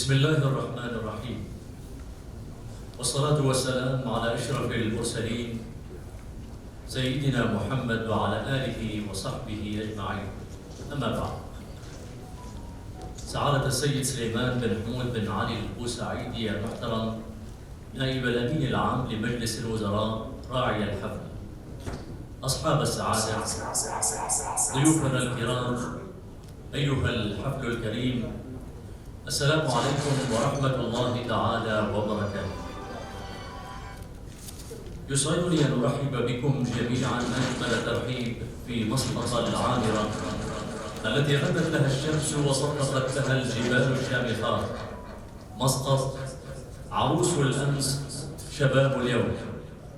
بسم الله الرحمن الرحيم، والصلاة والسلام على أشرف المرسلين سيدنا محمد وعلى آله وصحبه أجمعين. أما بعد، سعادة السيد سليمان بن حمود بن علي البوسعيدي المحترم نائب الأمين العام لمجلس الوزراء راعي الحفل، أصحاب السعادة، ضيوفنا الكرام، أيها الحفل الكريم، السلام عليكم ورحمة الله تعالى وبركاته. يسعدني أن أرحب بكم جميعا أجمل ترحيب في مسقط العامرة التي غدت لها الشمس وسقطت لها الجبال الشامخات. مسقط عروس الأمس شباب اليوم.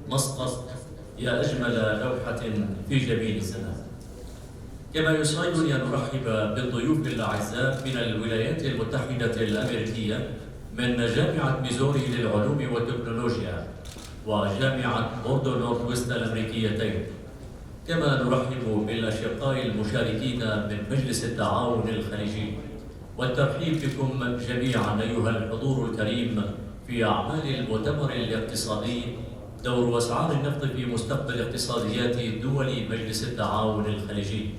مسقط يا أجمل لوحة في جميل الزمان. كما يسعدني أن أرحب بالضيوف الأعزاء من الولايات المتحدة الأمريكية من جامعة ميزوري للعلوم والتكنولوجيا وجامعة بوردو نورثويست الأمريكيتين. كما نرحب بالأشقاء المشاركين من مجلس التعاون الخليجي، والترحيب بكم جميعا أيها الحضور الكريم في أعمال المؤتمر الاقتصادي دور وأسعار النفط في مستقبل اقتصاديات دول مجلس التعاون الخليجي،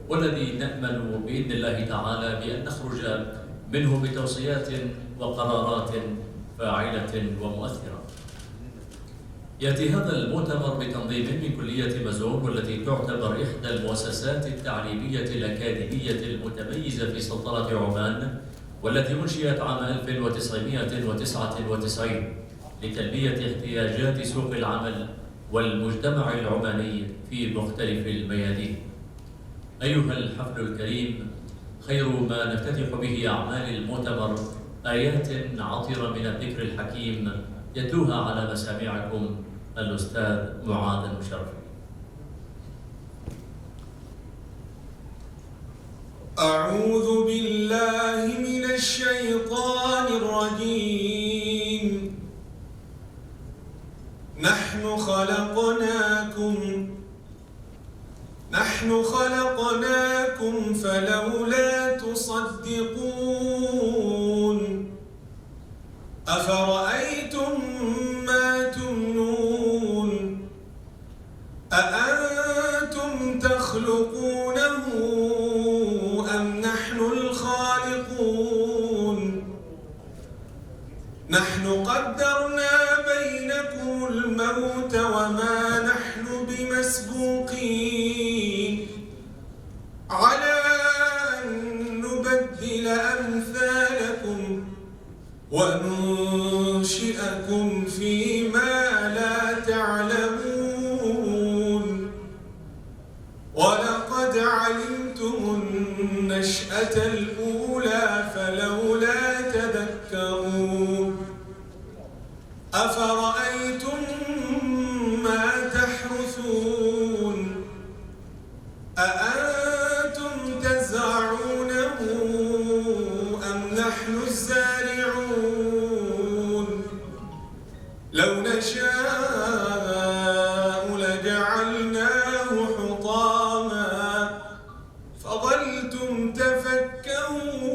والذي نأمل بإذن الله تعالى بأن نخرج منه بتوصيات وقرارات فاعلة ومؤثرة. يأتي هذا المؤتمر بتنظيم من كلية مازون، والتي تعتبر إحدى المؤسسات التعليمية الأكاديمية المتميزة في سلطنة عمان، والتي أنشئت عام 1999 لتلبية احتياجات سوق العمل والمجتمع العماني في مختلف الميادين. أيها الحفل الكريم، خير ما نفتتح به أعمال المؤتمر آيات عطرة من الذكر الحكيم يتلوها على مسامعكم الأستاذ معاذ المشرفي. أعوذ بالله من الشيطان الرجيم. نحن خلقناكم فلولا تصدقون. أفرأيتم ما تمنون، أأنتم تخلقونه أم نحن الخالقون؟ نحن قدرنا بينكم الموت وما نحن بمسبوقين على أن نبدل أمثالكم وننشئكم فيما لا تعلمون. ولقد علمتم النشأة الأولى فلولا تذكرون. أفرأيتم ما تحرثون، أأنتم تزرعونه أم نحن الزارعون؟ لو نشاء لجعلناه حطاما فظلتم تفكهون.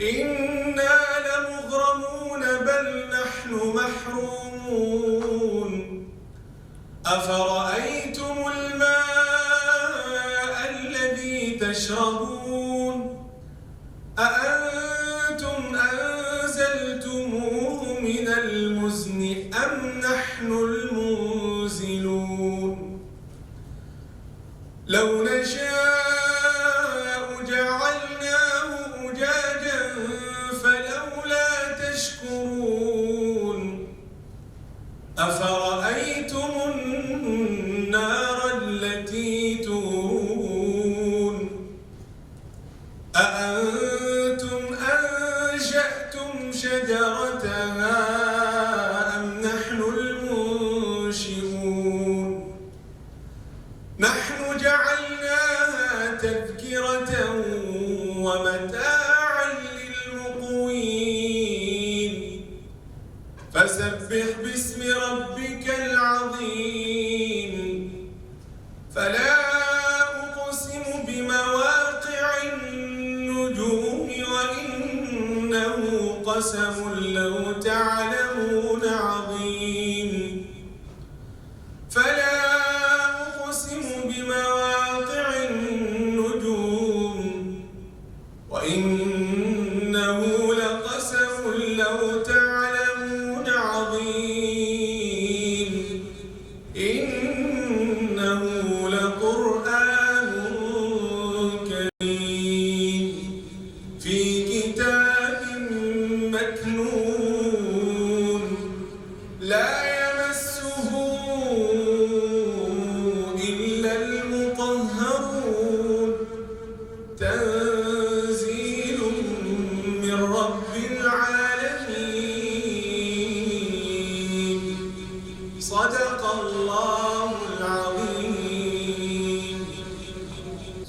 إنا لمغرمون بل نحن محرومون. أفرأيتم الماء الذي تشربون، أأنتم أنزلتموه من المزن أم نحن المنزلون؟ لو نشاء جعلناه أجاجا فلولا تشكرون. أفرأيتم النار التي تورون، أأنتم أنشأتم شجرتها أم نحن المنشئون؟ نحن جعلناها تذكرة ومتاعا للمقوين. فسبح باسم ربك العظيم. فلا أقسم بمواقع النجوم وإنه إنه لقرآن كريم في كتاب مكنون لا يمسه إلا المطهرون تنزيل من رب العالمين صدق الله العظيم.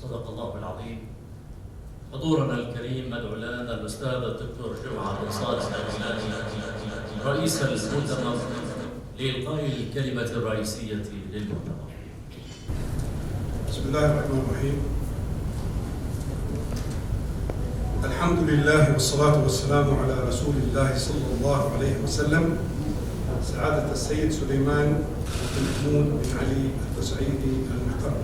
صدق الله العظيم. حضورنا الكريم مدعو لنا الأستاذ الدكتور جمعة بن صالح العلاني رئيس المؤتمر لإلقاء الكلمة الرئيسية للمؤتمر. بسم الله الرحمن الرحيم. الحمد لله والصلاة والسلام على رسول الله صلى الله عليه وسلم. سعادة السيد سليمان بن محمود بن علي التسعيدي المحترم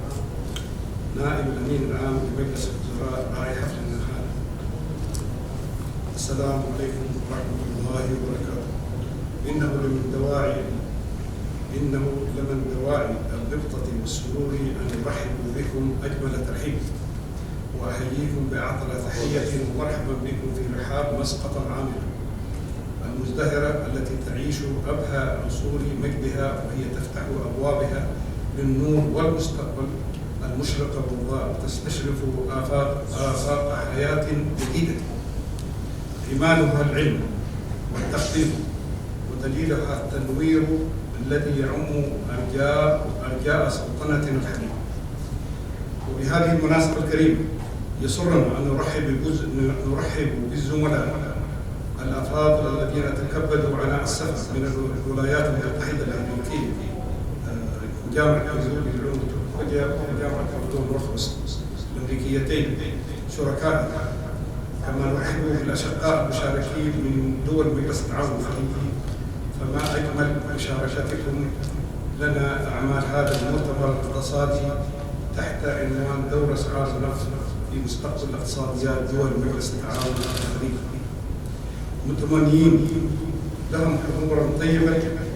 نائب الأمين العام لمجلس الوزراء راعي حفلنا هذا. السلام عليكم ورحمة الله وبركاته. إنه لمن دواعي الغبطة والسرور أن يرحبوا بكم أجمل ترحيب، وأحييكم بأعطر تحية ومرحبا بكم في رحاب مسقط العامرة المزدهرة التي تعيش أبهى عصور مجدها، وهي تفتح أبوابها للنور والمستقبل المشرق والضاء، تستشرف آفاق حياة جديدة إيمانها العلم والتقدير، ودليلها التنوير الذي يعم أرجاء سلطنتنا الحديثة. وبهذه المناسبة الكريمة يسرنا أن نرحب بالزملاء الأفاضل الذين تكبدوا عناء السفر من الولايات المتحدة الأمريكية وجامعة مازون للعلوم وجامعة بردو نورثوست الأمريكيتين شركاء، كما نرحب بالأشقاء المشاركين من دول مجلس التعاون الخليجي. فما أجمل مشاركتكم لنا أعمال هذا المؤتمر الاقتصادي تحت عنوان دور أسعار النفط في مستقبل اقتصاديات دول مجلس التعاون الخليجي، متمنيين لهم حضورا طيبا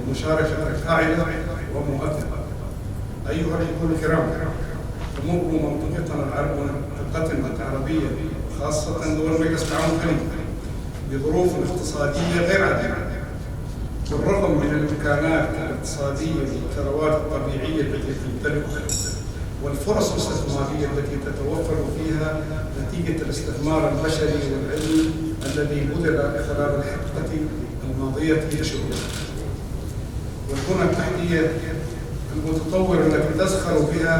ومشاركة فاعلة ومؤثرة. أيها الحضور الكرام، تمر منطقتنا العربية خاصة دول مجلس التعاون الخليجي بظروف اقتصادية غير عادية، بالرغم من الإمكانات الاقتصادية والثروات الطبيعية التي تمتلكها والفرص الاستثمارية التي تتوفر فيها نتيجة الاستثمار البشري والعلمي الذي بذل خلال الحقبة الماضية أشهر، والبنى التحتية المتطورة التي تزخر بها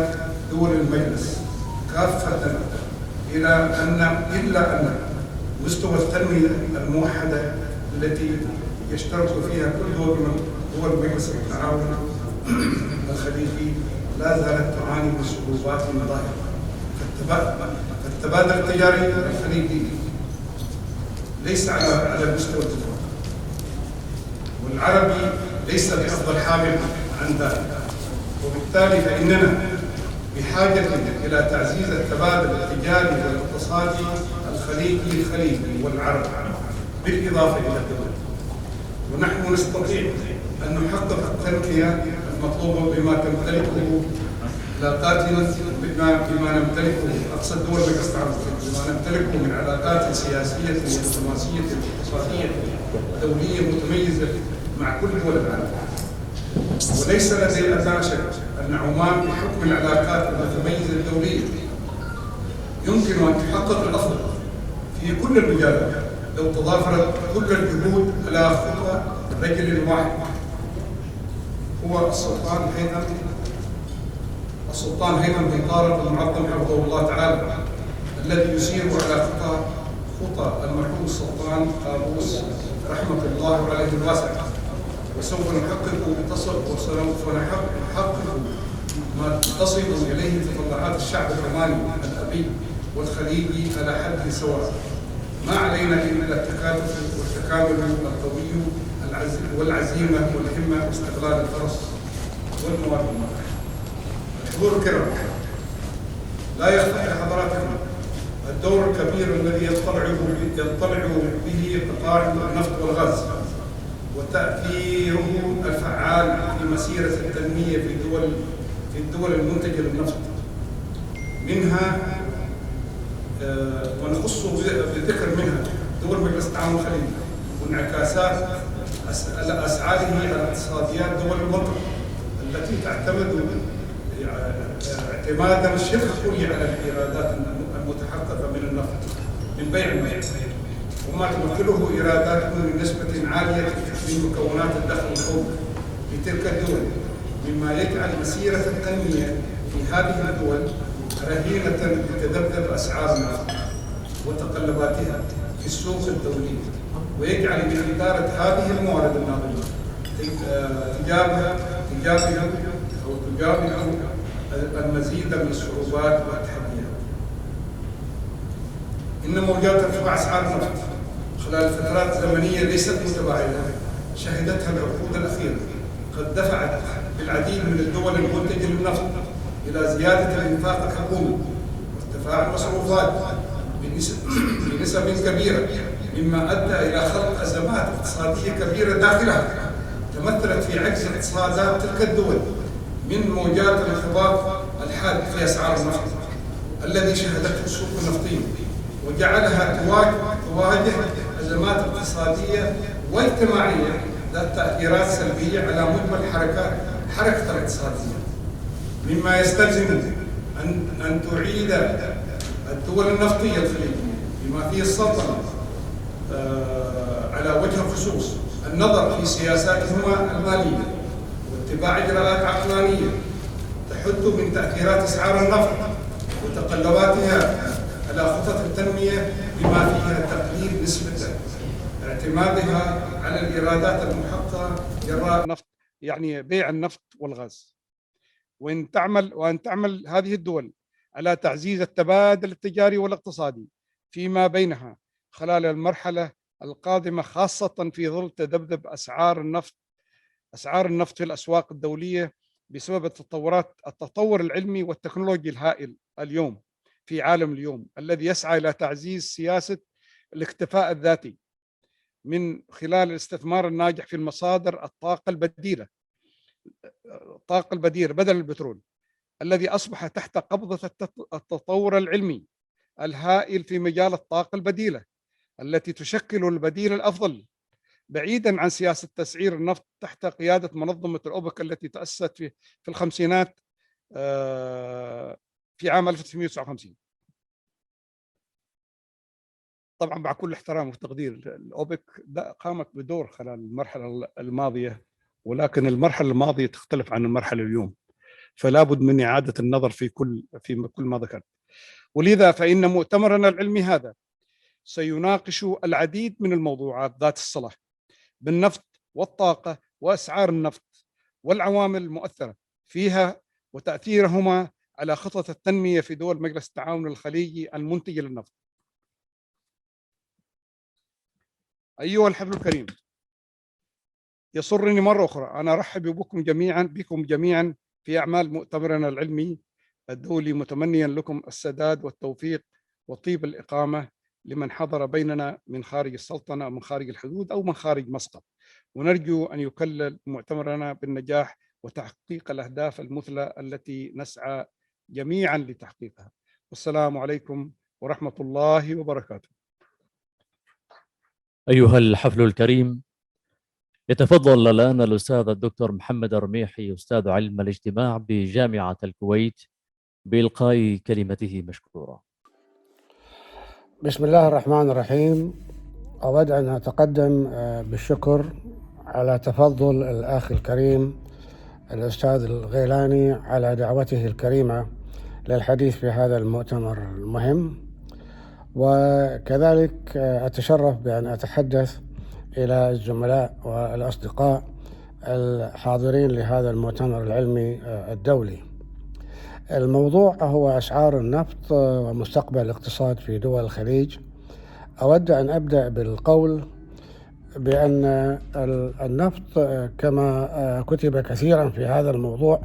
دول المجلس كافة، إلا أن مستوى التنمية الموحدة التي يشترك فيها كل دول مجلس التعاون الخليجي لا زالت تعاني من صعوبات ظاهرة. فالتبادل التجاري الخليجي ليس على المستوى التجاري، والعربي ليس بأفضل حال عن ذلك، وبالتالي فإننا بحاجة إلى تعزيز التبادل التجاري والاقتصادي الخليجي والعربي بالإضافة إلى الدول. ونحن نستطيع أن نحقق التنمية المطلوبة بما تمتلكه علاقاتنا بما نمتلكه أقصد دول مجلس التعاون، بما نمتلكه من علاقات سياسية ودبلوماسية اقتصادية دولية متميزة مع كل دول العالم. وليس لدي أدنى شك أن عمان بحكم العلاقات المتميزة الدولية يمكن أن تحقق الأفضل في كل المجالات لو تضافرت كل الجهود على خطى رجل واحد، هو السلطان هيثم بن طارق المعظم حفظه الله تعالى، الذي يسير على خطى المرحوم السلطان قابوس رحمة الله عليه الواسع. وسوف نحقق ما تصل إليه تطلعات الشعب العماني الأبي والخليجي على حد سواء. ما علينا إلا التكاتف والتكامل القوي والعزيمة والهمة واستغلال الفرص والموارد المتاحة. الحضور الكرام، لا يخفى على حضراتكم الدور الكبير الذي يطلع به قطاع النفط والغاز وتأثيره الفعال في مسيرة التنمية في الدول المنتجة للنفط، منها ونخص بذكر منها دول مجلس التعاون الخليجي وانعكاسات أسعاره على اقتصاديات دول المنطقة التي تعتمد اعتمادا شبه كلي على الإيرادات المتحققة من النفط من بيع النفط، وما تمثله إيرادات من نسبة عالية من مكونات الدخل القومي لتلك الدول، مما يجعل مسيرة التنمية في هذه الدول رهينة بتذبذب أسعار النفط وتقلباتها في السوق الدولي، ويجعل من إدارة هذه الموارد الناضجة تجابه المزيد من الصعوبات والتحديات. إن موجات ارتفاع أسعار النفط خلال فترات زمنية ليست متباعدة شهدتها العقود الأخيرة قد دفعت بالعديد من الدول المنتجة للنفط إلى زيادة الإنفاق الحكومي وارتفاع المصروفات بنسب كبيرة، مما أدى إلى خلق أزمات اقتصادية كبيرة داخلها تمثلت في عجز اقتصادات تلك الدول من موجات الانخفاض الحاد في أسعار النفط الذي شهدته السوق النفطي، وجعلها تواجه أزمات اقتصادية واجتماعية ذات تأثيرات سلبية على مجمل حركة الاقتصادية، مما يستلزم أن تعيد الدول النفطية الخليجية بما فيه السلطنة على وجه الخصوص النظر في سياساتهما المالية واتباع إجراءات عقلانية تحد من تأثيرات أسعار النفط وتقلباتها على خطط التنمية بما فيها تقليل نسبة اعتمادها على الإيرادات المحققة جراء النفط، يعني بيع النفط والغاز، وأن تعمل هذه الدول على تعزيز التبادل التجاري والاقتصادي فيما بينها خلال المرحلة القادمة، خاصة في ظل تذبذب أسعار النفط في الأسواق الدولية بسبب التطور العلمي والتكنولوجي الهائل اليوم في عالم اليوم، الذي يسعى إلى تعزيز سياسة الاكتفاء الذاتي من خلال الاستثمار الناجح في المصادر الطاقة البديلة بدل البترول، الذي أصبح تحت قبضة التطور العلمي الهائل في مجال الطاقة البديلة التي تشكل البديل الأفضل، بعيدا عن سياسة تسعير النفط تحت قيادة منظمة الأوبك التي تأسست في الخمسينات في عام 1959. طبعا مع كل احترام وتقدير، الأوبك قامت بدور خلال المرحلة الماضية، ولكن المرحلة الماضية تختلف عن المرحلة اليوم، فلا بد من إعادة النظر في كل ما ذكرت. ولذا فإن مؤتمرنا العلمي هذا سيناقش العديد من الموضوعات ذات الصلة بالنفط والطاقة وأسعار النفط والعوامل المؤثرة فيها وتأثيرهما على خطط التنمية في دول مجلس التعاون الخليجي المنتجة للنفط. أيها الحفل الكريم، يسرني مرة أخرى أن أرحب بكم جميعا في أعمال مؤتمرنا العلمي الدولي، متمنيا لكم السداد والتوفيق وطيب الإقامة لمن حضر بيننا من خارج السلطنة أو من خارج الحدود أو من خارج مسقط، ونرجو أن يكلل مؤتمرنا بالنجاح وتحقيق الأهداف المثلى التي نسعى جميعا لتحقيقها. والسلام عليكم ورحمة الله وبركاته. أيها الحفل الكريم، يتفضل الآن الأستاذ الدكتور محمد الرميحي أستاذ علم الاجتماع بجامعة الكويت بإلقاء كلمته مشكورا. بسم الله الرحمن الرحيم. أود أن أتقدم بالشكر على تفضل الأخ الكريم الأستاذ الغيلاني على دعوته الكريمة للحديث في هذا المؤتمر المهم، وكذلك أتشرف بأن أتحدث إلى الزملاء والأصدقاء الحاضرين لهذا المؤتمر العلمي الدولي. الموضوع هو أسعار النفط ومستقبل الاقتصاد في دول الخليج. أود أن أبدأ بالقول بأن النفط كما كتب كثيرا في هذا الموضوع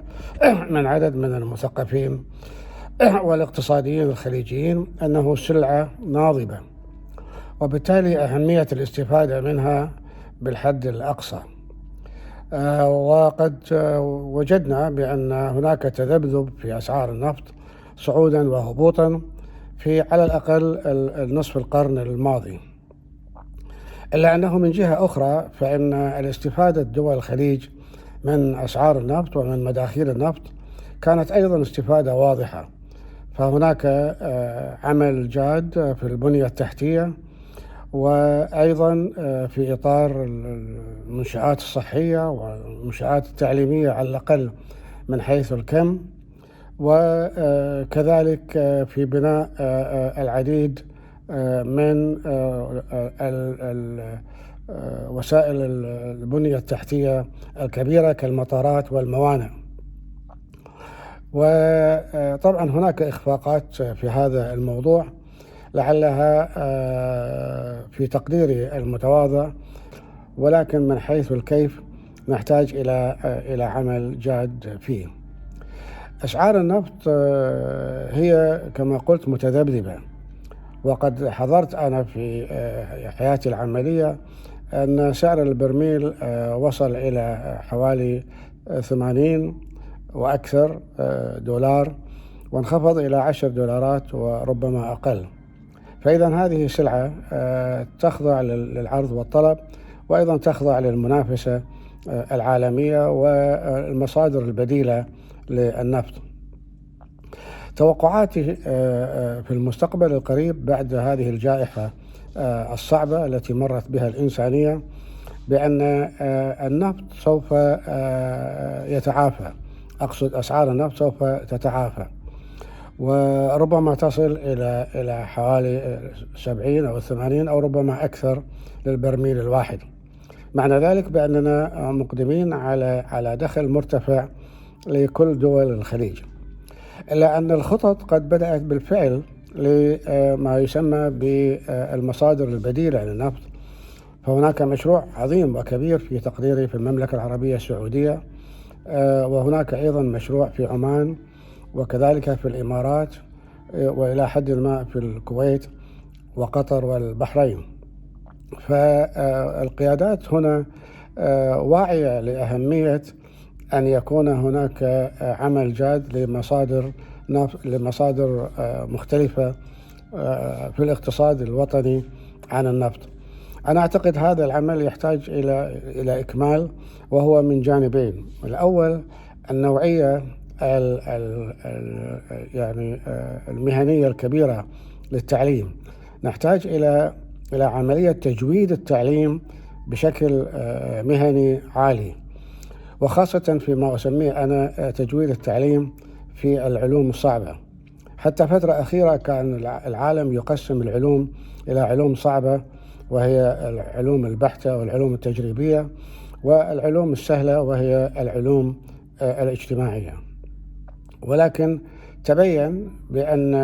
من عدد من المثقفين والاقتصاديين الخليجيين أنه سلعة ناضبة، وبالتالي أهمية الاستفادة منها بالحد الأقصى. وقد وجدنا بأن هناك تذبذب في أسعار النفط صعودا وهبوطا في على الأقل النصف القرن الماضي. إلا أنه من جهة أخرى فإن الاستفادة دول الخليج من أسعار النفط ومن مداخيل النفط كانت أيضا استفادة واضحة. فهناك عمل جاد في البنية التحتية، وأيضا في إطار المنشآت الصحية والمنشآت التعليمية على الأقل من حيث الكم، وكذلك في بناء العديد من وسائل البنية التحتية الكبيرة كالمطارات والموانئ. وطبعا هناك إخفاقات في هذا الموضوع لعلها في تقديري المتواضع، ولكن من حيث الكيف نحتاج إلى عمل جاد فيه. أسعار النفط هي كما قلت متذبذبة، وقد حضرت أنا في حياتي العملية أن سعر البرميل وصل إلى حوالي 80 وأكثر دولار، وانخفض إلى 10 دولارات وربما أقل. فإذا هذه سلعة تخضع للعرض والطلب، وأيضا تخضع للمنافسة العالمية والمصادر البديلة للنفط. توقعاتي في المستقبل القريب بعد هذه الجائحة الصعبة التي مرت بها الإنسانية بأن النفط سوف يتعافى. أقصد أسعار النفط سوف تتعافى، وربما تصل إلى حوالي 70 أو 80 أو ربما أكثر للبرميل الواحد. معنى ذلك بأننا مقدمين على دخل مرتفع لكل دول الخليج. إلا أن الخطط قد بدأت بالفعل لما يسمى بالمصادر البديلة للنفط. فهناك مشروع عظيم وكبير في تقديري في المملكة العربية السعودية، وهناك أيضا مشروع في عمان، وكذلك في الإمارات، وإلى حد ما في الكويت وقطر والبحرين. فالقيادات هنا واعية لأهمية أن يكون هناك عمل جاد لمصادر مختلفة في الاقتصاد الوطني عن النفط. أنا أعتقد هذا العمل يحتاج إلى إكمال، وهو من جانبين. الأول النوعية يعني المهنية الكبيرة للتعليم. نحتاج إلى عملية تجويد التعليم بشكل مهني عالي، وخاصة فيما أسميه أنا تجويد التعليم في العلوم الصعبة. حتى فترة أخيرة كان العالم يقسم العلوم إلى علوم صعبة، وهي العلوم البحتة والعلوم التجريبية، والعلوم السهلة وهي العلوم الاجتماعية. ولكن تبين بأن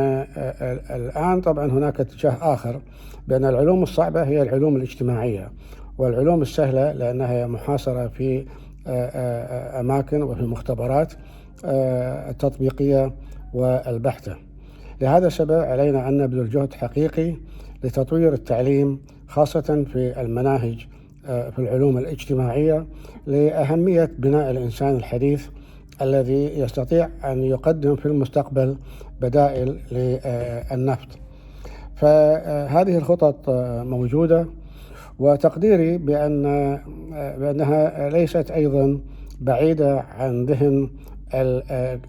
الآن طبعا هناك اتجاه آخر، بأن العلوم الصعبة هي العلوم الاجتماعية، والعلوم السهلة لأنها محاصرة في أماكن وفي مختبرات التطبيقية والبحثة. لهذا السبب علينا أن نبذل جهد حقيقي لتطوير التعليم، خاصة في المناهج في العلوم الاجتماعية، لأهمية بناء الإنسان الحديث الذي يستطيع أن يقدم في المستقبل بدائل للنفط. فهذه الخطط موجودة، وتقديري بأنها ليست أيضا بعيدة عن ذهن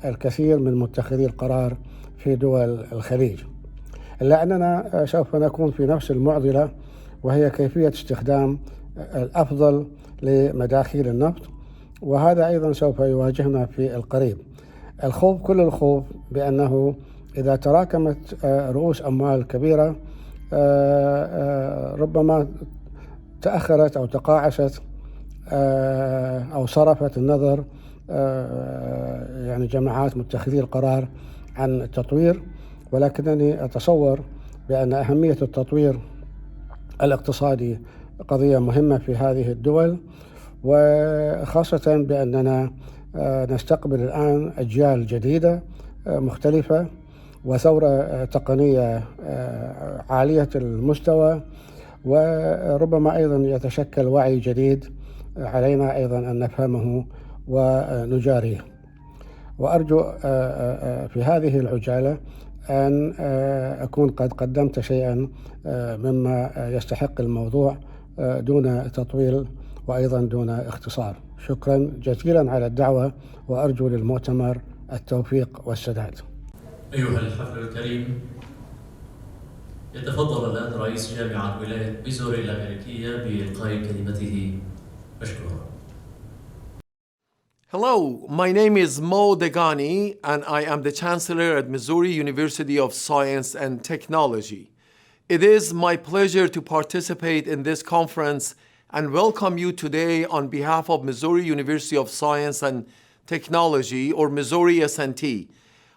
الكثير من متخذي القرار في دول الخليج. إلا أننا سوف نكون في نفس المعضلة، وهي كيفية استخدام الأفضل لمداخيل النفط، وهذا أيضا سوف يواجهنا في القريب. الخوف كل الخوف بأنه إذا تراكمت رؤوس أموال كبيرة ربما تأخرت أو تقاعست أو صرفت النظر يعني جماعات متخذي القرار عن التطوير. ولكنني أتصور بأن أهمية التطوير الاقتصادي قضية مهمة في هذه الدول، وخاصة بأننا نستقبل الآن أجيال جديدة مختلفة، وثورة تقنية عالية المستوى، وربما أيضا يتشكل وعي جديد علينا أيضا أن نفهمه ونجاريه. وأرجو في هذه العجالة أن أكون قد قدمت شيئا مما يستحق الموضوع دون تطويل وأيضا دون اختصار. شكرا جزيلا على الدعوة، وأرجو للمؤتمر التوفيق والسداد. أيها الحفل الكريم، يتفضل الآن رئيس جامعة ولاية ميزوري الأمريكية بإلقاء كلمته مشكورا. Hello, my name is Mo Degani, and I am the Chancellor at Missouri University of Science and Technology. It is my pleasure to participate in this conference and welcome you today on behalf of Missouri University of Science and Technology, or Missouri S&T.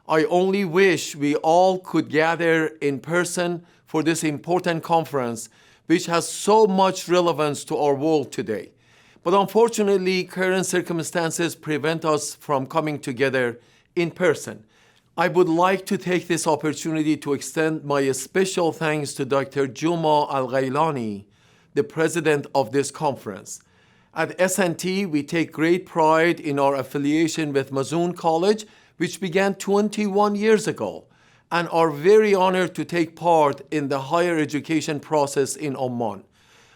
I only wish we all could gather in person for this important conference, which has so much relevance to our world today. But unfortunately, current circumstances prevent us from coming together in person. I would like to take this opportunity to extend my special thanks to Dr. Juma Al-Ghailani, the president of this conference. At S&T, we take great pride in our affiliation with Mazoon College, which began 21 years ago, and are very honored to take part in the higher education process in Oman.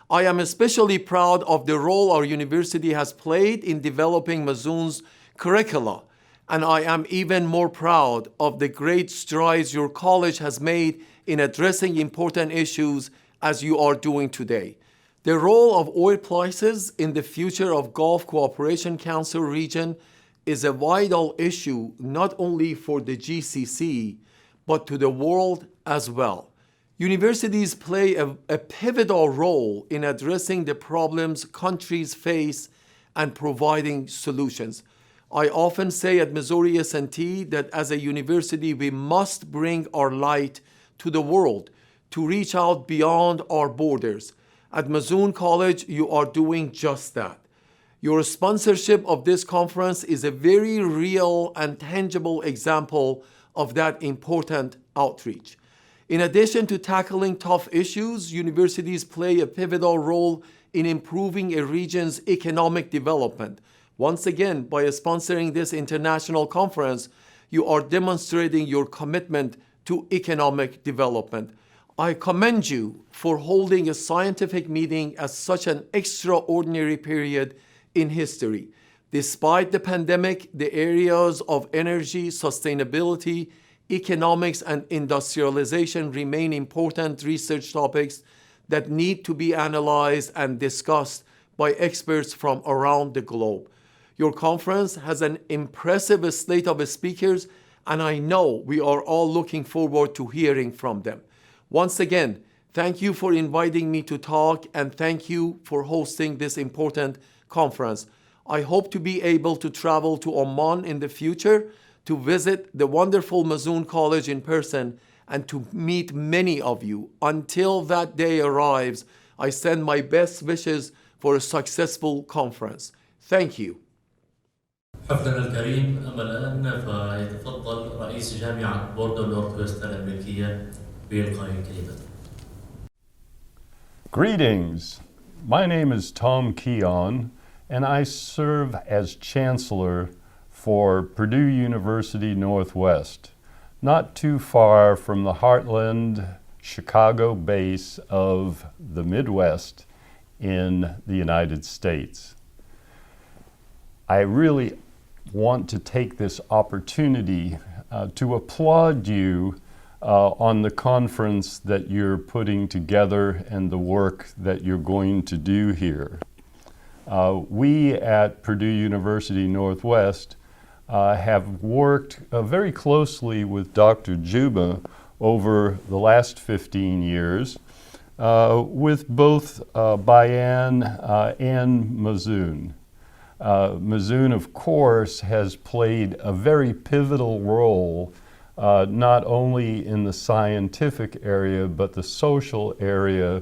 I am especially proud of the role our university has played in developing Mazoon's curricula, and I am even more proud of the great strides your college has made in addressing important issues as you are doing today. The role of oil prices in the future of Gulf Cooperation Council region is a vital issue not only for the GCC, but to the world as well. Universities play a pivotal role in addressing the problems countries face and providing solutions. I often say at Missouri S&T that as a university, we must bring our light to the world to reach out beyond our borders. At Mazoon College, you are doing just that. Your sponsorship of this conference is a very real and tangible example of that important outreach. In addition to tackling tough issues, universities play a pivotal role in improving a region's economic development. Once again, by sponsoring this international conference, you are demonstrating your commitment to economic development. I commend you for holding a scientific meeting at such an extraordinary period in history. Despite the pandemic, the areas of energy, sustainability, economics, and industrialization remain important research topics that need to be analyzed and discussed by experts from around the globe. Your conference has an impressive slate of speakers, and I know we are all looking forward to hearing from them. Once again, thank you for inviting me to talk, and thank you for hosting this important conference. I hope to be able to travel to Oman in the future to visit the wonderful Mazoon College in person and to meet many of you. Until that day arrives, I send my best wishes for a successful conference. Thank you. حفلنا الكريم، أما الآن فيتفضل رئيس جامعة بوردو نورثويست الأمريكية بإلقاء كلمته. Greetings. My name is Tom Keon, and I serve as Chancellor for Purdue University Northwest, not too far from the heartland Chicago base of the Midwest in the United States. I really want to take this opportunity to applaud you on the conference that you're putting together and the work that you're going to do here. We at Purdue University Northwest have worked very closely with Dr. Juba over the last 15 years with both Bayan and Mazoon. Mazoon, of course, has played a very pivotal role not only in the scientific area, but the social area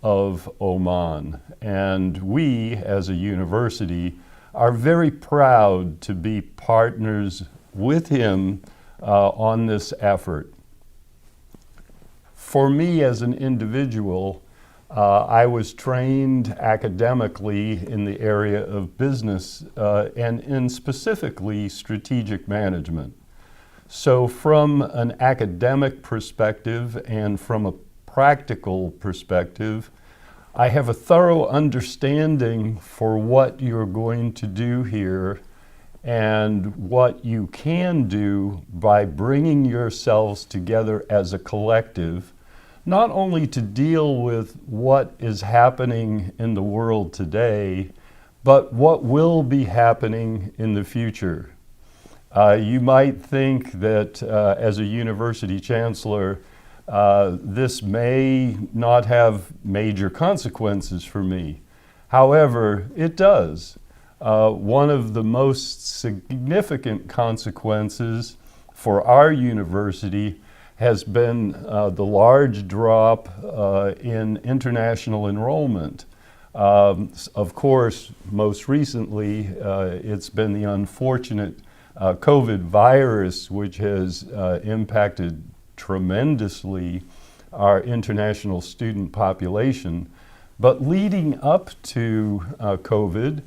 of Oman. And we, as a university, are very proud to be partners with him on this effort. For me as an individual, I was trained academically in the area of business and in specifically strategic management. So from an academic perspective and from a practical perspective, I have a thorough understanding for what you're going to do here and what you can do by bringing yourselves together as a collective, not only to deal with what is happening in the world today, but what will be happening in the future. You might think that as a university chancellor, this may not have major consequences for me. However, it does. One of the most significant consequences for our university has been the large drop in international enrollment. Of course, most recently, it's been the unfortunate COVID virus, which has impacted tremendously our international student population. But leading up to COVID,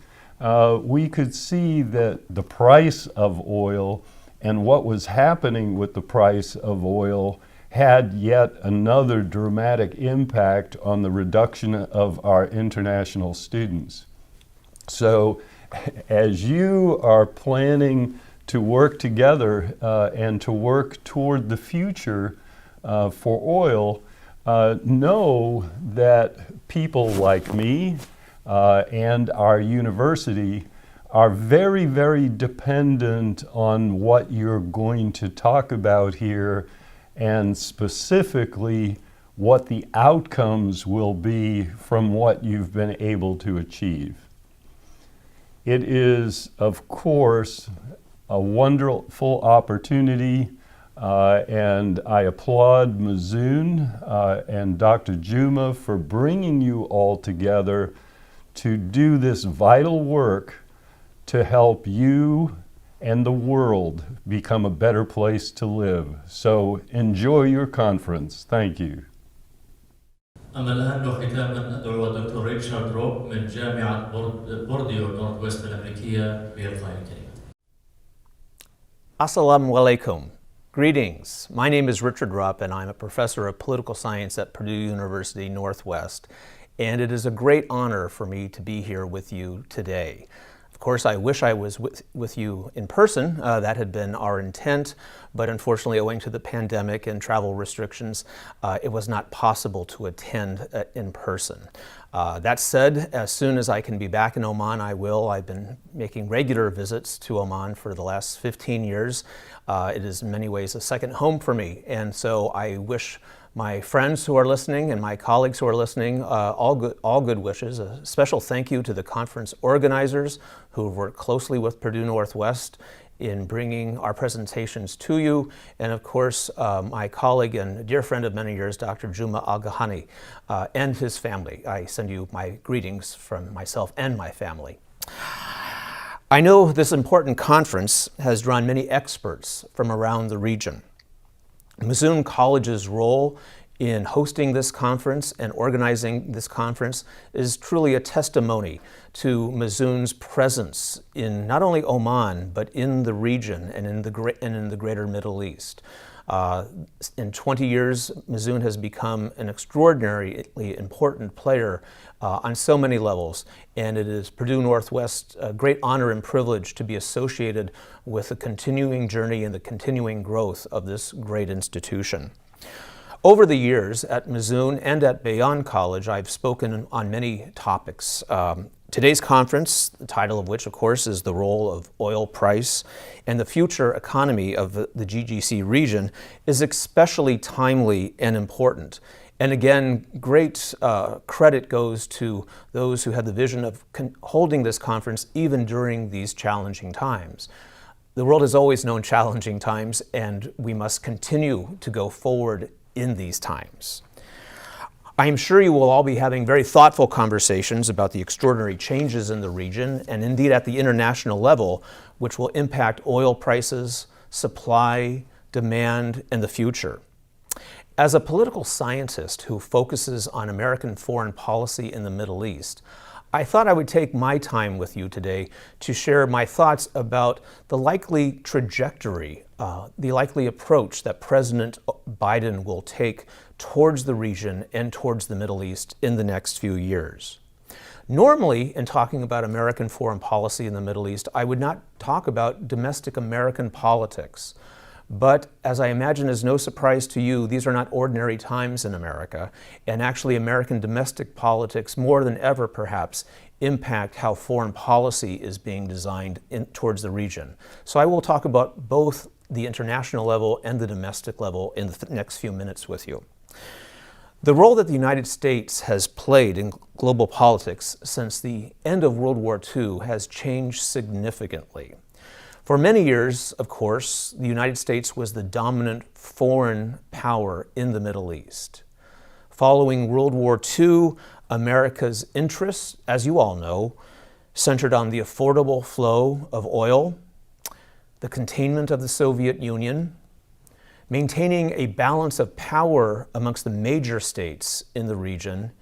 we could see that the price of oil and what was happening with the price of oil had yet another dramatic impact on the reduction of our international students. So as you are planning to work together and to work toward the future for oil, know that people like me and our university are very, very dependent on what you're going to talk about here, and specifically what the outcomes will be from what you've been able to achieve. It is, of course, a wonderful opportunity, and I applaud Mazoon and Dr. Juma for bringing you all together to do this vital work to help you and the world become a better place to live. So enjoy your conference. Thank you. أما الآن وختاما أدعو الدكتور ريتشارد روب من جامعة بورديو نورث الأمريكية بإلقاء الكلمة. Assalamu alaikum. Greetings. My name is Richard Rupp and I'm a professor of political science at Purdue University Northwest, and it is a great honor for me to be here with you today. Of course, I wish I was with you in person. That had been our intent, but unfortunately, owing to the pandemic and travel restrictions, it was not possible to attend in person. That said, as soon as I can be back in Oman, I will. I've been making regular visits to Oman for the last 15 years. It is in many ways a second home for me, and so I wish my friends who are listening and my colleagues who are listening all good wishes. A special thank you to the conference organizers who have worked closely with Purdue Northwest in bringing our presentations to you, and of course my colleague and dear friend of many years, Dr. Juma Al-Ghani, and his family. I send you my greetings from myself and my family. I know this important conference has drawn many experts from around the region. Mazoon College's role in hosting this conference and organizing this conference is truly a testimony to Mazoon's presence in not only Oman, but in the region and in the greater Middle East. In 20 years, Mazoon has become an extraordinarily important player on so many levels, and it is Purdue Northwest's great honor and privilege to be associated with the continuing journey and the continuing growth of this great institution. Over the years at Mazoon and at Beyond College, I've spoken on many topics. Today's conference, the title of which, of course, is The Role of Oil Price and the Future Economy of the GCC region, is especially timely and important. And again, great credit goes to those who had the vision of holding this conference even during these challenging times. The world has always known challenging times, and we must continue to go forward in these times. I am sure you will all be having very thoughtful conversations about the extraordinary changes in the region and indeed at the international level, which will impact oil prices, supply, demand, and the future. As a political scientist who focuses on American foreign policy in the Middle East, I thought I would take my time with you today to share my thoughts about the likely trajectory, the likely approach that President Biden will take towards the region and towards the Middle East in the next few years. Normally, in talking about American foreign policy in the Middle East, I would not talk about domestic American politics. But as I imagine is no surprise to you, these are not ordinary times in America, and actually American domestic politics, more than ever perhaps, impact how foreign policy is being designed towards the region. So I will talk about both the international level and the domestic level in the next few minutes with you. The role that the United States has played in global politics since the end of World War II has changed significantly. For many years, of course, the United States was the dominant foreign power in the Middle East. Following World War II, America's interests, as you all know, centered on the affordable flow of oil, the containment of the Soviet Union, maintaining a balance of power amongst the major states in the region,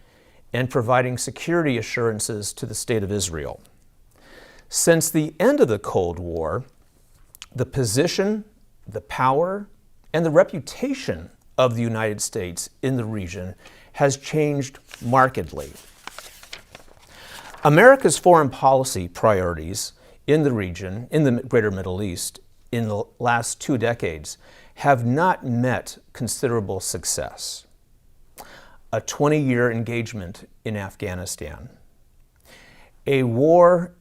and providing security assurances to the State of Israel. Since the end of the Cold War, the position, the power, and the reputation of the United States in the region has changed markedly. America's foreign policy priorities in the region, in the greater Middle East, in the last 2 decades, have not met considerable success. A 20-year engagement in Afghanistan, a war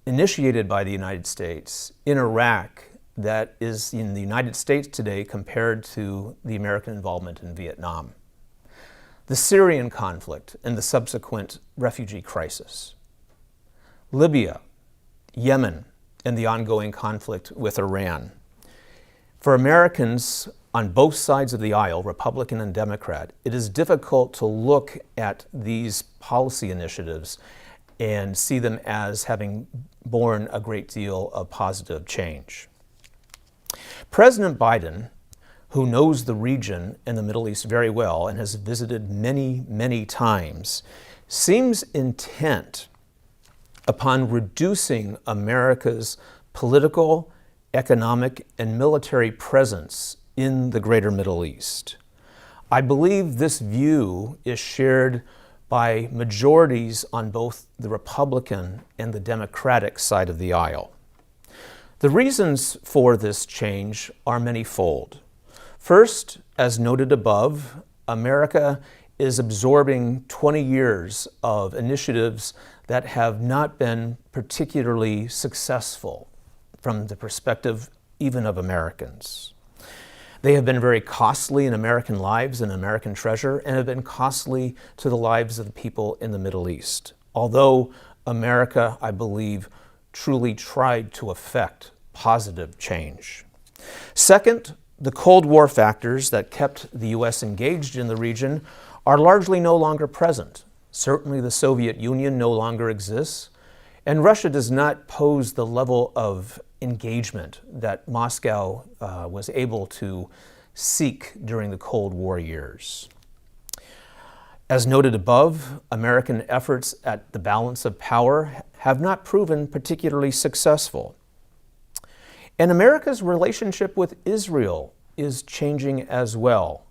initiated by the United States in Iraq that is in the United States today compared to the American involvement in Vietnam, the Syrian conflict and the subsequent refugee crisis, Libya, Yemen, and the ongoing conflict with Iran. For Americans on both sides of the aisle, Republican and Democrat, it is difficult to look at these policy initiatives and see them as having borne a great deal of positive change. President Biden, who knows the region and the Middle East very well and has visited many, many times, seems intent upon reducing America's political, economic, and military presence in the greater Middle East. I believe this view is shared by majorities on both the Republican and the Democratic side of the aisle. The reasons for this change are manyfold. First, as noted above, America is absorbing 20 years of initiatives that have not been particularly successful from the perspective even of Americans. They have been very costly in American lives and American treasure, and have been costly to the lives of the people in the Middle East. Although America, I believe, truly tried to effect positive change. Second, the Cold War factors that kept the U.S. engaged in the region are largely no longer present. Certainly the Soviet Union no longer exists, and Russia does not pose the level of engagement that Moscow was able to seek during the Cold War years. As noted above, American efforts at the balance of power have not proven particularly successful. And America's relationship with Israel is changing as well.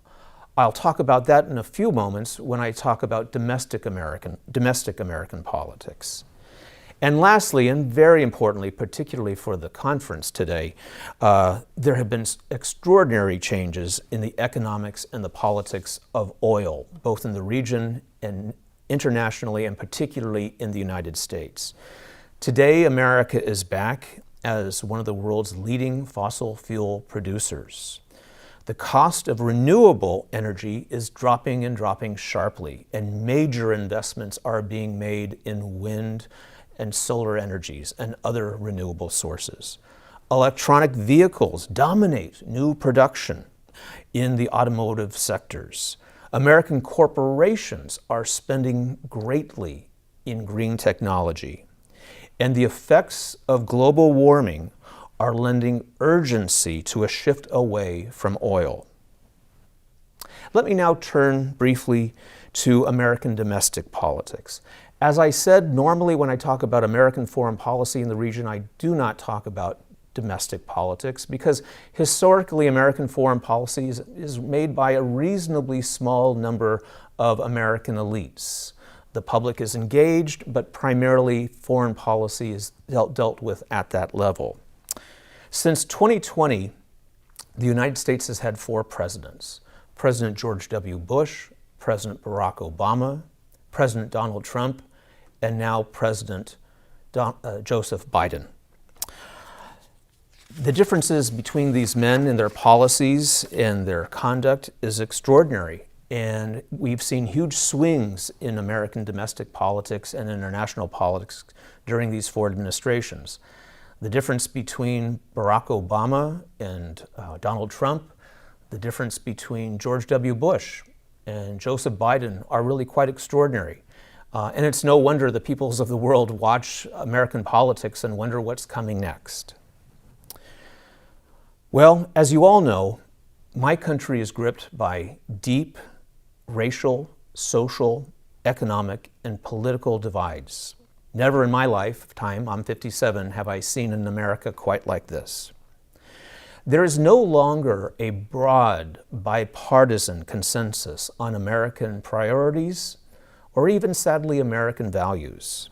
I'll talk about that in a few moments when I talk about domestic American politics. And lastly, and very importantly, particularly for the conference today, there have been extraordinary changes in the economics and the politics of oil, both in the region and internationally, and particularly in the United States. Today, America is back as one of the world's leading fossil fuel producers. The cost of renewable energy is dropping and dropping sharply, and major investments are being made in wind and solar energies and other renewable sources. Electronic vehicles dominate new production in the automotive sectors. American corporations are spending greatly in green technology. And the effects of global warming are lending urgency to a shift away from oil. Let me now turn briefly to American domestic politics. As I said, normally when I talk about American foreign policy in the region, I do not talk about domestic politics because historically American foreign policy is made by a reasonably small number of American elites. The public is engaged, but primarily foreign policy is dealt with at that level. Since 2020, the United States has had 4 presidents: President George W. Bush, President Barack Obama, President Donald Trump, and now President Joseph Biden. The differences between these men in their policies and their conduct is extraordinary, and we've seen huge swings in American domestic politics and international politics during these 4 administrations. The difference between Barack Obama and Donald Trump, the difference between George W. Bush and Joseph Biden are really quite extraordinary. And it's no wonder the peoples of the world watch American politics and wonder what's coming next. Well, as you all know, my country is gripped by deep racial, social, economic, and political divides. Never in my lifetime, I'm 57, have I seen an America quite like this. There is no longer a broad, bipartisan consensus on American priorities or even, sadly, American values.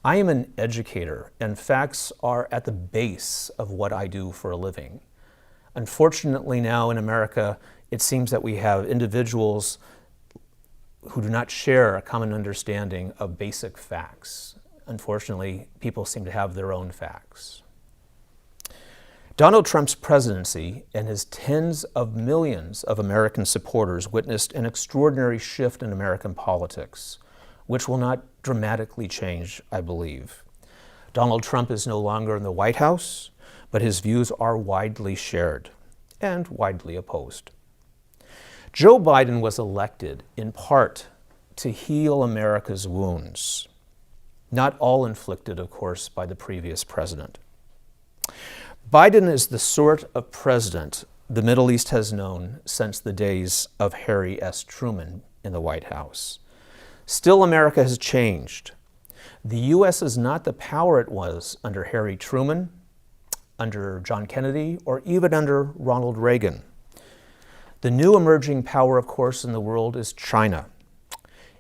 I am an educator, and facts are at the base of what I do for a living. Unfortunately, now in America, it seems that we have individuals who do not share a common understanding of basic facts. Unfortunately, people seem to have their own facts. Donald Trump's presidency and his tens of millions of American supporters witnessed an extraordinary shift in American politics, which will not dramatically change, I believe. Donald Trump is no longer in the White House, but his views are widely shared and widely opposed. Joe Biden was elected in part to heal America's wounds, not all inflicted, of course, by the previous president. Biden is the sort of president the Middle East has known since the days of Harry S. Truman in the White House. Still, America has changed. The U.S. is not the power it was under Harry Truman, under John Kennedy, or even under Ronald Reagan. The new emerging power, of course, in the world is China.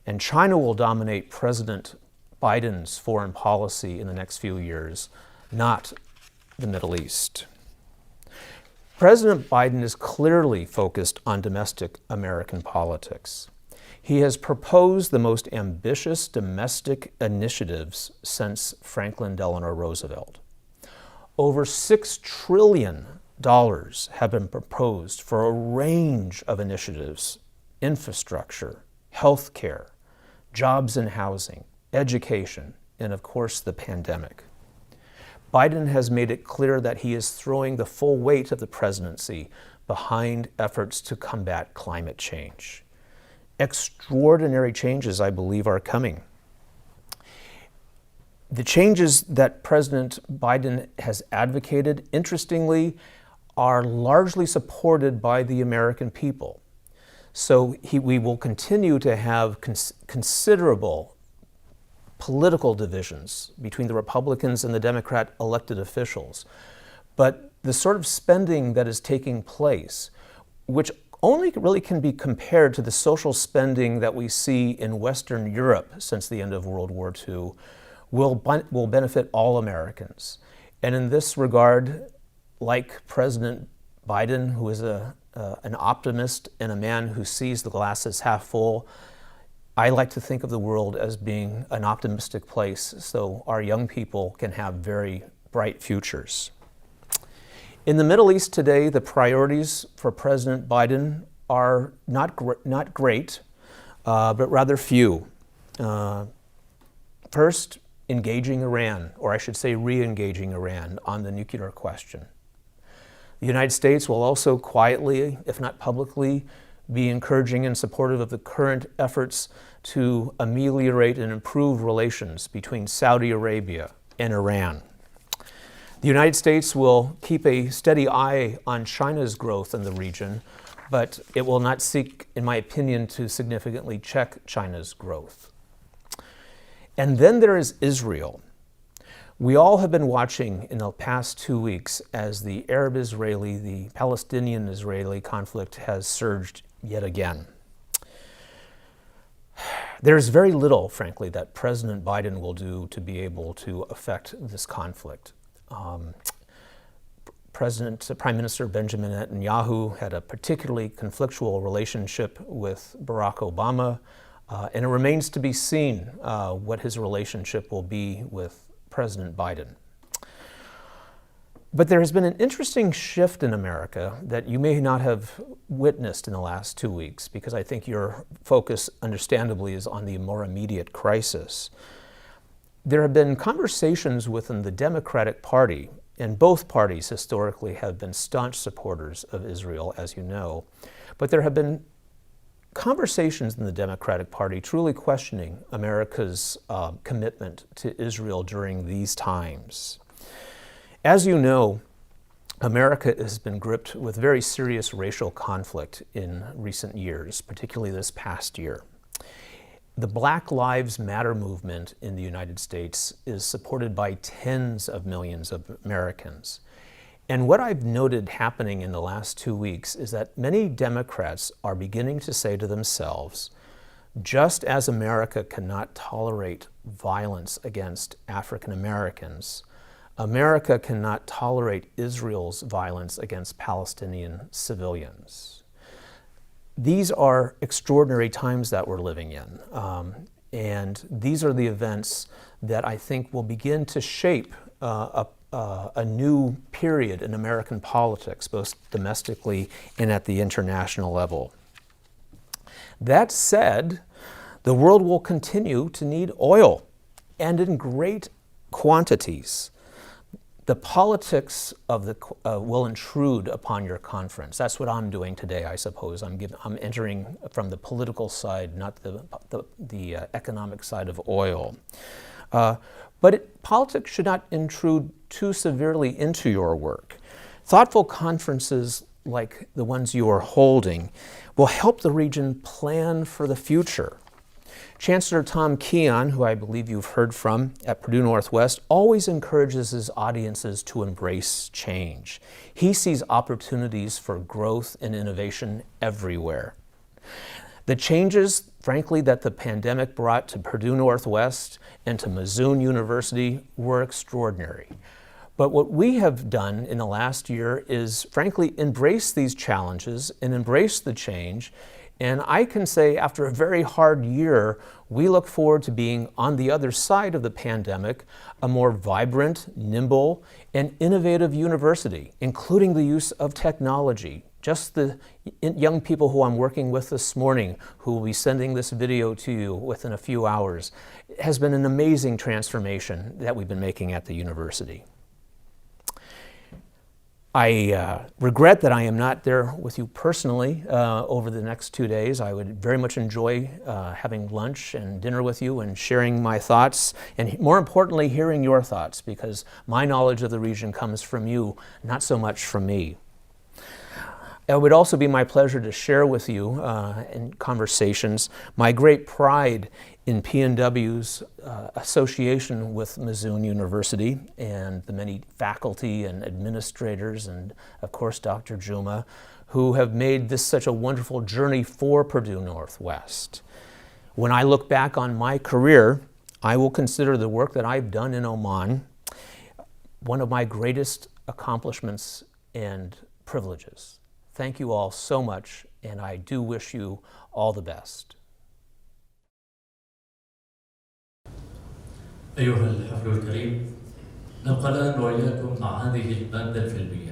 And China will dominate President Biden's foreign policy in the next few years, not the Middle East. President Biden is clearly focused on domestic American politics. He has proposed the most ambitious domestic initiatives since Franklin Delano Roosevelt. Over $6 trillion have been proposed for a range of initiatives: infrastructure, healthcare, jobs and housing, education, and of course the pandemic. Biden has made it clear that he is throwing the full weight of the presidency behind efforts to combat climate change. Extraordinary changes, I believe, are coming. The changes that President Biden has advocated, interestingly, are largely supported by the American people. So we will continue to have considerable political divisions between the Republicans and the Democrat elected officials. But the sort of spending that is taking place, which only really can be compared to the social spending that we see in Western Europe since the end of World War II, will benefit all Americans. And in this regard, like President Biden, who is an optimist and a man who sees the glass as half full, I like to think of the world as being an optimistic place so our young people can have very bright futures. In the Middle East today, the priorities for President Biden are not great, but rather few. First, engaging Iran, or I should say re-engaging Iran on the nuclear question. The United States will also quietly, if not publicly, be encouraging and supportive of the current efforts to ameliorate and improve relations between Saudi Arabia and Iran. The United States will keep a steady eye on China's growth in the region, but it will not seek, in my opinion, to significantly check China's growth. And then there is Israel. We all have been watching in the past 2 weeks as the Arab-Israeli, the Palestinian-Israeli conflict has surged yet again. There's very little, frankly, that President Biden will do to be able to affect this conflict. Prime Minister Benjamin Netanyahu had a particularly conflictual relationship with Barack Obama, and it remains to be seen what his relationship will be with President Biden. But there has been an interesting shift in America that you may not have witnessed in the last 2 weeks, because I think your focus, understandably, is on the more immediate crisis. There have been conversations within the Democratic Party, and both parties historically have been staunch supporters of Israel, as you know, but there have been conversations in the Democratic Party truly questioning America's commitment to Israel during these times. As you know, America has been gripped with very serious racial conflict in recent years, particularly this past year. The Black Lives Matter movement in the United States is supported by tens of millions of Americans. And what I've noted happening in the last 2 weeks is that many Democrats are beginning to say to themselves, just as America cannot tolerate violence against African Americans, America cannot tolerate Israel's violence against Palestinian civilians. These are extraordinary times that we're living in, and these are the events that I think will begin to shape a new period in American politics, both domestically and at the international level. That said, the world will continue to need oil, and in great quantities. The politics of will intrude upon your conference. That's what I'm doing today, I suppose. I'm entering from the political side, not the economic side of oil. But politics should not intrude too severely into your work. Thoughtful conferences like the ones you are holding will help the region plan for the future. Chancellor Tom Keon, who I believe you've heard from at Purdue Northwest, always encourages his audiences to embrace change. He sees opportunities for growth and innovation everywhere. The changes, frankly, that the pandemic brought to Purdue Northwest and to Mazoon University were extraordinary. But what we have done in the last year is, frankly, embrace these challenges and embrace the change. And I can say, after a very hard year, we look forward to being on the other side of the pandemic, a more vibrant, nimble, and innovative university, including the use of technology. Just the young people who I'm working with this morning, who will be sending this video to you within a few hours, has been an amazing transformation that we've been making at the university. I regret that I am not there with you personally over the next 2 days. I would very much enjoy having lunch and dinner with you and sharing my thoughts, and more importantly, hearing your thoughts, because my knowledge of the region comes from you, not so much from me. It would also be my pleasure to share with you in conversations my great pride in PNW's association with Mazoon University and the many faculty and administrators and, of course, Dr. Juma, who have made this such a wonderful journey for Purdue Northwest. When I look back on my career, I will consider the work that I've done in Oman one of my greatest accomplishments and privileges. Thank you all so much, and I do wish you all the best. أيها الحفل الكريم، نبقى الآن وإياكم مع هذه المادة الفيلمية.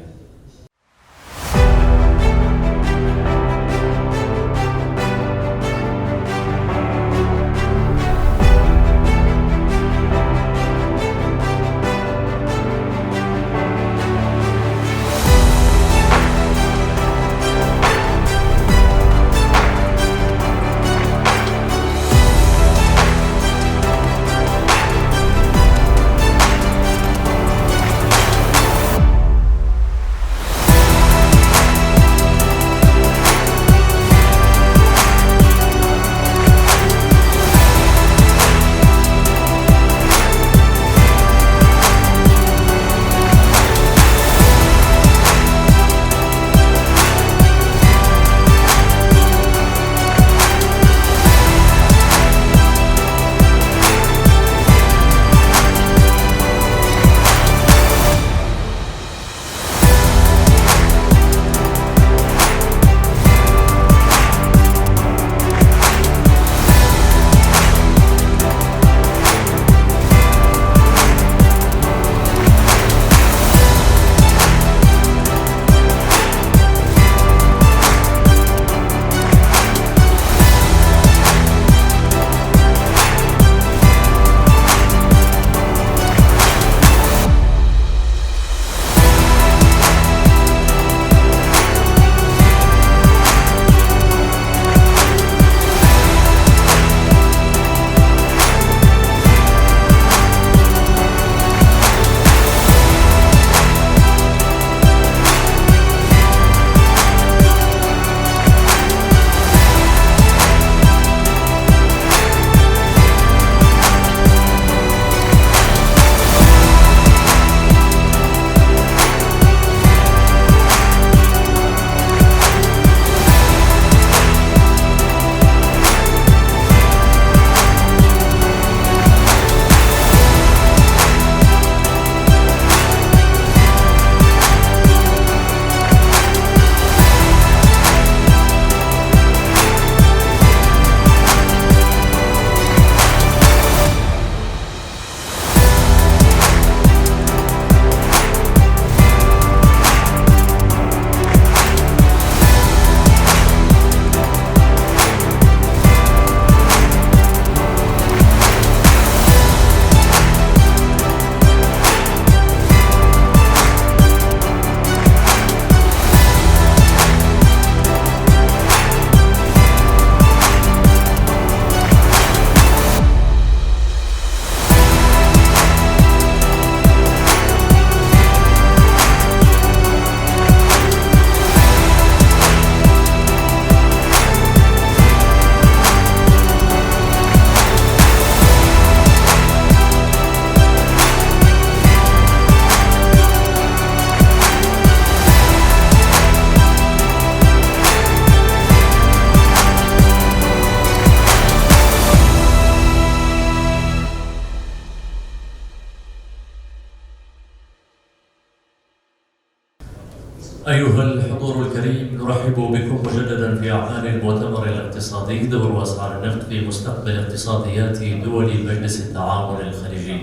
أيها الحضور الكريم، نرحب بكم مجددا في أعمال المؤتمر الاقتصادي دور أسعار النفط في مستقبل اقتصاديات دول مجلس التعاون الخليجي.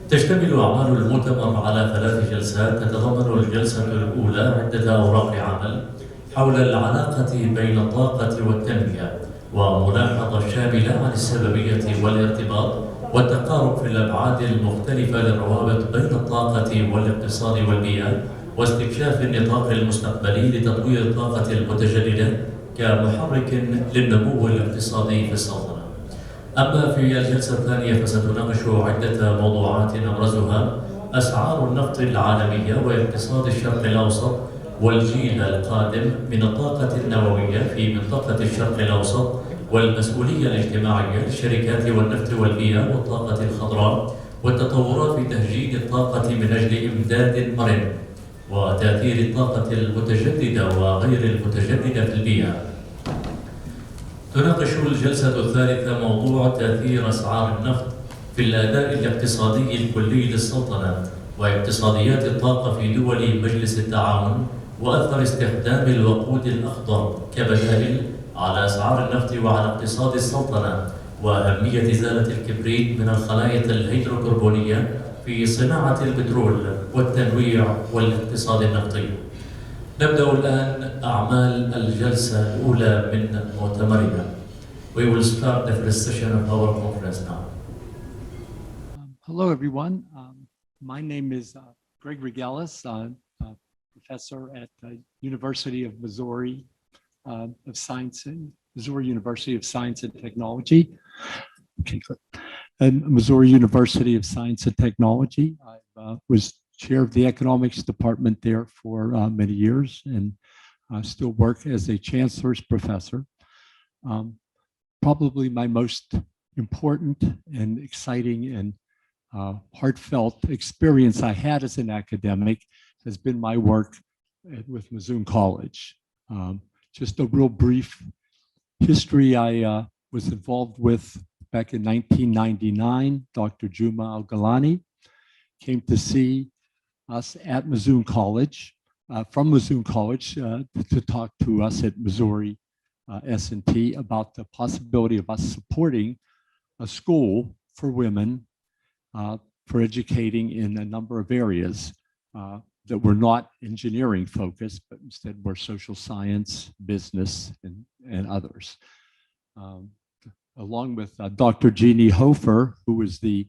تشتمل أعمال المؤتمر على 3 جلسات، تتضمن الجلسة الأولى عدة أوراق عمل حول العلاقة بين الطاقة والتنمية، وملاحظة شاملة عن السببية والارتباط والتقارب في الأبعاد المختلفة للروابط بين الطاقة والاقتصاد والبيئة، واستكشاف النطاق المستقبلي لتطوير الطاقة المتجددة كمحرك للنمو الاقتصادي في السلطنة. أما في الجلسة الثانية فستناقش عدة موضوعات أبرزها أسعار النفط العالمية واقتصاد الشرق الأوسط والجيل القادم من الطاقة النووية في منطقة الشرق الأوسط، والمسؤولية الاجتماعية للشركات والنفط والبيئة والطاقة الخضراء، والتطورات في تهجين الطاقة من أجل إمداد مرن، وتأثير الطاقة المتجددة وغير المتجددة في البيئة. تناقش الجلسة الثالثة موضوع تأثير أسعار النفط في الأداء الاقتصادي الكلي للسلطنة واقتصاديات الطاقة في دول مجلس التعاون، وأثر استخدام الوقود الأخضر كبدائل على أسعار النفط وعلى اقتصاد السلطنة، وأهمية إزالة الكبريت من الخلايا الهيدروكربونية في صناعة البترول والتنويع والاقتصاد النفطي. نبدأ الآن أعمال الجلسة الأولى من مؤتمرنا. We will start the first session of our conference now. Hello, everyone. My name is Greg Regalis, professor at the University of Missouri of Science and Missouri University of Science and Technology. Okay, good. And Missouri University of Science and Technology. I was chair of the economics department there for many years, and still work as a chancellor's professor. Probably my most important and exciting and heartfelt experience I had as an academic has been my work with Mazoon College. Just a real brief history. I was involved with back in 1999. Dr. Juma Al-Galani came to see us at Mazoon College, from Mazoon College, to talk to us at Missouri S&T about the possibility of us supporting a school for women for educating in a number of areas that were not engineering focused, but instead were social science, business, and others. Along with Dr. Jeannie Hofer, who was the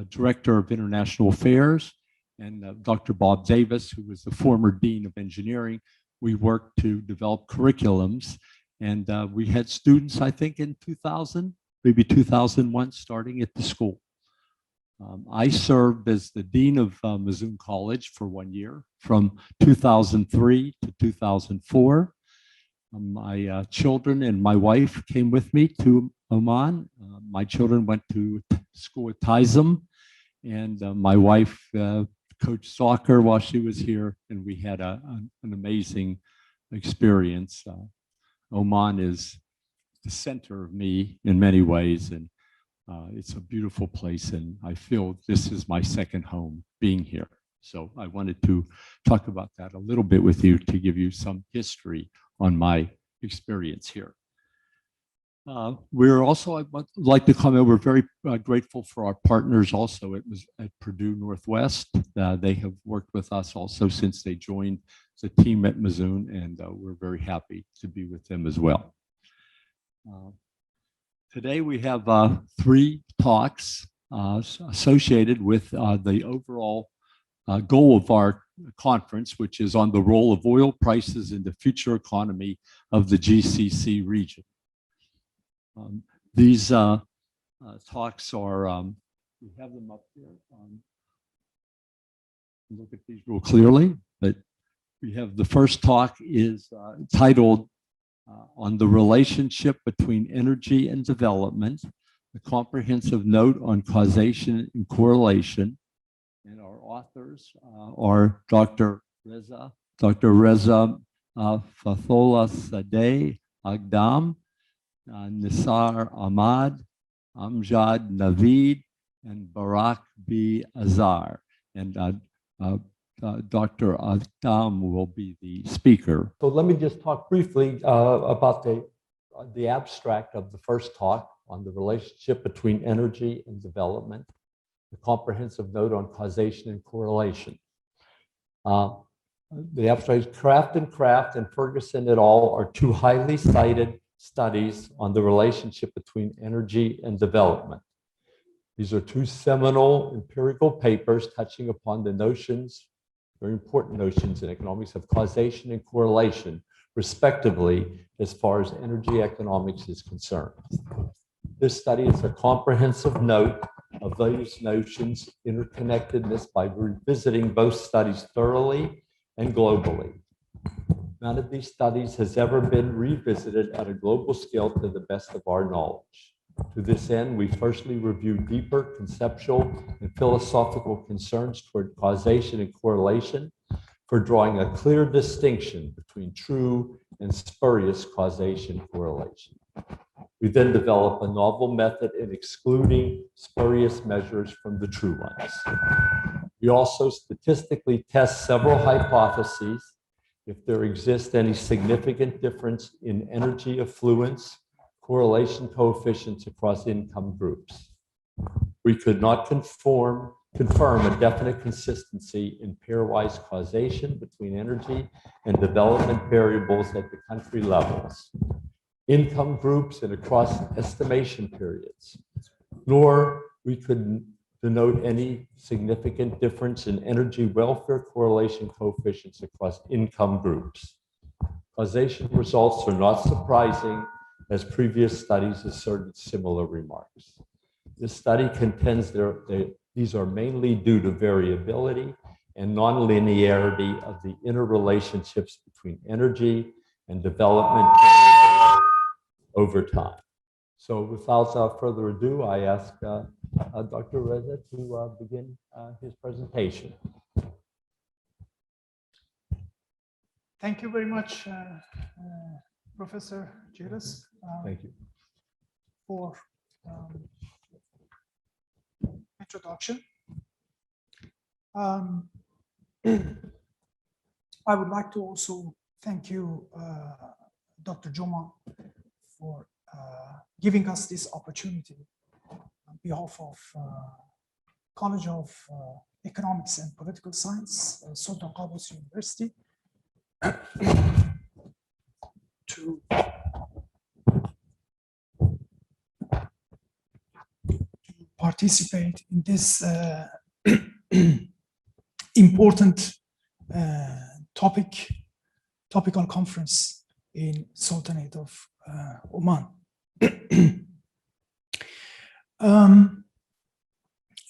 Director of International Affairs, and Dr. Bob Davis, who was the former Dean of Engineering, we worked to develop curriculums. And we had students, I think, in 2000, maybe 2001, starting at the school. I served as the Dean of Mazoon College for 1 year, from 2003 to 2004. My children and my wife came with me to Oman. My children went to school at Tizem, and my wife coached soccer while she was here, and we had an amazing experience. Oman is the center of me in many ways, and it's a beautiful place, and I feel this is my second home being here. So I wanted to talk about that a little bit with you to give you some history on my experience here. We're also, I'd like to comment, we're very grateful for our partners also at Purdue Northwest. They have worked with us also since they joined the team at Mazoon, and we're very happy to be with them as well. Today we have 3 talks associated with the overall goal of our conference, which is on the role of oil prices in the future economy of the GCC region. These talks are, we have them up here. Look at these real clearly, but we have the first talk is titled on the relationship between energy and development, a comprehensive note on causation and correlation. And our authors are Dr. Reza Fathola Sadeh Agdam, Nisar Ahmad, Amjad Naveed, and Barak B. Azar. And Dr. Adam will be the speaker. So let me just talk briefly about the abstract of the first talk on the relationship between energy and development, the comprehensive note on causation and correlation. The abstract is Kraft and Ferguson et al. Are two highly cited studies on the relationship between energy and development. These are two seminal empirical papers touching upon the notions, very important notions in economics, of causation and correlation, respectively, as far as energy economics is concerned. This study is a comprehensive note of those notions' interconnectedness by revisiting both studies thoroughly and globally. None of these studies has ever been revisited at a global scale to the best of our knowledge. To this end, we firstly reviewed deeper conceptual and philosophical concerns toward causation and correlation for drawing a clear distinction between true and spurious causation correlation. We then developed a novel method in excluding spurious measures from the true ones. We also statistically test several hypotheses if there exists any significant difference in energy affluence correlation coefficients across income groups. We could not confirm a definite consistency in pairwise causation between energy and development variables at the country levels, income groups, and across estimation periods, nor we could denote any significant difference in energy welfare correlation coefficients across income groups. Causation results are not surprising, as previous studies asserted similar remarks. This study contends these are mainly due to variability and nonlinearity of the interrelationships between energy and development variables over time. So without further ado, I ask Dr. Reza to begin his presentation. Thank you very much, Professor Gilles. Thank you. For introduction. I would like to also thank you, Dr. Joma, for giving us this opportunity on behalf of College of Economics and Political Science, Sultanate University, to participate in this important topical conference in Sultanate of Oman.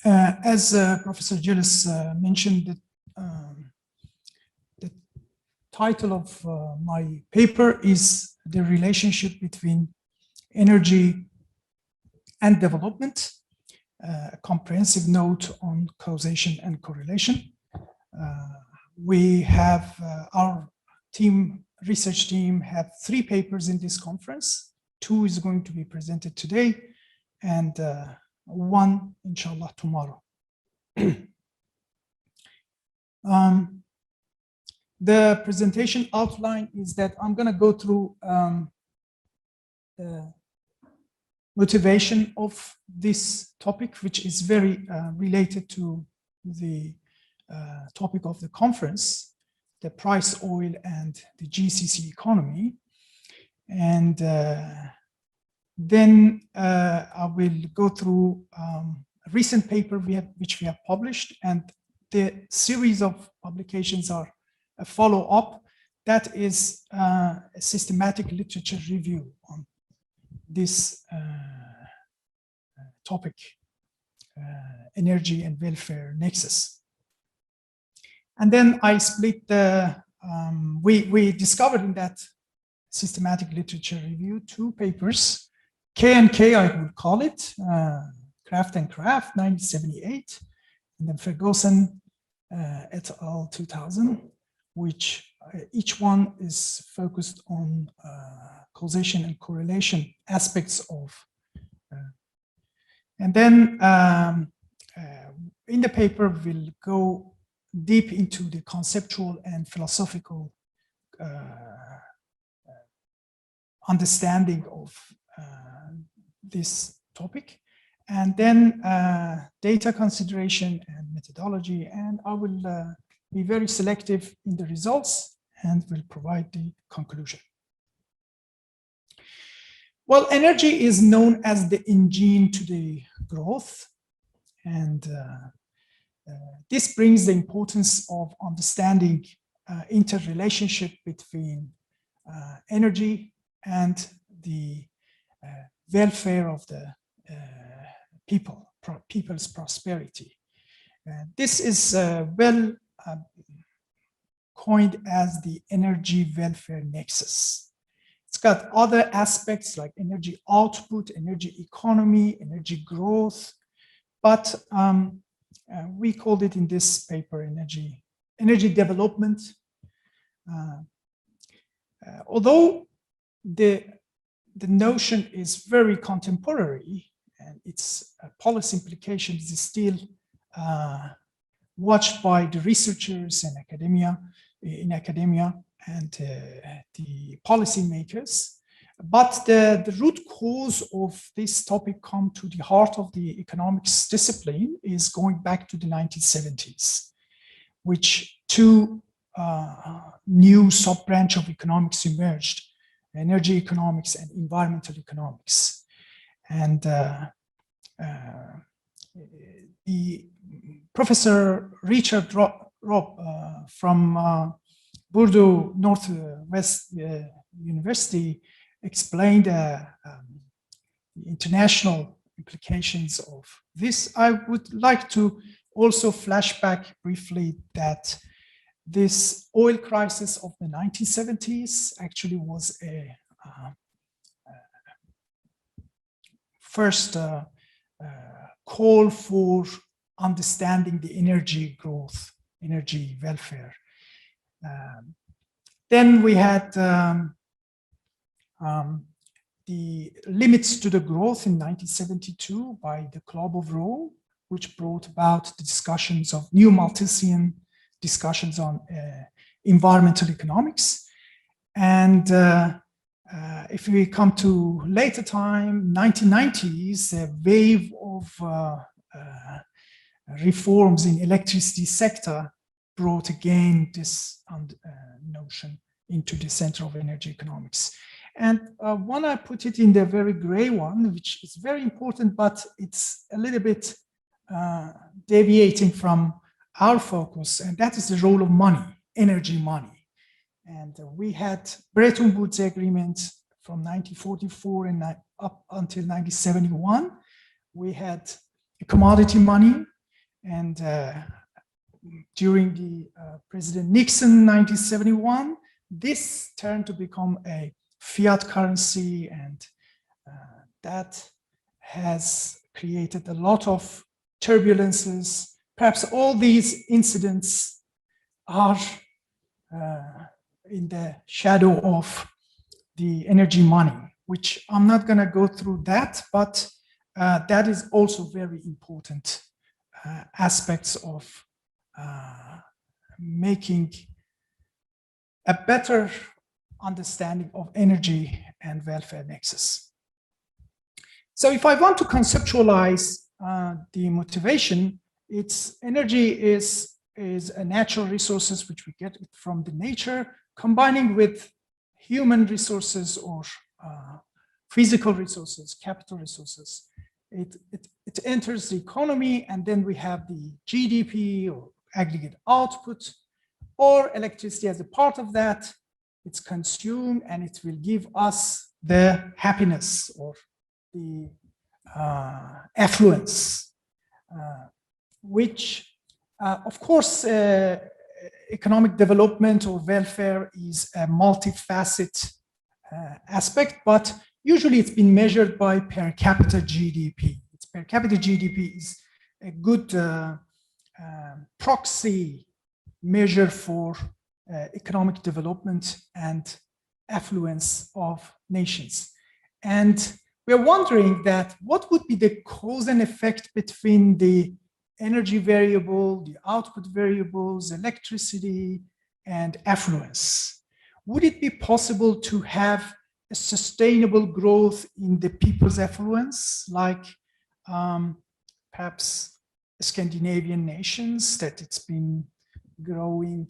As Professor Gilles mentioned, the title of my paper is The Relationship Between Energy and Development, a comprehensive note on causation and correlation. We have our research team have 3 papers in this conference. 2 is going to be presented today, and 1, inshallah, tomorrow. The presentation outline is that I'm going to go through the motivation of this topic, which is very related to the topic of the conference, the price oil and the GCC economy. And then I will go through a recent paper which we have published, and the series of publications are a follow-up that is a systematic literature review on this topic, energy and welfare nexus. And then I split the, we discovered in that systematic literature review 2 papers, K and K I would call it, Kraft and Kraft, 1978, and then Ferguson et al. 2000, which each one is focused on causation and correlation aspects of. And then in the paper, we'll go deep into the conceptual and philosophical understanding of this topic, and then data consideration and methodology. And I will be very selective in the results and will provide the conclusion. Well, energy is known as the engine to the growth, and this brings the importance of understanding interrelationship between energy and the welfare of the people's prosperity. This is well coined as the energy welfare nexus. It's got other aspects like energy output, energy economy, energy growth, but we called it in this paper energy development. Although the notion is very contemporary and its policy implications is still watched by the researchers and academia and the policymakers, but the root cause of this topic come to the heart of the economics discipline is going back to the 1970s, which two new sub-branch of economics emerged: energy economics and environmental economics. And the Professor Richard Robb from Purdue Northwest University explained the international implications of this. I would like to also flash back briefly that this oil crisis of the 1970s actually was a first call for understanding the energy growth, energy welfare. Then we had the limits to the growth in 1972 by the Club of Rome, which brought about the discussions of new Malthusian discussions on environmental economics. And if we come to later time, 1990s, a wave of reforms in electricity sector brought again this notion into the center of energy economics. And when I put it in the very gray one, which is very important, but it's a little bit deviating from our focus, and that is the role of money, energy money. And we had Bretton Woods Agreement from 1944 and up until 1971. We had commodity money, and during the President Nixon 1971, this turned to become a fiat currency, and that has created a lot of turbulences. Perhaps all these incidents are in the shadow of the energy money, which I'm not going to go through that, but that is also very important aspects of making a better understanding of energy and welfare nexus. So if I want to conceptualize the motivation, it's energy is a natural resources which we get from the nature, combining with human resources or physical resources, capital resources. It enters the economy, and then we have the GDP or aggregate output, or electricity as a part of that. It's consumed, and it will give us the happiness or the affluence, which, of course, economic development or welfare is a multifaceted aspect, but usually it's been measured by per capita GDP. Its per capita GDP is a good proxy measure for economic development and affluence of nations. And we're wondering that what would be the cause and effect between the energy variable, the output variables, electricity, and affluence. Would it be possible to have a sustainable growth in the people's affluence, like perhaps Scandinavian nations, that it's been growing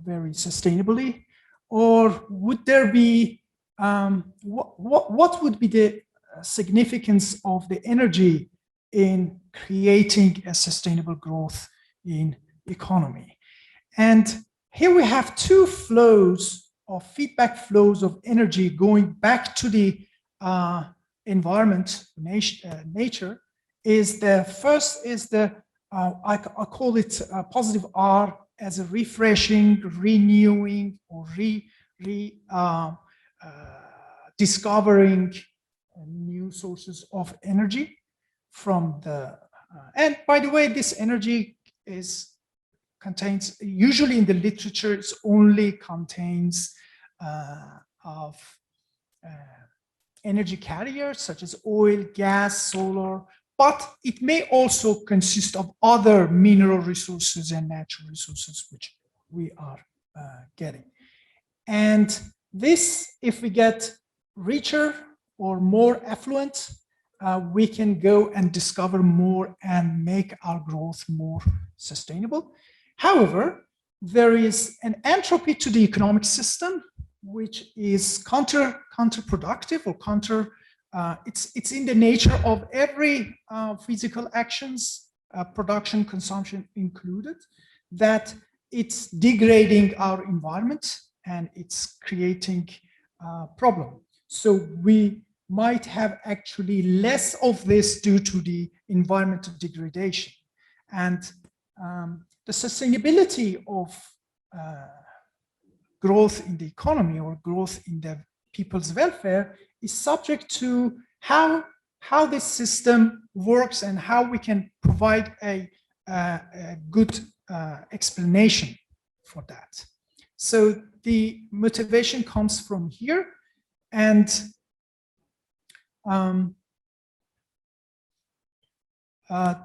very sustainably? Or would there be, what would be the significance of the energy in creating a sustainable growth in economy? And here we have two flows of feedback flows of energy going back to the environment, nature. Is the first is the, I call it positive R as a refreshing, renewing, or discovering new sources of energy from the, and by the way, this energy contains, usually in the literature, it only contains of energy carriers such as oil, gas, solar, but it may also consist of other mineral resources and natural resources which we are getting. And this, if we get richer or more affluent, we can go and discover more and make our growth more sustainable. However, there is an entropy to the economic system, which is counterproductive, or it's in the nature of every physical actions, production, consumption included, that it's degrading our environment and it's creating a problem. So we might have actually less of this due to the environmental degradation. And the sustainability of growth in the economy or growth in the people's welfare is subject to how this system works and how we can provide a good explanation for that. So the motivation comes from here, and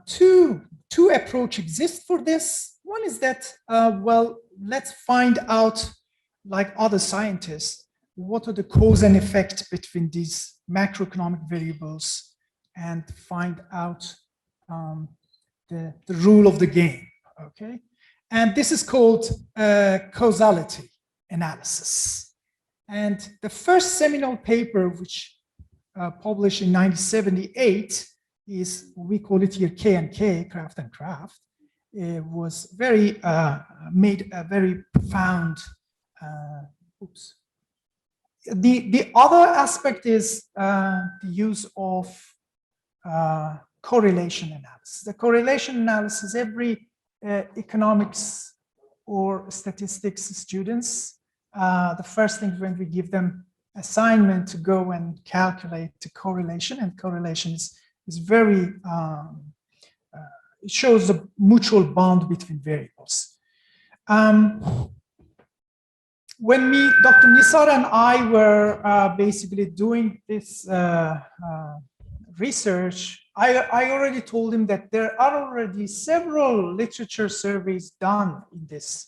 two approaches exist for this. One is that, well, let's find out, like other scientists, what are the cause and effect between these macroeconomic variables and find out the rule of the game, okay? And this is called causality analysis. And the first seminal paper, which published in 1978, is, we call it here K&K, Craft and Craft. It was very, made a very profound, oops. The other aspect is the use of correlation analysis. The correlation analysis, every economics or statistics students, the first thing when we give them assignment to go and calculate the correlation, and correlation is very, it shows the mutual bond between variables. When Dr. Nisar and I were basically doing this research, I already told him that there are already several literature surveys done in this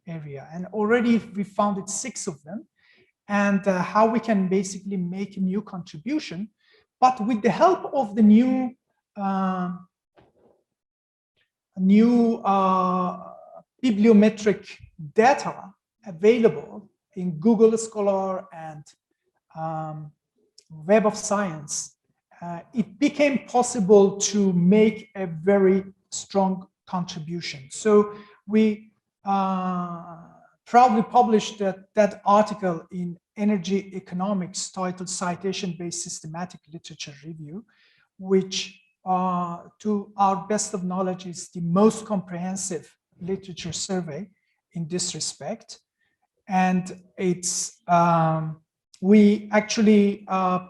area, and already we founded 6 of them, and how we can basically make a new contribution. But with the help of the new bibliometric data available in Google Scholar and Web of Science, it became possible to make a very strong contribution. So we proudly published that article in Energy Economics titled Citation-Based Systematic Literature Review, which to our best of knowledge is the most comprehensive literature survey in this respect. And it's, we actually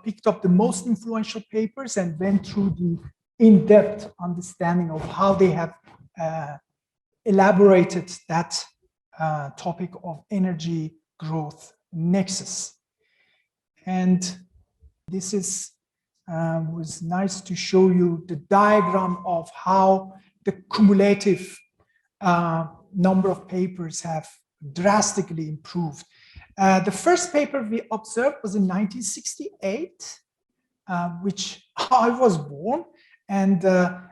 picked up the most influential papers and went through the in-depth understanding of how they have elaborated that topic of energy growth nexus. And this is was nice to show you the diagram of how the cumulative number of papers have drastically improved. The first paper we observed was in 1968, which I was born, and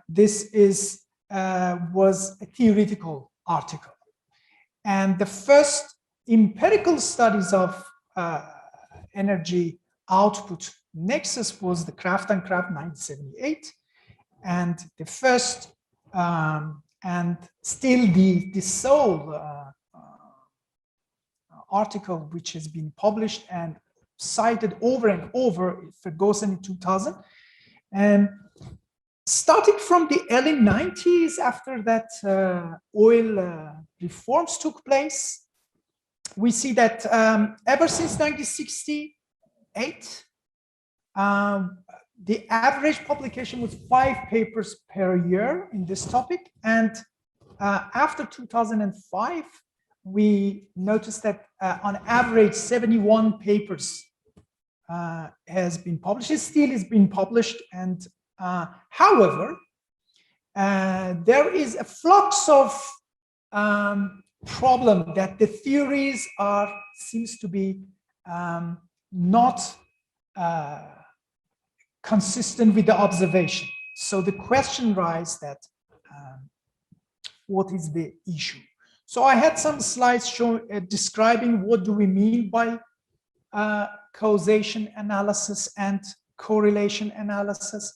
this was a theoretical article. And the first empirical studies of energy output nexus was the Kraft and Kraft 1978, and the first and still the sole article which has been published and cited over and over, Ferguson in 2000. And starting from the early 90s, after that oil reforms took place, we see that ever since 1968, the average publication was 5 papers per year in this topic. And after 2005, we noticed that on average 71 papers has been published. It still is being published. And however, there is a flux of problem that the theories seems to be not consistent with the observation. So the question arises that what is the issue? So I had some slides describing what do we mean by causation analysis and correlation analysis.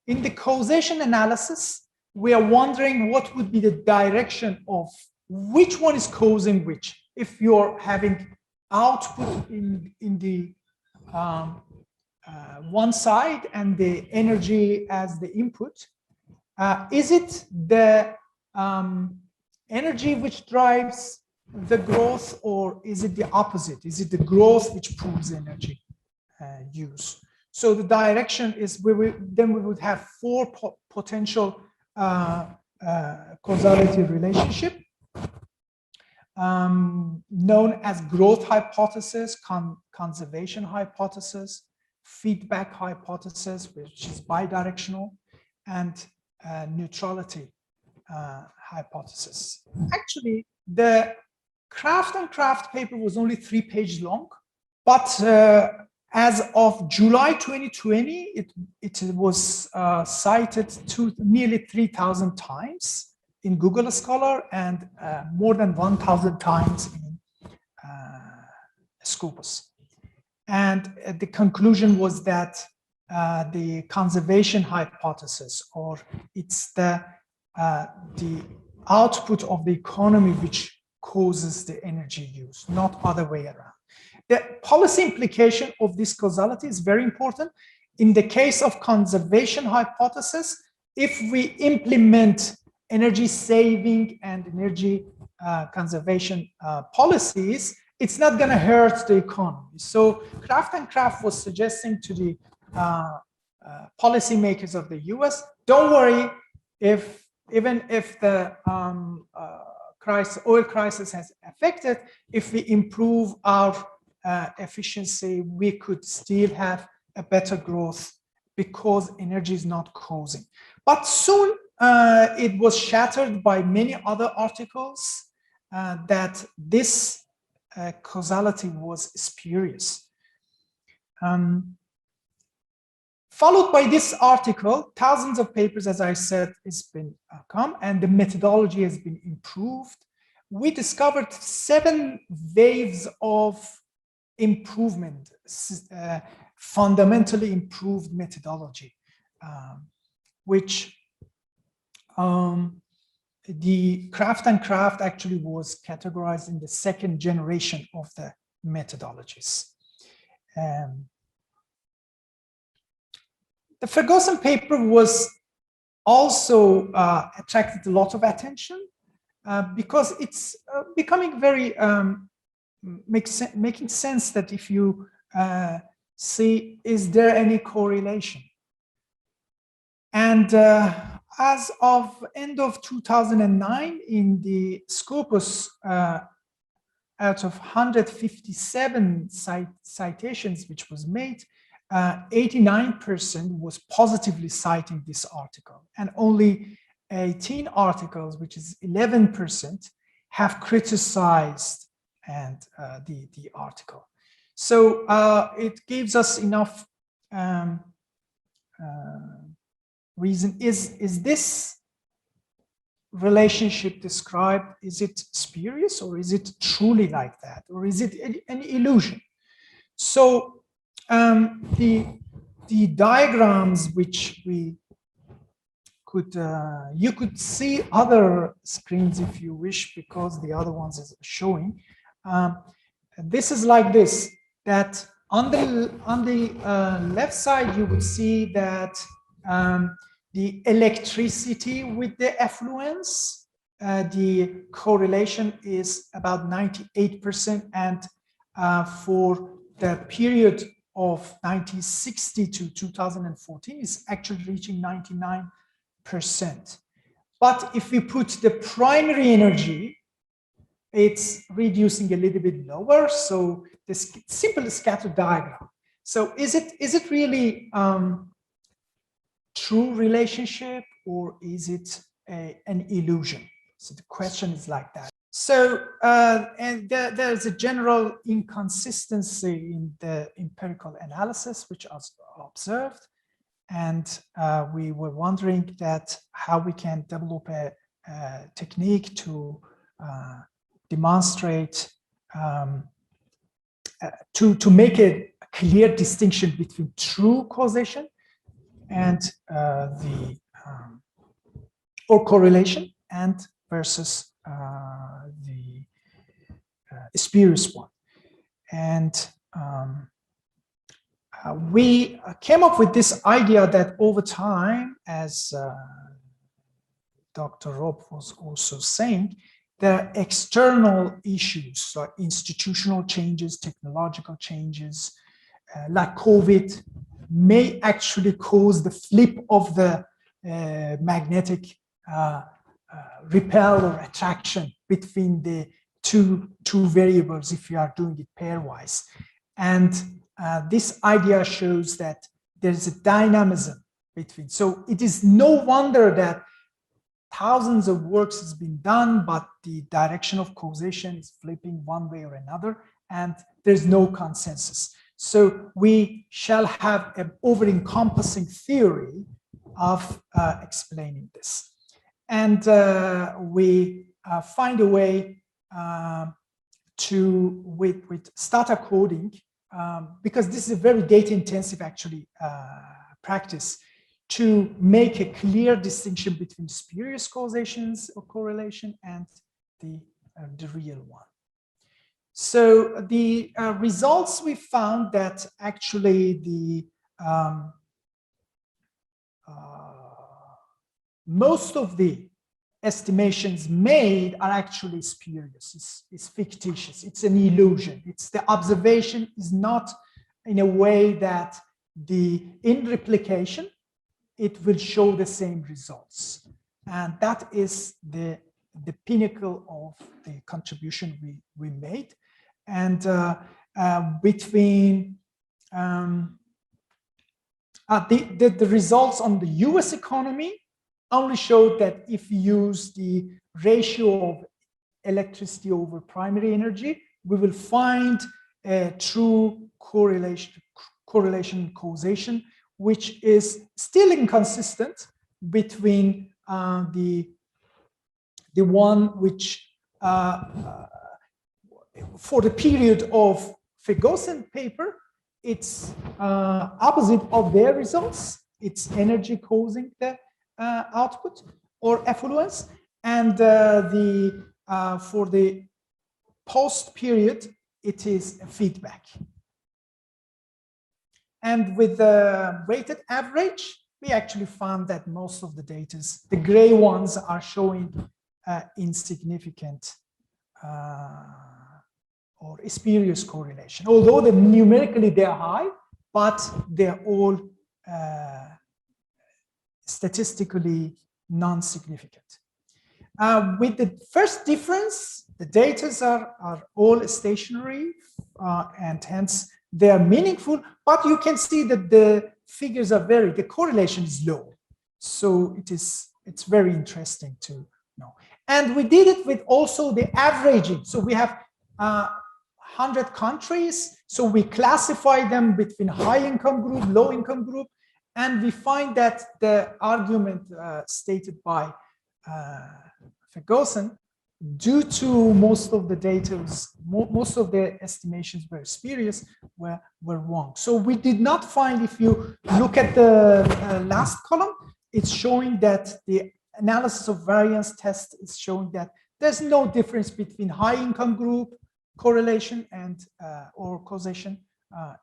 In the causation analysis, we are wondering what would be the direction of which one is causing which. If you're having output in the one side and the energy as the input, is it the energy which drives the growth, or is it the opposite? Is it the growth which proves energy use? So the direction is then we would have 4 potential causality relationship known as growth hypothesis, conservation hypothesis, feedback hypothesis, which is bidirectional, and neutrality hypothesis. Actually, the Kraft and Kraft paper was only 3 pages long, but as of July 2020, it was cited nearly 3,000 times in Google Scholar and more than 1,000 times in Scopus. And the conclusion was that the conservation hypothesis, or it's the output of the economy which causes the energy use, not other way around. The policy implication of this causality is very important. In the case of conservation hypothesis, if we implement energy saving and energy conservation policies, it's not going to hurt the economy. So Kraft and Kraft was suggesting to the policymakers of the US, don't worry, even if the oil crisis has affected, if we improve our efficiency, we could still have a better growth because energy is not causing. But soon it was shattered by many other articles that this causality was spurious. Followed by this article, thousands of papers, as I said, has been come, and the methodology has been improved. We discovered 7 waves of improvement, fundamentally improved methodology, which the Kraft and Kraft actually was categorized in the 2nd generation of the methodologies. The Ferguson paper was also attracted a lot of attention because it's becoming very making sense that if you see, is there any correlation? And as of end of 2009, in the Scopus, out of 157 citations which was made, 89% was positively citing this article, and only 18 articles, which is 11%, have criticized the article. So it gives us enough reason. Is this relationship described, is it spurious, or is it truly like that, or is it an illusion? So the diagrams which we could, you could see other screens if you wish, because the other ones is showing. This is like this, that on the left side you would see that the electricity with the effluence, the correlation is about 98%, and for the period of 1960 to 2014 is actually reaching 99%. But if we put the primary energy, it's reducing a little bit lower. So this simple scatter diagram. So is it really true relationship, or is it an illusion? So the question is like that. So and there's a general inconsistency in the empirical analysis which was observed, and we were wondering that how we can develop a technique to demonstrate to make a clear distinction between true causation and or correlation and versus the spurious one. And we came up with this idea that over time, as Dr. Rob was also saying, the external issues, like institutional changes, technological changes, like COVID, may actually cause the flip of the magnetic repel or attraction between the two variables if you are doing it pairwise. And this idea shows that there's a dynamism between. So it is no wonder that thousands of works has been done, but the direction of causation is flipping one way or another, and there's no consensus. So we shall have an over-encompassing theory of explaining this. And we find a way to, with stata coding, because this is a very data-intensive actually practice, to make a clear distinction between spurious causations or correlation and the real one. So the results we found that actually the most of the estimations made are actually spurious. It's fictitious. It's an illusion. It's the observation is not in a way that in replication it will show the same results, and that is the pinnacle of the contribution we made. And between the results on the US economy only showed that if you use the ratio of electricity over primary energy, we will find a true correlation causation, which is still inconsistent between the one which for the period of Ferguson paper, it's opposite of their results. It's energy causing the output or effluence, and for the post period, it is a feedback. And with the weighted average, we actually found that most of the data, the gray ones, are showing insignificant or spurious correlation. Although numerically they're high, but they're all statistically non-significant. With the first difference, the data are all stationary, and hence they are meaningful, but you can see that the figures are the correlation is low. So it is It's very interesting to know. And we did it with also the averaging. So we have 100 countries. So we classify them between high income group, low income group. And we find that the argument stated by Ferguson, due to most of the data, most of the estimations were spurious, were wrong. So we did not find, if you look at the last column, it's showing that the analysis of variance test is showing that there's no difference between high income group correlation and or causation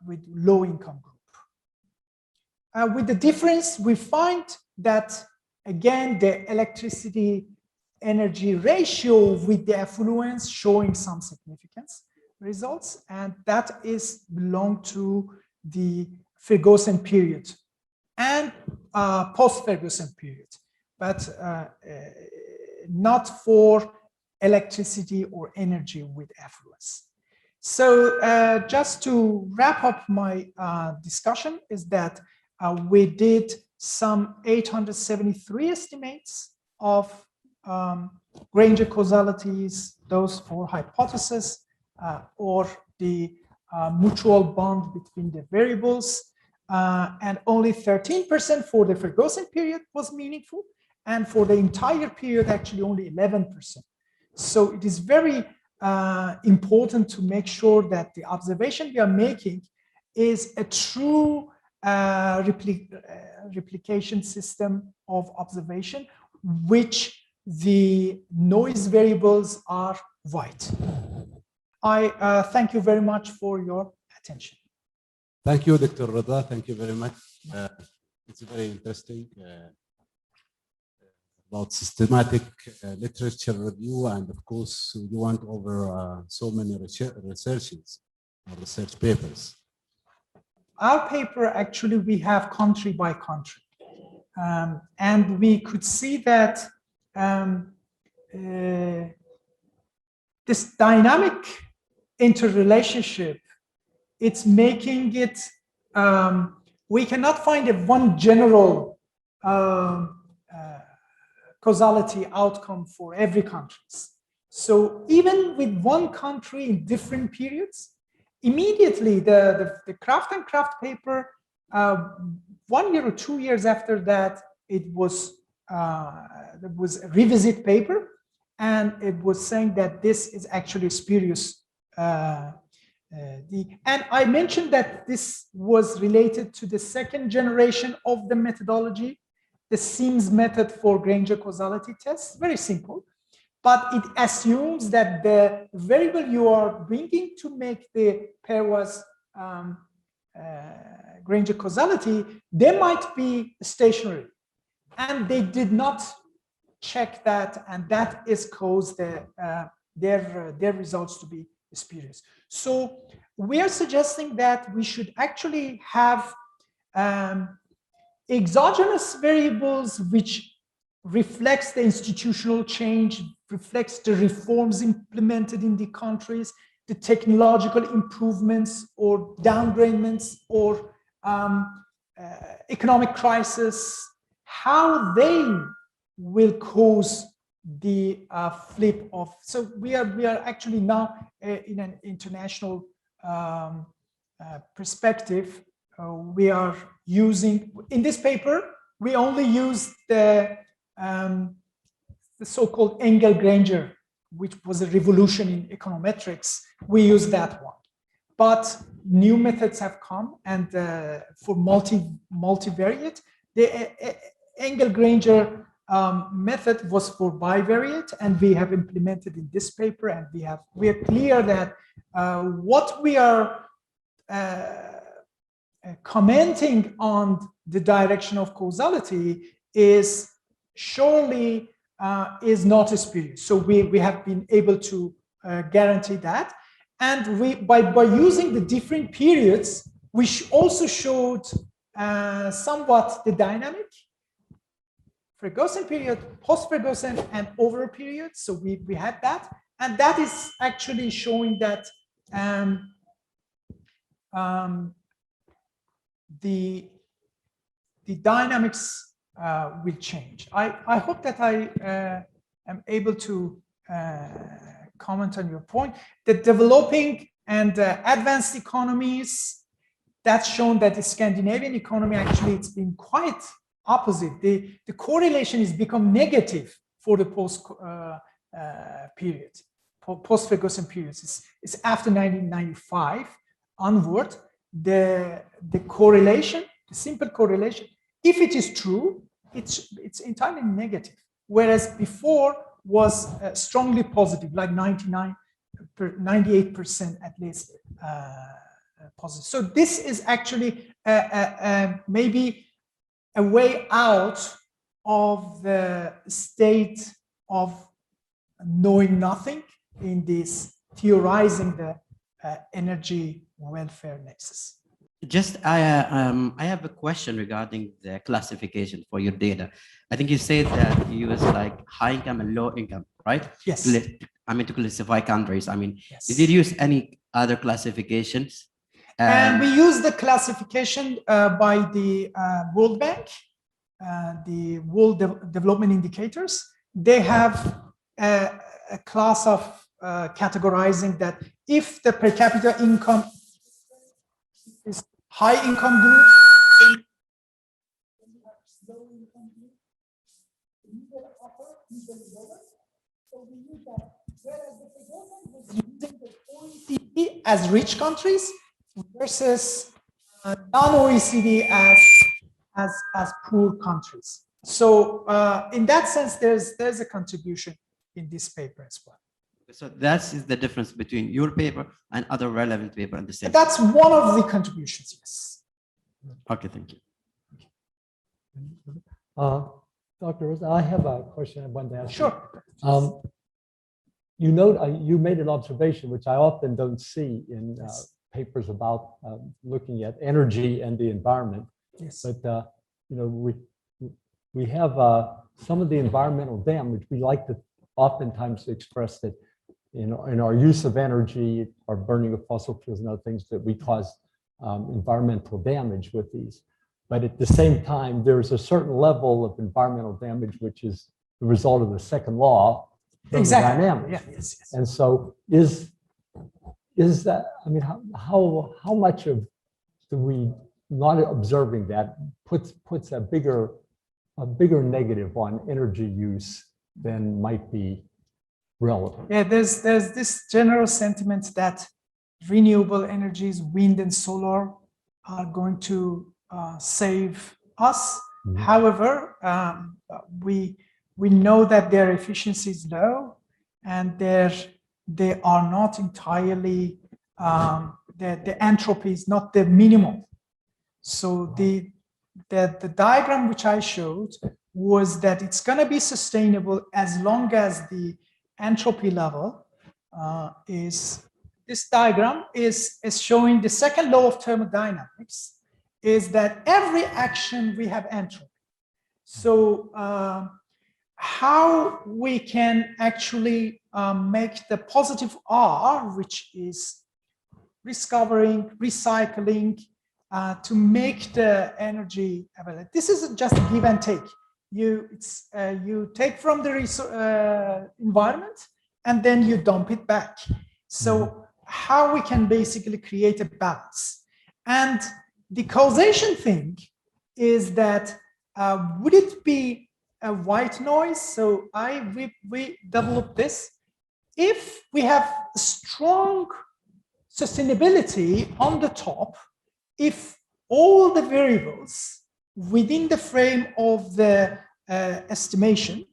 with low income group. With the difference, we find that again the electricity energy ratio with the effluence showing some significance results, and that is belong to the Ferguson period and post-Ferguson period, but not for electricity or energy with effluence. So just to wrap up my discussion is that we did some 873 estimates of Granger causalities, those for hypothesis or the mutual bond between the variables, and only 13% for the Ferguson period was meaningful, and for the entire period actually only 11%. So it is very important to make sure that the observation we are making is a true replication system of observation, which the noise variables are white. I thank you very much for your attention. Thank you, Dr. Rida. Thank you very much. It's very interesting about systematic literature review, and of course, you went over so many researches or research papers. Our paper, actually, we have country by country. And we could see that this dynamic interrelationship, it's making it, we cannot find a one general causality outcome for every country. So even with one country in different periods, immediately the Kraft and Kraft paper, 1 year or 2 years after that, it was there was a revisit paper, and it was saying that this is actually spurious. And I mentioned that this was related to the second generation of the methodology, the Sims method for Granger causality tests. Very simple, but it assumes that the variable you are bringing to make the pairwise Granger causality, they might be stationary, and they did not check that, and that is caused their results to be spurious. So we are suggesting that we should actually have exogenous variables which reflects the institutional change, reflects the reforms implemented in the countries, the technological improvements or downgradements or economic crisis, how they will cause the flip of. So we are actually now in an international perspective. We are using, in this paper, we only use the so-called Engel-Granger, which was a revolution in econometrics. We use that one. But new methods have come, and for multivariate, the Engel-Granger method was for bivariate, and we have implemented in this paper, and we are clear that what we are commenting on the direction of causality is surely is not spurious. So we have been able to guarantee that, and we by using the different periods, we also showed somewhat the dynamic. Ferguson period, post-Ferguson, and over period. So we had that, and that is actually showing that the dynamics will change. I hope that I am able to comment on your point. The developing and advanced economies, that's shown that the Scandinavian economy, actually, it's been quite opposite. The correlation has become negative for the post-Ferguson periods. It's after 1995 onward, the correlation, the simple correlation, if it is true, it's entirely negative. Whereas before was strongly positive, like 98% at least positive. So this is actually maybe a way out of the state of knowing nothing in this theorizing the energy welfare nexus. Just I have a question regarding the classification for your data. I think you said that you use like high income and low income, right? Yes. I mean, to classify countries. I mean, yes. Did you use any other classifications? And we use the classification by the World Bank, the World Development Indicators. They have a class of categorizing that if the per capita income is high income group, low income group, middle upper, middle lower. So we use that. Whereas the government was using the OECD as rich countries versus non-OECD as poor countries. So in that sense, there's a contribution in this paper as well. So that's the difference between your paper and other relevant paper in the same. That's one of the contributions, yes. Okay, thank you. Dr. Rosa, I have a question I wanted to ask. Sure. You made an observation, which I often don't see in papers about looking at energy and the environment. Yes. But we have some of the environmental damage. We like to oftentimes express that in our use of energy, our burning of fossil fuels and other things, that we cause environmental damage with these. But at the same time, there's a certain level of environmental damage which is the result of the second law of thermodynamics. Yeah, yes. And so is that, I mean, how much of do we not observing that puts a bigger negative on energy use than might be relevant? Yeah, there's this general sentiment that renewable energies, wind and solar, are going to save us. Mm-hmm. However, we know that their efficiency is low, and they are not entirely the entropy is not the minimum. So the diagram which I showed was that it's going to be sustainable as long as the entropy level is. This diagram is showing the second law of thermodynamics, is that every action we have entropy. So how we can actually make the positive R, which is discovering, recycling, to make the energy available. This is just a give and take. You take from the environment and then you dump it back. So how we can basically create a balance. And the causation thing is that would it be a white noise? So we developed this. If we have strong sustainability on the top, if all the variables within the frame of the estimation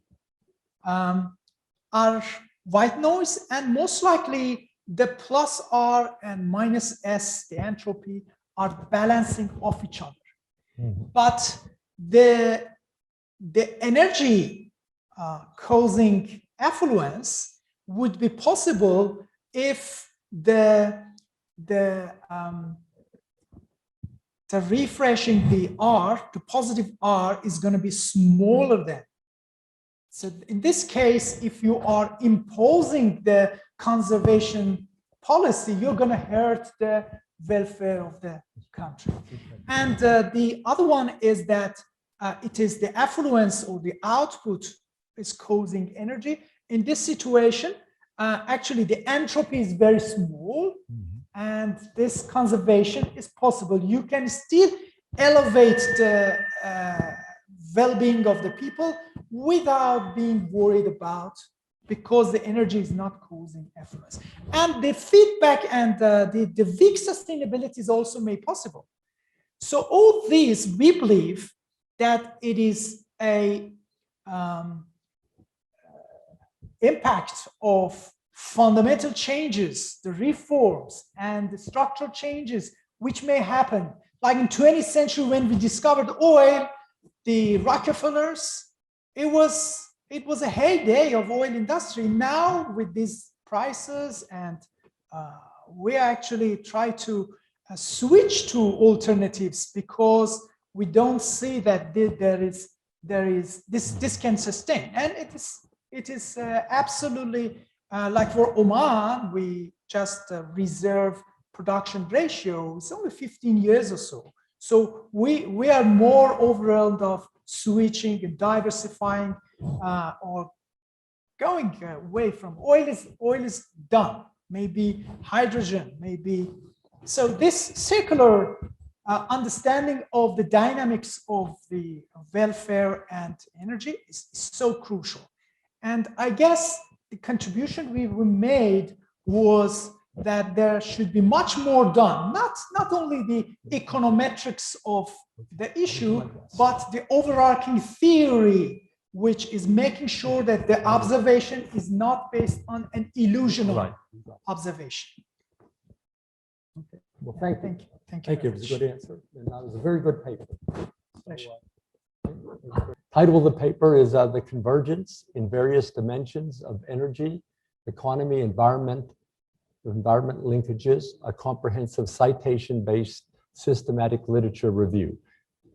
are white noise, and most likely the plus R and minus S, the entropy, are balancing off each other. Mm-hmm. But the energy causing affluence would be possible if the refreshing the R to positive R is going to be smaller than. So in this case, if you are imposing the conservation policy, you're going to hurt the welfare of the country. And the other one is that it is the affluence or the output is causing energy. In this situation, actually the entropy is very small, and this conservation is possible. You can still elevate the well-being of the people without being worried about, because the energy is not causing effluence. And the feedback and the weak sustainability is also made possible. So all these, we believe that it is a impact of fundamental changes, the reforms and the structural changes which may happen. Like in 20th century, when we discovered oil, the Rockefellers, it was a heyday of oil industry. Now with these prices, and we actually try to switch to alternatives, because we don't see that this can sustain. And it is absolutely like for Oman, we just reserve production ratio. It's only 15 years or so. So we are more overwhelmed of switching and diversifying or going away from oil. Oil is done. Maybe hydrogen, maybe. So this circular understanding of the dynamics of the welfare and energy is so crucial. And I guess the contribution we made was that there should be much more done, not only the econometrics of the issue, but the overarching theory, which is making sure that the observation is not based on an illusional observation. Okay. Well, thank you. Thank you. It was a good answer, and that was a very good paper. Title of the paper is The Convergence in Various Dimensions of Energy, Economy, Environment Linkages, a comprehensive citation-based systematic literature review.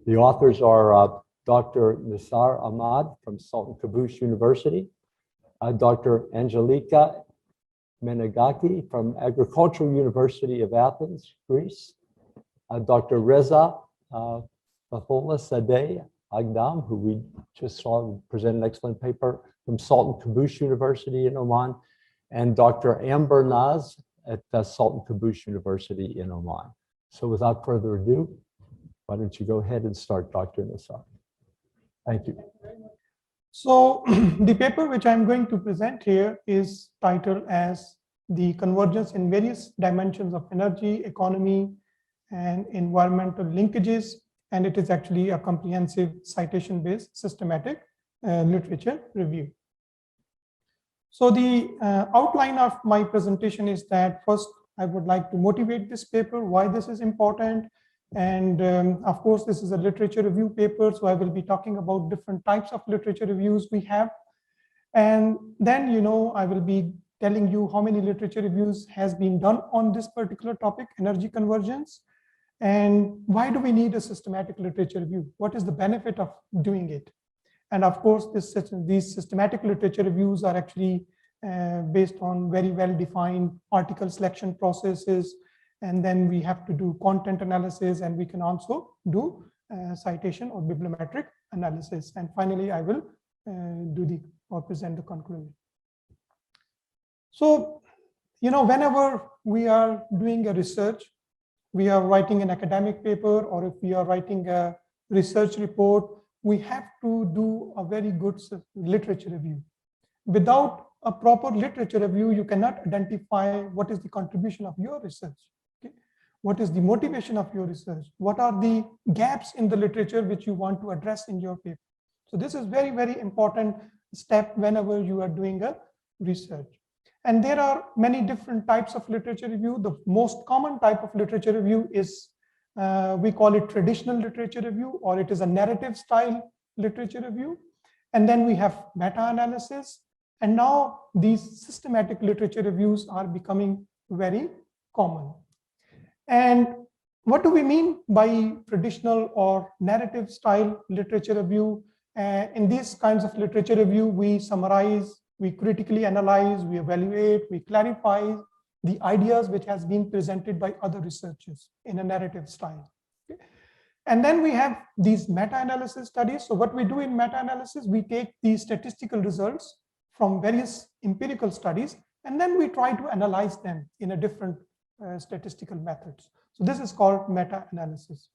The authors are Dr. Nisar Ahmad from Sultan Qaboos University, Dr. Angelika Menegaki from Agricultural University of Athens, Greece, Dr. Reza Fathola Sadeh Agdam, who we just saw present an excellent paper from Sultan Qaboos University in Oman, and Dr. Amber Naz at Sultan Qaboos University in Oman. So without further ado, why don't you go ahead and start, Dr. Nisar. Thank you. So the paper which I'm going to present here is titled as The Convergence in Various Dimensions of Energy, Economy, and Environmental Linkages. And it is actually a comprehensive citation-based systematic literature review. So the outline of my presentation is that first, I would like to motivate this paper, why this is important. And of course, this is a literature review paper, so I will be talking about different types of literature reviews we have. And then, I will be telling you how many literature reviews has been done on this particular topic, energy convergence, and why do we need a systematic literature review? What is the benefit of doing it? And of course, these systematic literature reviews are actually based on very well-defined article selection processes. And then we have to do content analysis, and we can also do citation or bibliometric analysis. And finally, I will present the conclusion. So, whenever we are doing a research, we are writing an academic paper, or if we are writing a research report, we have to do a very good literature review. Without a proper literature review, you cannot identify what is the contribution of your research. What is the motivation of your research? What are the gaps in the literature which you want to address in your paper? So this is very, very important step whenever you are doing a research. And there are many different types of literature review. The most common type of literature review is, we call it traditional literature review, or it is a narrative style literature review. And then we have meta-analysis. And now these systematic literature reviews are becoming very common. And what do we mean by traditional or narrative style literature review? In these kinds of literature review, we summarize, we critically analyze, we evaluate, we clarify the ideas which has been presented by other researchers in a narrative style. Okay? And then we have these meta-analysis studies. So what we do in meta-analysis, we take these statistical results from various empirical studies, and then we try to analyze them in a different statistical methods. So this is called meta-analysis.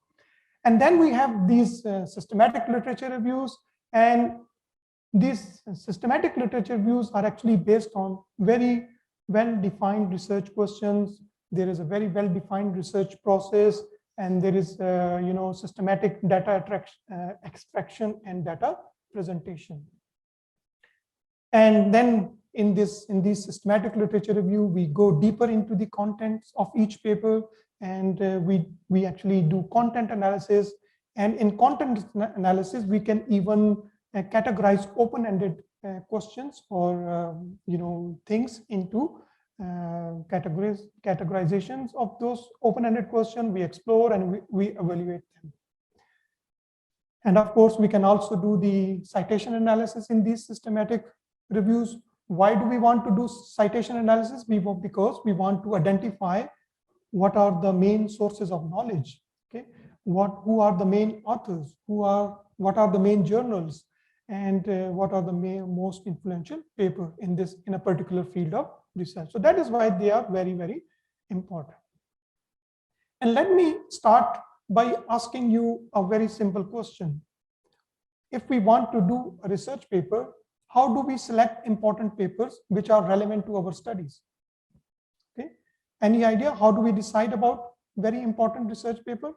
And then we have these systematic literature reviews, and these systematic literature reviews are actually based on very well-defined research questions. There is a very well-defined research process, and there is systematic data extraction and data presentation. And then in these systematic literature review, we go deeper into the contents of each paper, and we actually do content analysis. And in content analysis, we can even categorize open-ended questions or things into categorizations of those open-ended questions. We explore and we evaluate them. And of course, we can also do the citation analysis in these systematic reviews. Why do we want to do citation analysis? Because we want to identify what are the main sources of knowledge. Okay, who are the main authors? What are the main journals? And what are the most influential paper in a particular field of research. So that is why they are very, very important. And let me start by asking you a very simple question. If we want to do a research paper, how do we select important papers which are relevant to our studies? Okay, any idea how do we decide about very important research paper?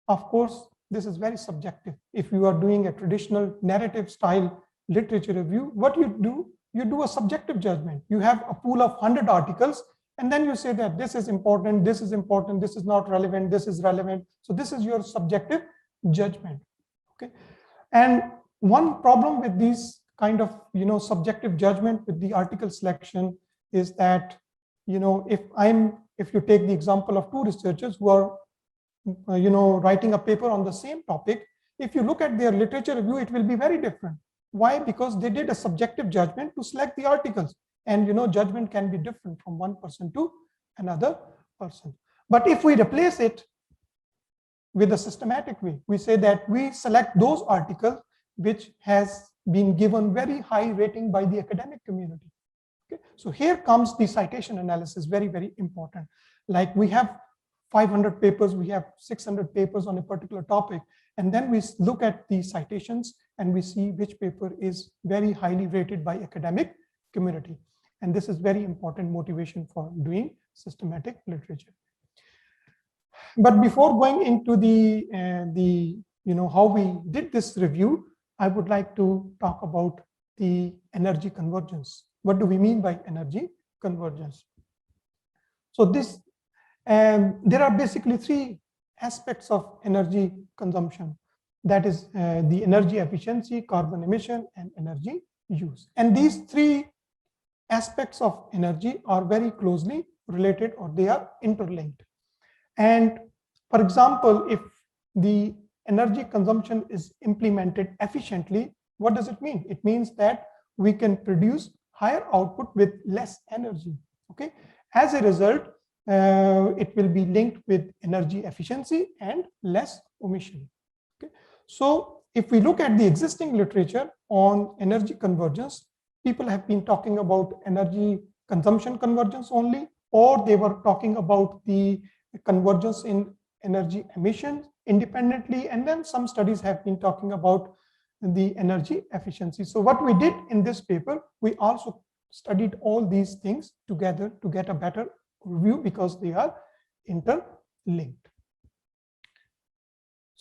Of course, this is very subjective. If you are doing a traditional narrative style literature review, what you do a subjective judgment. You have a pool of 100 articles, and then you say that this is important, this is important, this is not relevant, this is relevant. So this is your subjective judgment. Okay, and one problem with these kind of subjective judgment with the article selection is that if you take the example of two researchers who are writing a paper on the same topic, if you look at their literature review, it will be very different. Why? Because they did a subjective judgment to select the articles, and judgment can be different from one person to another person. But if we replace it with a systematic way, we say that we select those articles which has been given very high rating by the academic community. Okay, so here comes the citation analysis, very, very important. Like we have 500 papers, we have 600 papers on a particular topic, and then we look at the citations and we see which paper is very highly rated by academic community. And this is very important motivation for doing systematic literature. But before going into how we did this review, I would like to talk about the energy convergence. What do we mean by energy convergence? So there are basically three aspects of energy consumption. That is the energy efficiency, carbon emission, and energy use. And these three aspects of energy are very closely related, or they are interlinked. And for example, if the energy consumption is implemented efficiently, what does it mean? It means that we can produce higher output with less energy. Okay, as a result, it will be linked with energy efficiency and less emission. Okay, so if we look at the existing literature on energy convergence, people have been talking about energy consumption convergence only, or they were talking about the convergence in energy emissions independently, and then some studies have been talking about the energy efficiency. So what we did in this paper, we also studied all these things together to get a better review because they are interlinked.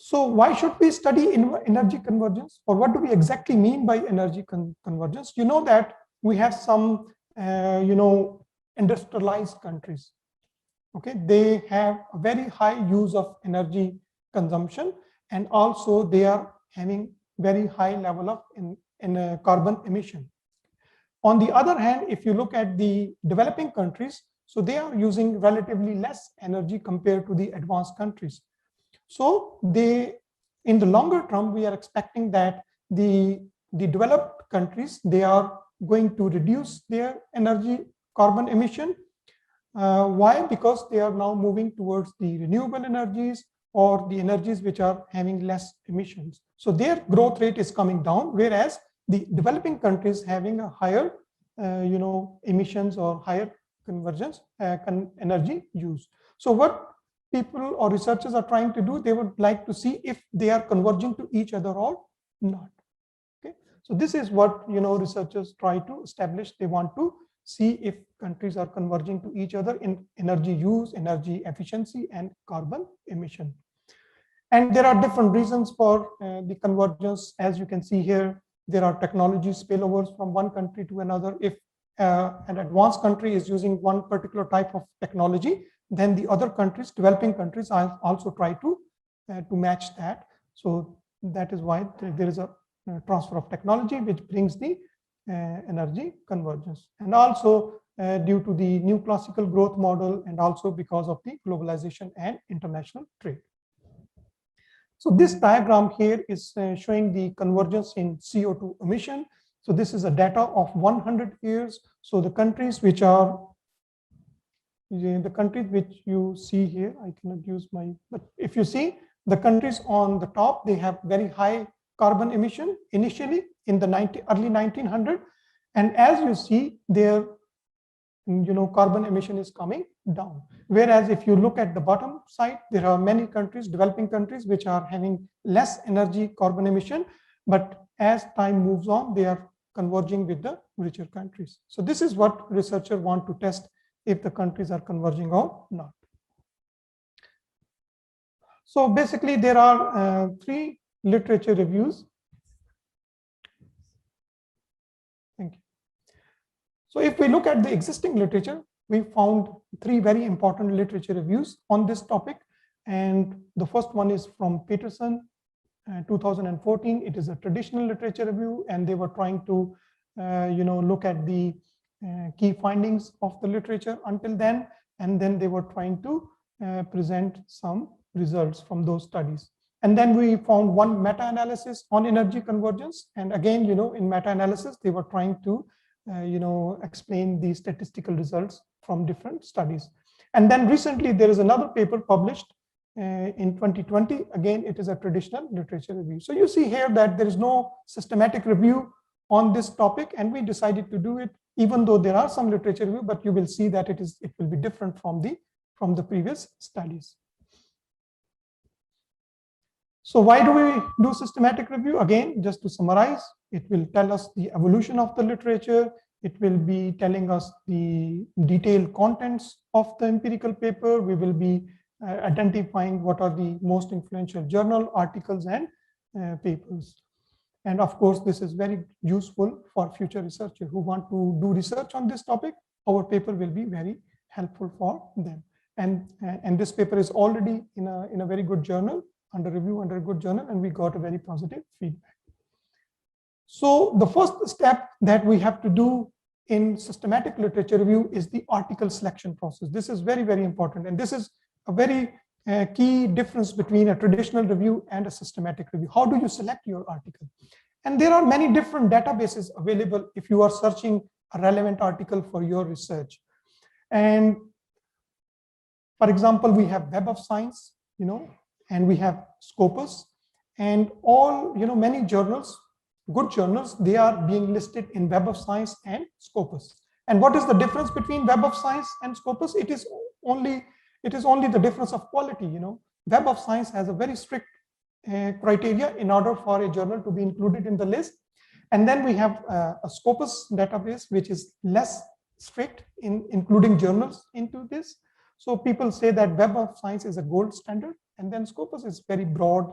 So why should we study energy convergence, or what do we exactly mean by energy convergence? You know that we have some industrialized countries. Okay, they have a very high use of energy consumption, and also they are having very high level of carbon emission. On the other hand, if you look at the developing countries, so they are using relatively less energy compared to the advanced countries. So in the longer term, we are expecting that the developed countries, they are going to reduce their energy carbon emission Why? Because they are now moving towards the renewable energies or the energies which are having less emissions. So their growth rate is coming down, whereas the developing countries having a higher emissions or higher convergence energy use. So what people or researchers are trying to do, they would like to see if they are converging to each other or not. Okay, so this is what researchers try to establish. They want to see if countries are converging to each other in energy use, energy efficiency, and carbon emission. And there are different reasons for the convergence. As you can see here, there are technology spillovers from one country to another. If an advanced country is using one particular type of technology, then the other countries, developing countries, also try to match that. So that is why there is a transfer of technology, which brings the energy convergence. And also due to the new classical growth model, and also because of the globalization and international trade. So this diagram here is showing the convergence in CO2 emission. So this is a data of 100 years. So the countries which are which you see here, I cannot use my, but if you see the countries on the top, they have very high carbon emission initially in the early 1900s, and as you see, their carbon emission is coming down. Whereas if you look at the bottom side, there are many countries, developing countries, which are having less energy carbon emission, but as time moves on, they are converging with the richer countries. So this is what researchers want to test, if the countries are converging or not. So basically, there are 3 literature reviews. Thank you. So if we look at the existing literature, we found 3 very important literature reviews on this topic. And the first one is from Peterson, 2014. It is a traditional literature review, and they were trying to look at the key findings of the literature until then, and then they were trying to present some results from those studies. And then we found one meta-analysis on energy convergence, and again, in meta-analysis, they were trying to explain the statistical results from different studies. And then recently, there is another paper published in 2020. Again, it is a traditional literature review. So you see here that there is no systematic review on this topic, and we decided to do it, even though there are some literature review, but you will see that it will be different from the previous studies. So why do we do systematic review? Again, just to summarize, it will tell us the evolution of the literature. It will be telling us the detailed contents of the empirical paper. We will be identifying what are the most influential journal articles and papers. And of course, this is very useful for future researchers who want to do research on this topic. Our paper will be very helpful for them. And this paper is already in a very good journal, under review, under a good journal, and we got a very positive feedback. So the first step that we have to do in systematic literature review is the article selection process. This is very, very important. And this is a very key difference between a traditional review and a systematic review. How do you select your article? And there are many different databases available if you are searching a relevant article for your research. And for example, we have Web of Science, and we have Scopus, and all, many journals, good journals, they are being listed in Web of Science and Scopus. And what is the difference between Web of Science and Scopus? It is only the difference of quality. Web of Science has a very strict criteria in order for a journal to be included in the list. And then we have a Scopus database, which is less strict in including journals into this. So people say that Web of Science is a gold standard, and then Scopus is very broad.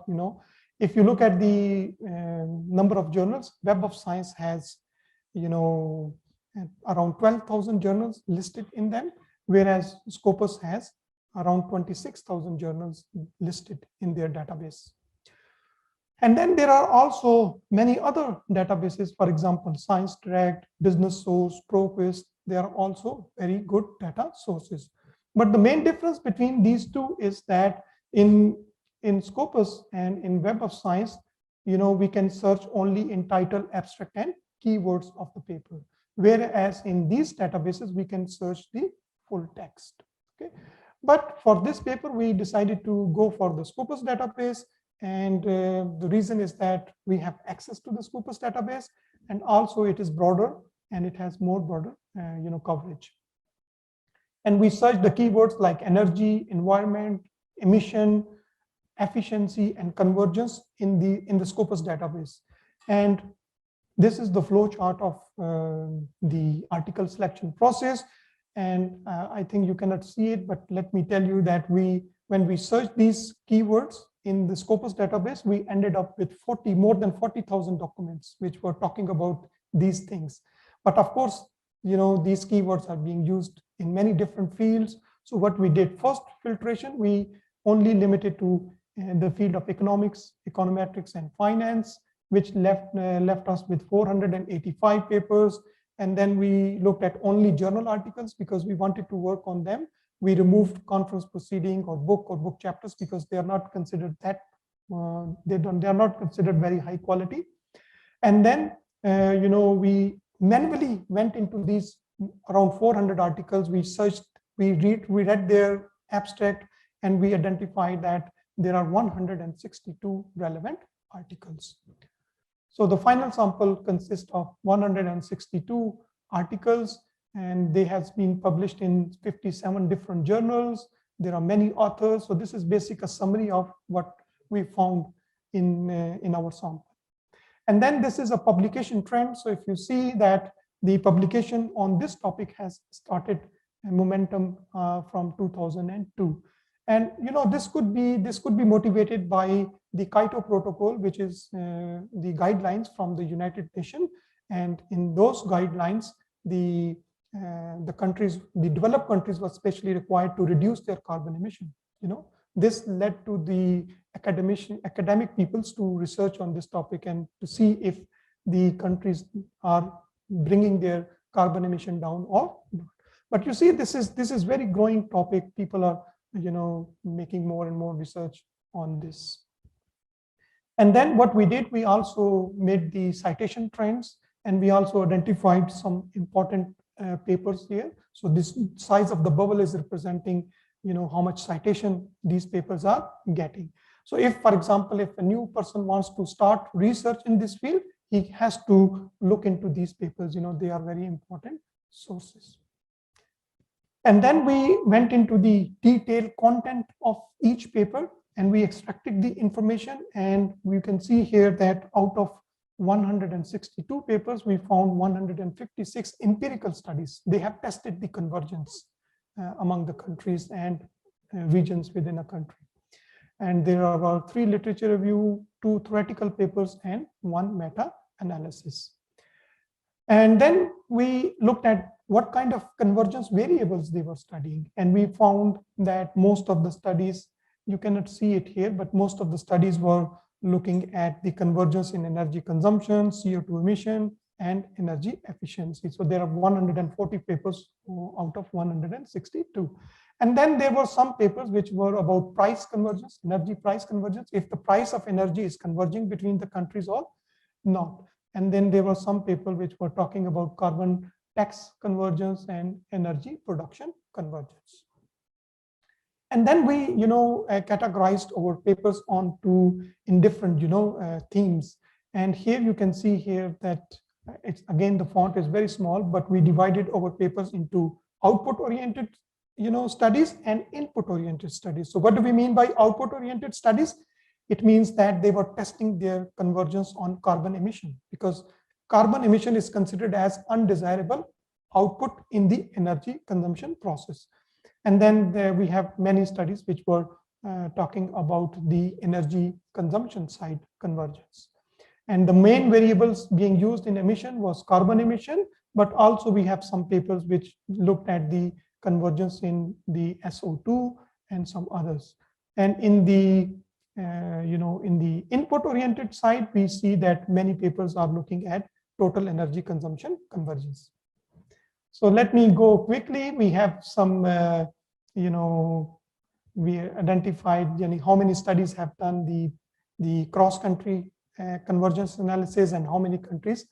If you look at the number of journals, Web of Science has, around 12,000 journals listed in them, whereas Scopus has around 26,000 journals listed in their database. And then there are also many other databases, for example, Science Direct, Business Source, ProQuest. They are also very good data sources. But the main difference between these two is that in Scopus and in Web of Science, we can search only in title, abstract, and keywords of the paper. Whereas in these databases, we can search the full text. Okay, but for this paper, we decided to go for the Scopus database, and the reason is that we have access to the Scopus database, and also it is broader and it has more broader coverage. And we searched the keywords like energy, environment, emission, efficiency, and convergence in the Scopus database. And this is the flow chart of the article selection process. And I think you cannot see it, but let me tell you that when we searched these keywords in the Scopus database, we ended up with more than 40,000 documents, which were talking about these things. But of course, these keywords are being used in many different fields. So what we did, first filtration, we only limited to the field of economics, econometrics, and finance, which left us with 485 papers. And then we looked at only journal articles because we wanted to work on them. We removed conference proceeding or book chapters because they are not considered they are not considered very high quality. And then we manually went into these around 400 articles. We searched, we read their abstract, and we identified that there are 162 relevant articles. So the final sample consists of 162 articles, and they have been published in 57 different journals. There are many authors. So this is basically a summary of what we found in our sample. And then this is a publication trend. So if you see that the publication on this topic has started momentum from 2002. And this could be motivated by the CO2 protocol, which is the guidelines from the United Nations. And in those guidelines, the developed countries were especially required to reduce their carbon emission. This led to the academic peoples to research on this topic and to see if the countries are bringing their carbon emission down or not. But you see, this is very growing topic. People are making more and more research on this. And then what we did, we also made the citation trends, and we also identified some important papers here. So this size of the bubble is representing how much citation these papers are getting. So if, for example, if a new person wants to start research in this field, he has to look into these papers. They are very important sources. And then we went into the detailed content of each paper, and we extracted the information. And we can see here that out of 162 papers, we found 156 empirical studies. They have tested the convergence among the countries and regions within a country. And there are about 3 literature review, 2 theoretical papers, and 1 meta-analysis. And then we looked at what kind of convergence variables they were studying. And we found that most of the studies, you cannot see it here, but most of the studies were looking at the convergence in energy consumption, CO2 emission, and energy efficiency. So there are 140 papers out of 162. And then there were some papers which were about price convergence, energy price convergence, if the price of energy is converging between the countries or not. And then there were some papers which were talking about carbon tax convergence and energy production convergence. And then we, categorized our papers in different, themes. And here you can see here that it's again, the font is very small, but we divided our papers into output-oriented, studies and input-oriented studies. So what do we mean by output-oriented studies? It means that they were testing their convergence on carbon emission, because carbon emission is considered as undesirable output in the energy consumption process. And then we have many studies which were talking about the energy consumption side convergence. And the main variables being used in emission was carbon emission, but also we have some papers which looked at the convergence in the SO2 and some others. And in the in the input-oriented side, we see that many papers are looking at total energy consumption convergence. So let me go quickly. We have some, we identified how many studies have done the cross-country convergence analysis and how many countries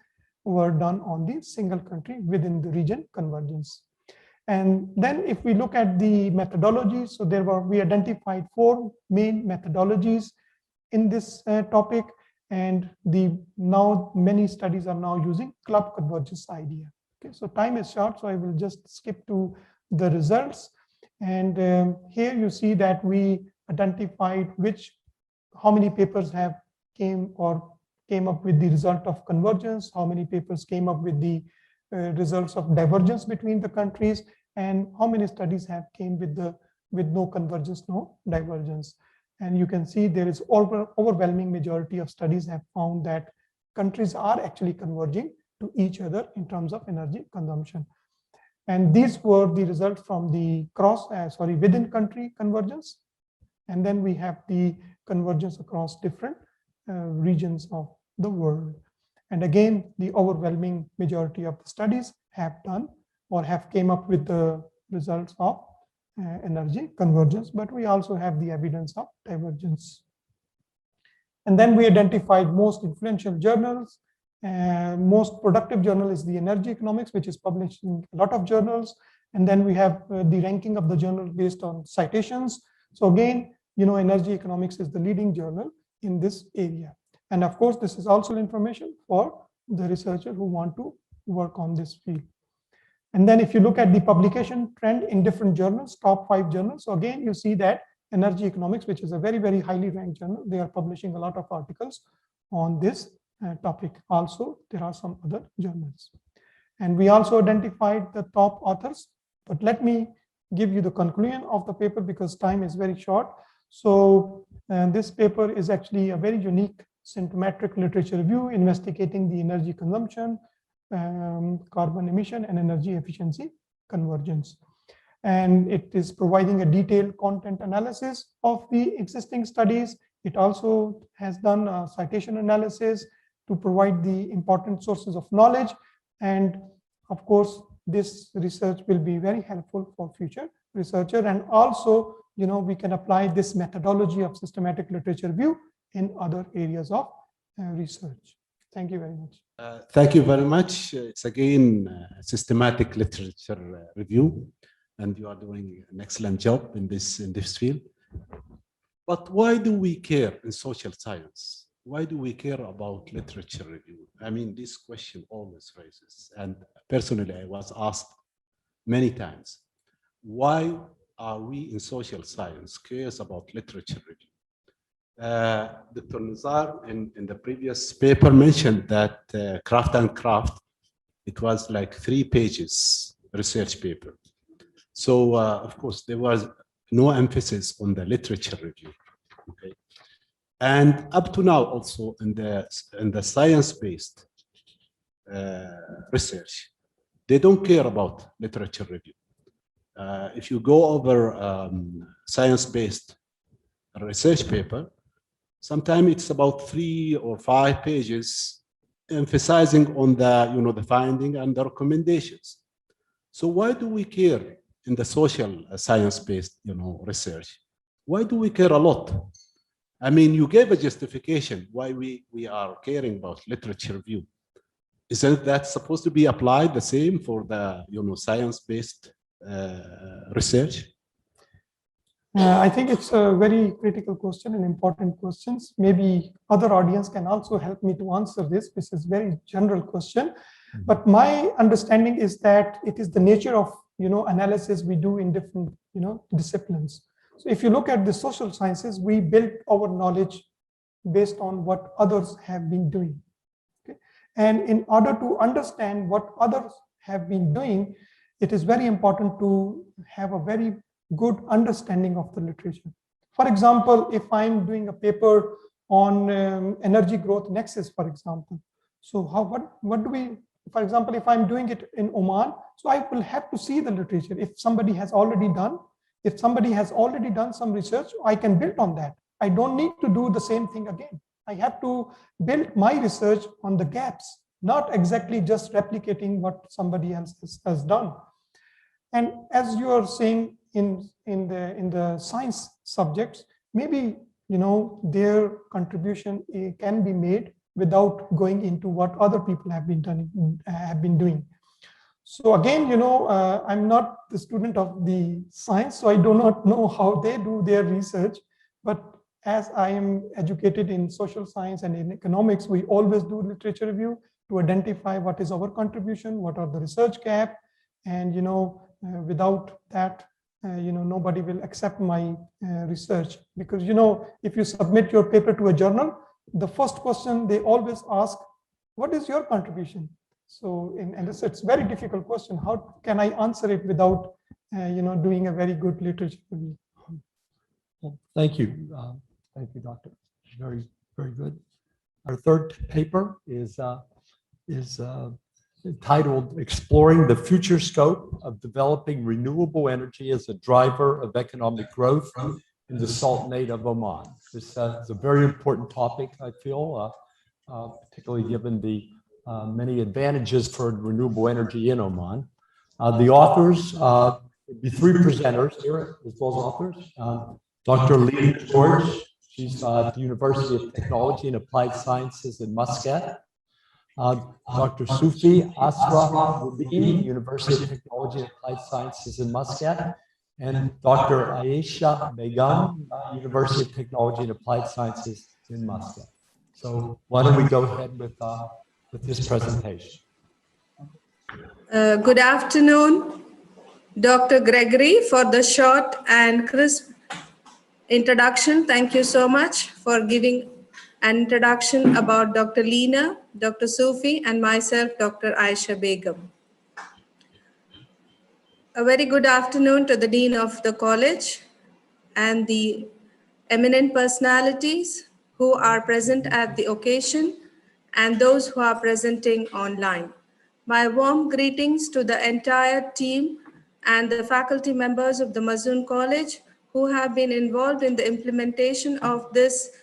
were done on the single country within the region convergence. And then if we look at the methodologies, so we identified 4 main methodologies in this topic, and now many studies are now using club convergence idea. Okay, so time is short, so I will just skip to the results. And here you see that we identified how many papers came up with the result of convergence, how many papers came up with the results of divergence between the countries, and how many studies came with no convergence, no divergence. And you can see there is overwhelming majority of studies have found that countries are actually converging to each other in terms of energy consumption. And these were the results from the within country convergence. And then we have the convergence across different regions of the world. And again, the overwhelming majority of the studies have done or have came up with the results of energy convergence, but we also have the evidence of divergence. And then we identified most influential journals. Most productive journal is the Energy Economics, which is published in a lot of journals. And then we have the ranking of the journal based on citations. So again, Energy Economics is the leading journal in this area. And of course, this is also information for the researcher who want to work on this field. And then if you look at the publication trend in different journals, top 5 journals, so again, you see that Energy Economics, which is a very, very highly ranked journal, they are publishing a lot of articles on this topic. Also, there are some other journals. And we also identified the top authors, but let me give you the conclusion of the paper because time is very short. So this paper is actually a very unique symptomatic literature review investigating the energy consumption, carbon emission, and energy efficiency convergence. And it is providing a detailed content analysis of the existing studies. It also has done a citation analysis to provide the important sources of knowledge. And of course, this research will be very helpful for future researcher. And also, we can apply this methodology of systematic literature review in other areas of research. Thank you very much. Thank you very much. It's again a systematic literature review, and you are doing an excellent job in this field. But why do we care in social science? Why do we care about literature review? I mean, this question always raises, and personally, I was asked many times, why are we in social science curious about literature review? Dr. Nizar in the previous paper mentioned that Craft and Craft, it was like 3 pages research paper. So of course there was no emphasis on the literature review. Okay, and up to now also in the science-based research, they don't care about literature review. If you go over science-based research paper, sometimes it's about 3 or 5 pages emphasizing on the the finding and the recommendations. So why do we care in the social science-based research? Why do we care a lot? I mean, you gave a justification why we are caring about literature review. Isn't that supposed to be applied the same for the science-based research? I think it's a very critical question and important questions. Maybe other audience can also help me to answer this. This is a very general question, but my understanding is that it is the nature of analysis we do in different disciplines. So if you look at the social sciences, we build our knowledge based on what others have been doing. Okay? And in order to understand what others have been doing, it is very important to have a very good understanding of the literature. For example, if I'm doing a paper on energy growth nexus, for example, so what do we, for example, if I'm doing it in Oman, so I will have to see the literature. If somebody has already done some research, I can build on that. I don't need to do the same thing again. I have to build my research on the gaps, not exactly just replicating what somebody else has done. And as you are saying, in the science subjects, maybe their contribution can be made without going into what other people have been doing. So again, I'm not the student of the science, so I do not know how they do their research. But as I am educated in social science and in economics, we always do literature review to identify what is our contribution, what are the research gap, and without that, nobody will accept my research, because if you submit your paper to a journal, the first question they always ask, what is your contribution? So, and it's a very difficult question. How can I answer it without, doing a very good literature review? Well, thank you, Doctor. Very, very good. Our third paper is entitled "Exploring the Future Scope of Developing Renewable Energy as a Driver of Economic Growth in the Sultanate of Oman." This is a very important topic, I feel, particularly given the many advantages for renewable energy in Oman. The authors, would be three presenters here, as well as authors. Dr. Lena George, she's at the University of Technology and Applied Sciences in Muscat. Dr. Sufi Asra Rubin, University of Technology and Applied Sciences in Muscat. And Dr. Aisha Begum, University of Technology and Applied Sciences in Muscat. So why don't we go ahead with this presentation. Good afternoon, Dr. Gregory, for the short and crisp introduction. Thank you so much for giving an introduction about Dr. Lena, Dr. Sufi, and myself, Dr. Aisha Begum. A very good afternoon to the Dean of the College and the eminent personalities who are present at the occasion and those who are presenting online. My warm greetings to the entire team and the faculty members of the Mazoon College who have been involved in the implementation of this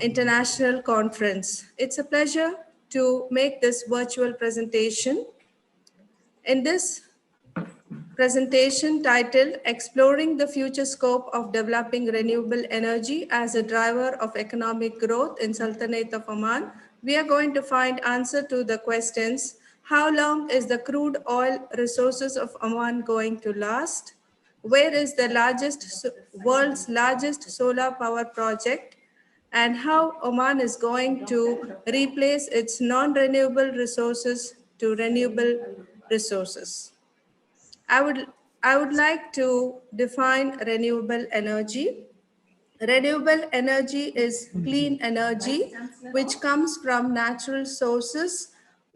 international conference. It's a pleasure to make this virtual presentation. In this presentation titled "Exploring the Future Scope of Developing Renewable Energy as a Driver of Economic Growth in Sultanate of Oman," we are going to find answer to the questions: how long is the crude oil resources of Oman going to last? Where is the world's largest solar power project? And how Oman is going to replace its non-renewable resources to renewable resources. I would like to define renewable energy. Renewable energy is clean energy which comes from natural sources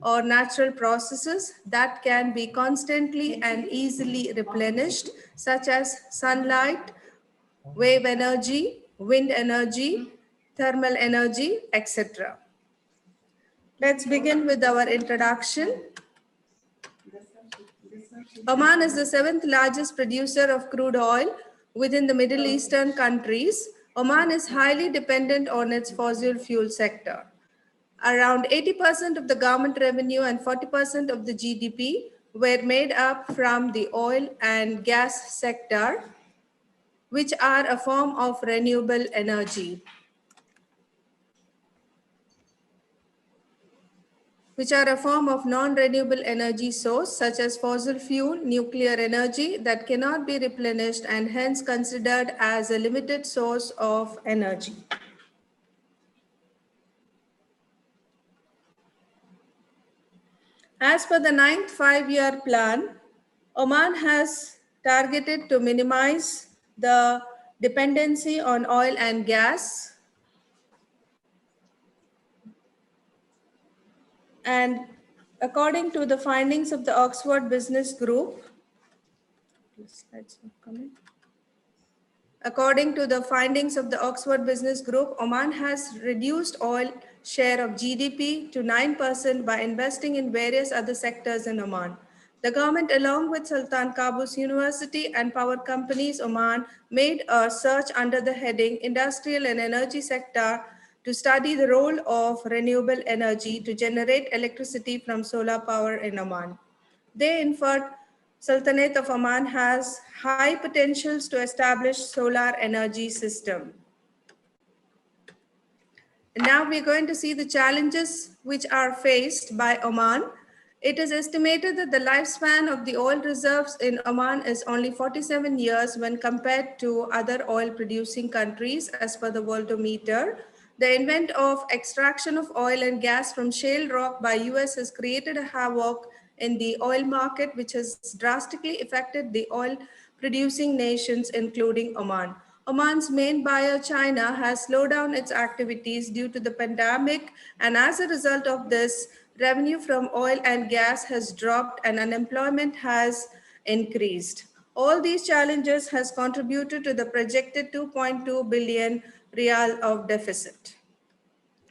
or natural processes that can be constantly and easily replenished, such as sunlight, wave energy, wind energy, thermal energy, etc. Let's begin with our introduction. Oman is the 7th largest producer of crude oil within the Middle Eastern countries. Oman is highly dependent on its fossil fuel sector. Around 80% of the government revenue and 40% of the GDP were made up from the oil and gas sector, which are a form of renewable energy. Which are a form of non-renewable energy source such as fossil fuel, nuclear energy that cannot be replenished and hence considered as a limited source of energy. As per the 9th five-year plan, Oman has targeted to minimize the dependency on oil and gas, and according to the findings of the Oxford Business Group, Oman has reduced oil share of GDP to 9% by investing in various other sectors in Oman. The government, along with Sultan Qaboos University and power companies Oman, made a search under the heading Industrial and Energy Sector to study the role of renewable energy to generate electricity from solar power in Oman. They inferred Sultanate of Oman has high potentials to establish solar energy system. And now we're going to see the challenges which are faced by Oman It is estimated that the lifespan of the oil reserves in Oman is only 47 years when compared to other oil-producing countries as per the Worldometer. The invent of extraction of oil and gas from shale rock by US has created a havoc in the oil market, which has drastically affected the oil-producing nations, including Oman. Oman's main buyer, China, has slowed down its activities due to the pandemic, and as a result of this, revenue from oil and gas has dropped and unemployment has increased. All these challenges has contributed to the projected 2.2 billion rial of deficit.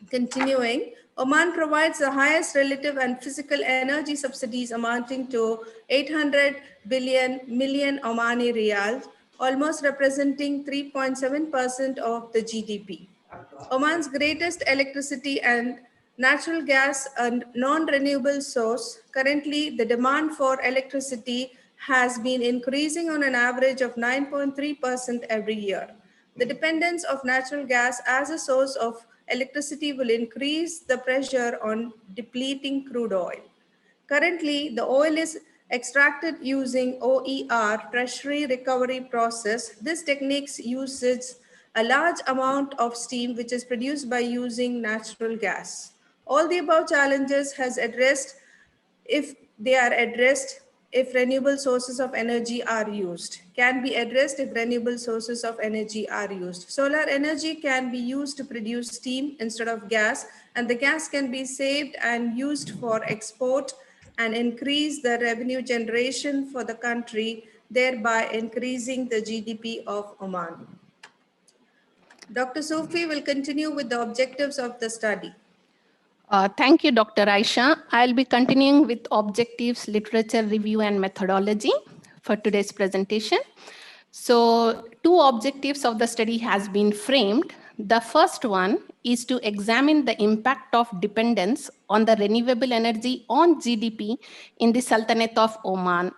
Continuing, Oman provides the highest relative and physical energy subsidies amounting to 800 million Omani riyals, almost representing 3.7% of the GDP. Oman's greatest electricity and natural gas, a non-renewable source. Currently, the demand for electricity has been increasing on an average of 9.3% every year. The dependence of natural gas as a source of electricity will increase the pressure on depleting crude oil. Currently, the oil is extracted using OER, tertiary recovery process. This technique uses a large amount of steam which is produced by using natural gas. All the above challenges has addressed if they are addressed if renewable sources of energy are used, can be addressed if renewable sources of energy are used. Solar energy can be used to produce steam instead of gas, and the gas can be saved and used for export and increase the revenue generation for the country, thereby increasing the GDP of Oman. Dr. Sufi will continue with the objectives of the study. Thank you, Dr. Aisha. I'll be continuing with objectives, literature review, and methodology for today's presentation. So 2 objectives of the study has been framed. The first one is to examine the impact of dependence on the renewable energy on GDP in the Sultanate of Oman.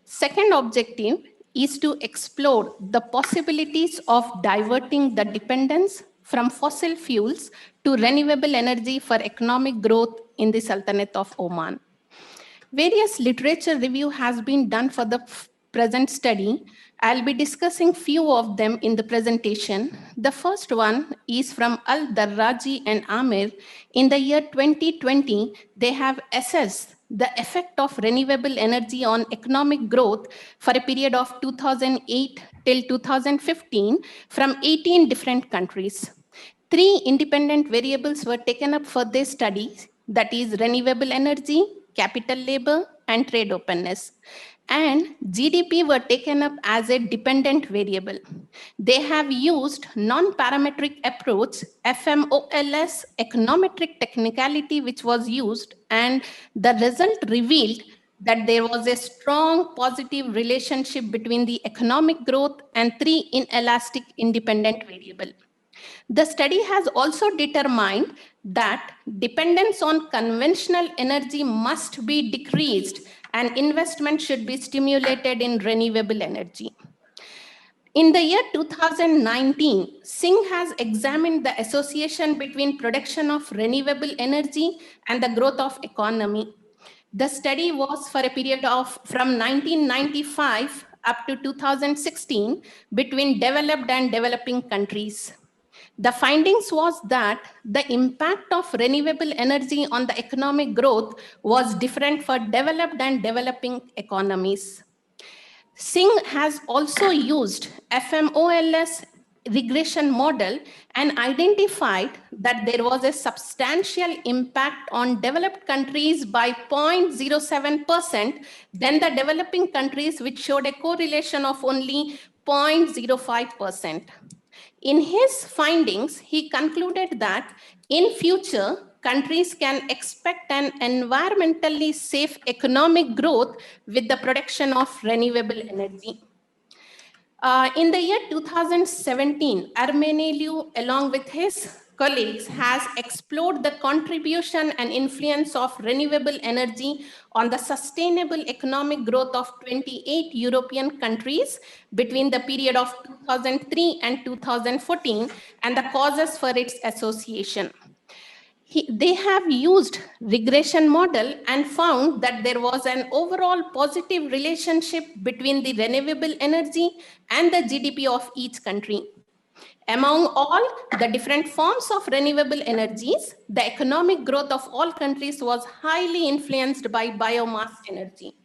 Second objective is to explore the possibilities of diverting the dependence from fossil fuels to renewable energy for economic growth in the Sultanate of Oman. Various literature review has been done for the present study. I'll be discussing few of them in the presentation. The first one is from Al-Darraji and Amir. In the year 2020, they have assessed the effect of renewable energy on economic growth for a period of 2008 till 2015 from 18 different countries. 3 independent variables were taken up for this study, that is renewable energy, capital labor, and trade openness. And GDP were taken up as a dependent variable. They have used non-parametric approach, FMOLS, econometric technicality which was used, and the result revealed that there was a strong positive relationship between the economic growth and 3 inelastic independent variables. The study has also determined that dependence on conventional energy must be decreased and investment should be stimulated in renewable energy. In the year 2019, Singh has examined the association between production of renewable energy and the growth of economy. The study was for a period of from 1995 up to 2016 between developed and developing countries. The findings was that the impact of renewable energy on the economic growth was different for developed and developing economies. Singh has also used FMOLS regression model and identified that there was a substantial impact on developed countries by 0.07% than the developing countries, which showed a correlation of only 0.05%. In his findings, he concluded that in future, countries can expect an environmentally safe economic growth with the production of renewable energy. In the year 2017, Armeneliu, along with his colleagues, has explored the contribution and influence of renewable energy on the sustainable economic growth of 28 European countries between the period of 2003 and 2014 and the causes for its association. They have used regression model and found that there was an overall positive relationship between the renewable energy and the GDP of each country. Among all the different forms of renewable energies, the economic growth of all countries was highly influenced by biomass energy.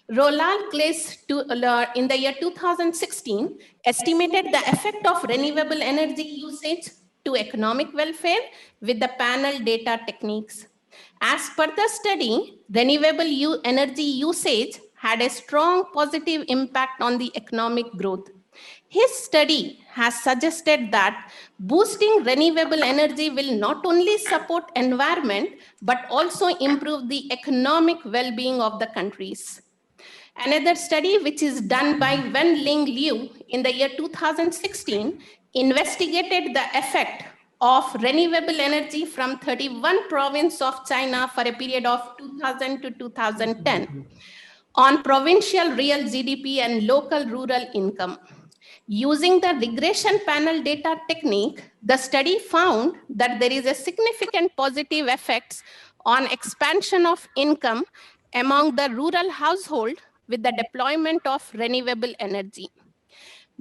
Roland Claes in the year 2016 estimated the effect of renewable energy usage to economic welfare with the panel data techniques. As per the study, renewable energy usage had a strong positive impact on the economic growth. His study has suggested that boosting renewable energy will not only support environment, but also improve the economic well-being of the countries. Another study, which is done by Wen Ling Liu in the year 2016, investigated the effect of renewable energy from 31 provinces of China for a period of 2000 to 2010 on provincial real GDP and local rural income. Using the regression panel data technique, the study found that there is a significant positive effects on expansion of income among the rural household with the deployment of renewable energy.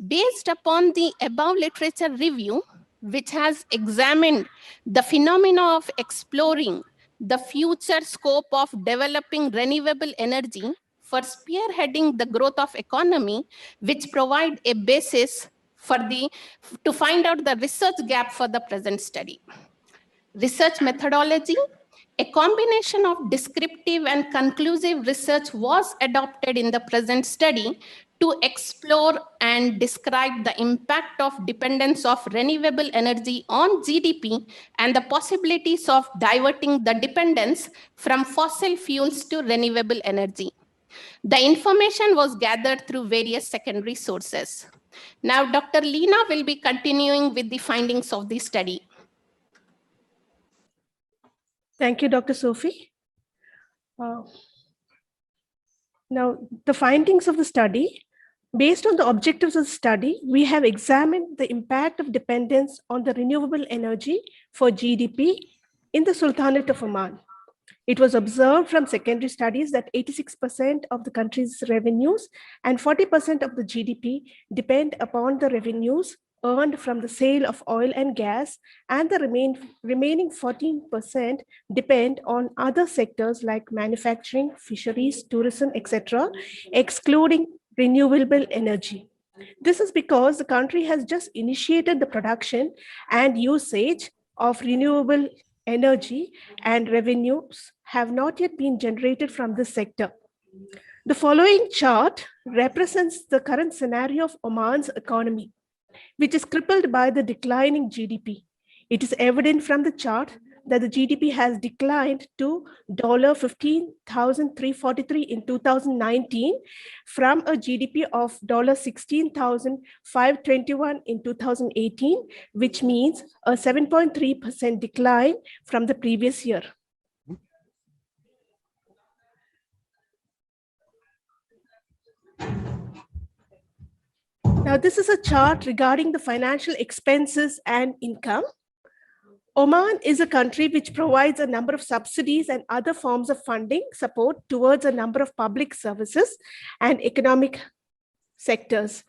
Based upon the above literature review, which has examined the phenomena of exploring the future scope of developing renewable energy for spearheading the growth of economy, which provide a basis for to find out the research gap for the present study. Research methodology. A combination of descriptive and conclusive research was adopted in the present study to explore and describe the impact of dependence of renewable energy on GDP and the possibilities of diverting the dependence from fossil fuels to renewable energy. The information was gathered through various secondary sources. Now, Dr. Lina will be continuing with the findings of the study. Thank you, Dr. Sophie. Now, the findings of the study. Based on the objectives of the study, we have examined the impact of dependence on the renewable energy for GDP in the Sultanate of Oman. It was observed from secondary studies that 86% of the country's revenues and 40% of the GDP depend upon the revenues earned from the sale of oil and gas, and the remaining 14% depend on other sectors like manufacturing, fisheries, tourism, etc., excluding renewable energy. This is because the country has just initiated the production and usage of renewable energy, and revenues have not yet been generated from this sector. The following chart represents the current scenario of Oman's economy, which is crippled by the declining GDP. It is evident from the chart that the GDP has declined to $15,343 in 2019 from a GDP of $16,521 in 2018, which means a 7.3% decline from the previous year. Now, this is a chart regarding the financial expenses and income. Oman is a country which provides a number of subsidies and other forms of funding support towards a number of public services and economic sectors.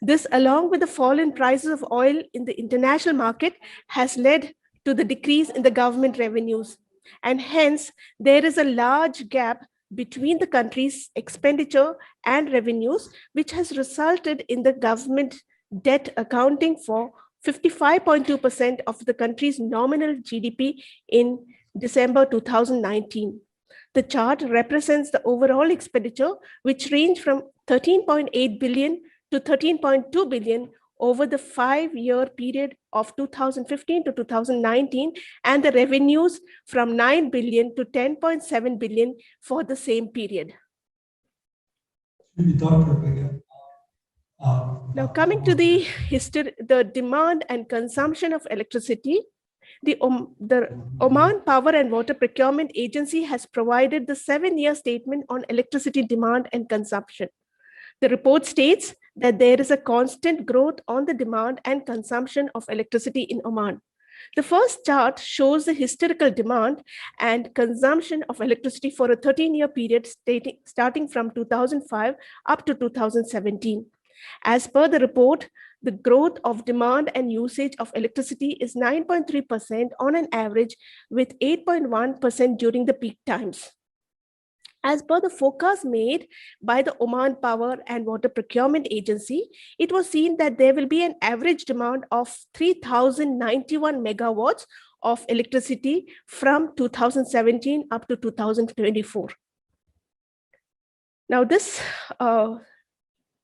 This, along with the fall in prices of oil in the international market, has led to the decrease in the government revenues. And hence, there is a large gap between the country's expenditure and revenues, which has resulted in the government debt accounting for 55.2% of the country's nominal GDP in December 2019. The chart represents the overall expenditure, which ranged from 13.8 billion to 13.2 billion over the 5-year period of 2015 to 2019, and the revenues from 9 billion to 10.7 billion for the same period. Now, coming to the history, the demand and consumption of electricity, the Oman Power and Water Procurement Agency has provided the 7-year statement on electricity demand and consumption. The report states that there is a constant growth on the demand and consumption of electricity in Oman. The first chart shows the historical demand and consumption of electricity for a 13-year period starting from 2005 up to 2017. As per the report, the growth of demand and usage of electricity is 9.3% on an average, with 8.1% during the peak times. As per the forecast made by the Oman Power and Water Procurement Agency, it was seen that there will be an average demand of 3,091 megawatts of electricity from 2017 up to 2024. Now, this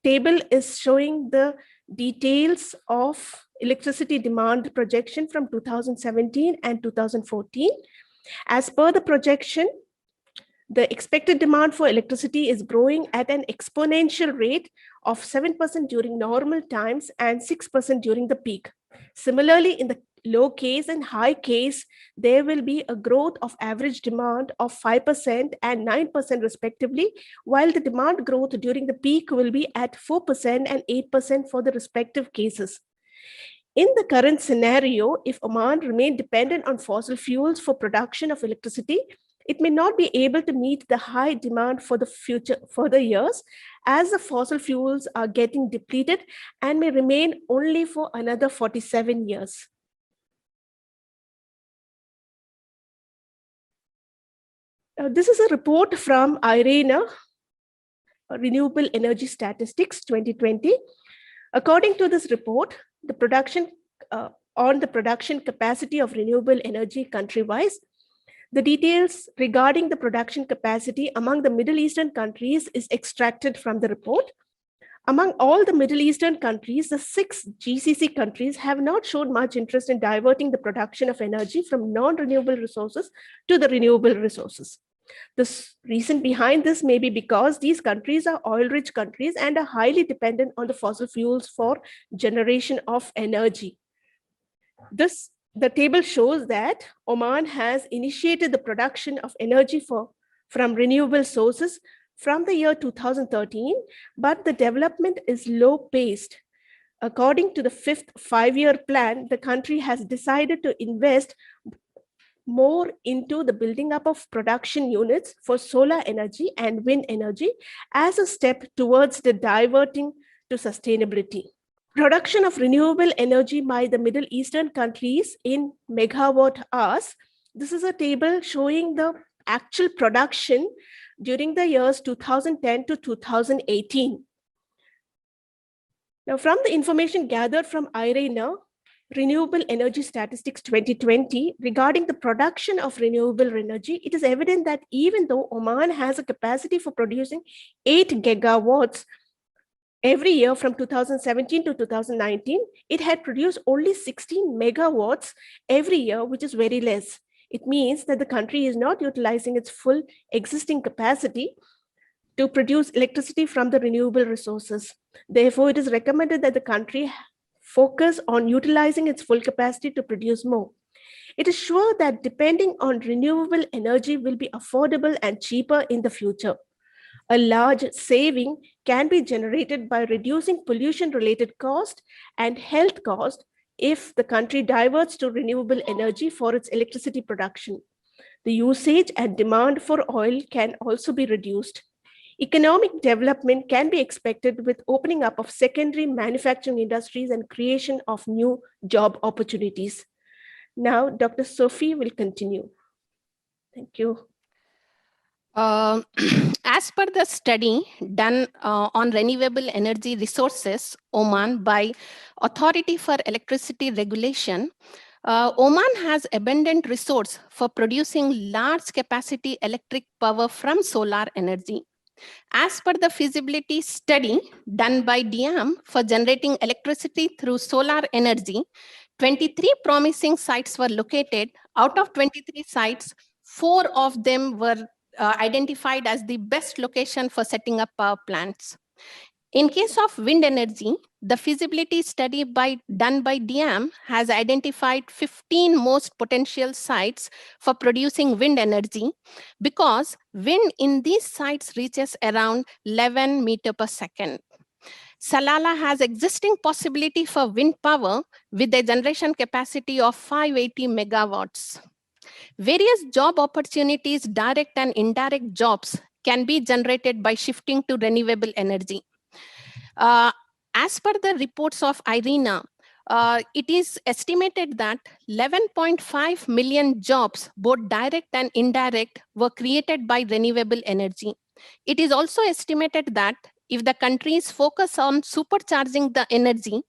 table is showing the details of electricity demand projection from 2017 and 2014. As per the projection, the expected demand for electricity is growing at an exponential rate of 7% during normal times and 6% during the peak. Similarly, in the low case and high case, there will be a growth of average demand of 5% and 9% respectively, while the demand growth during the peak will be at 4% and 8% for the respective cases. In the current scenario, if Oman remained dependent on fossil fuels for production of electricity, it may not be able to meet the high demand for the further years, as the fossil fuels are getting depleted and may remain only for another 47 years. This is a report from IRENA, Renewable Energy Statistics 2020. According to this report, the production capacity of renewable energy country-wise, the details regarding the production capacity among the Middle Eastern countries is extracted from the report. Among all the Middle Eastern countries, the 6 GCC countries have not shown much interest in diverting the production of energy from non-renewable resources to the renewable resources. The reason behind this may be because these countries are oil-rich countries and are highly dependent on the fossil fuels for generation of energy. The table shows that Oman has initiated the production of energy from renewable sources from the year 2013, but the development is low-paced. According to the 5th five-year plan, the country has decided to invest more into the building up of production units for solar energy and wind energy as a step towards the diverting to sustainability. Production of renewable energy by the Middle Eastern countries in megawatt hours. This is a table showing the actual production during the years 2010 to 2018. Now, from the information gathered from IRENA, Renewable Energy Statistics 2020, regarding the production of renewable energy, it is evident that even though Oman has a capacity for producing 8 gigawatts every year from 2017 to 2019, it had produced only 16 megawatts every year, which is very less. It means that the country is not utilizing its full existing capacity to produce electricity from the renewable resources. Therefore, it is recommended that the country focus on utilizing its full capacity to produce more. It is sure that depending on renewable energy will be affordable and cheaper in the future. A large saving can be generated by reducing pollution-related cost and health cost if the country diverts to renewable energy for its electricity production. The usage and demand for oil can also be reduced. Economic development can be expected with opening up of secondary manufacturing industries and creation of new job opportunities. Now, Dr. Sophie will continue. Thank you. As per the study done on renewable energy resources, Oman, by Authority for Electricity Regulation, Oman has abundant resource for producing large capacity electric power from solar energy. As per the feasibility study done by DIAM for generating electricity through solar energy, 23 promising sites were located. Out of 23 sites, 4 of them were identified as the best location for setting up power plants. In case of wind energy, the feasibility study done by DIAM has identified 15 most potential sites for producing wind energy because wind in these sites reaches around 11 meters per second. Salalah has existing possibility for wind power with a generation capacity of 580 megawatts. Various job opportunities, direct and indirect jobs, can be generated by shifting to renewable energy. As per the reports of IRENA, it is estimated that 11.5 million jobs, both direct and indirect, were created by renewable energy. It is also estimated that if the countries focus on supercharging the energy,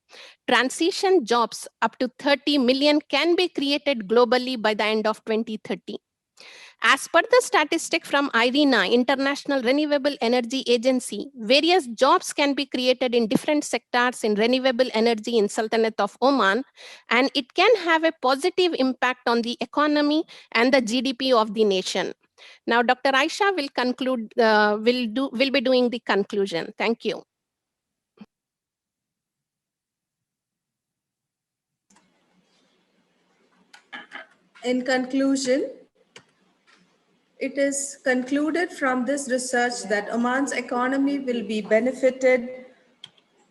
transition jobs up to 30 million can be created globally by the end of 2030. As per the statistic from IRENA, International Renewable Energy Agency, various jobs can be created in different sectors in renewable energy in Sultanate of Oman, and it can have a positive impact on the economy and the GDP of the nation. Now, Dr. Aisha will conclude, will be doing the conclusion. Thank you. In conclusion, it is concluded from this research that Oman's economy will be benefited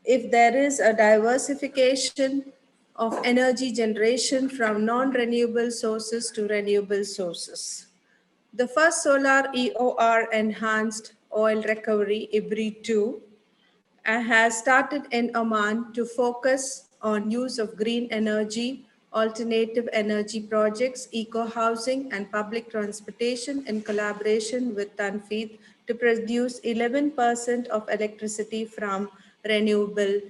if there is a diversification of energy generation from non-renewable sources to renewable sources. The first solar EOR enhanced oil recovery, IBRI-2, has started in Oman to focus on use of green energy, alternative energy projects, eco-housing, and public transportation in collaboration with Tanfeed to produce 11% of electricity from renewable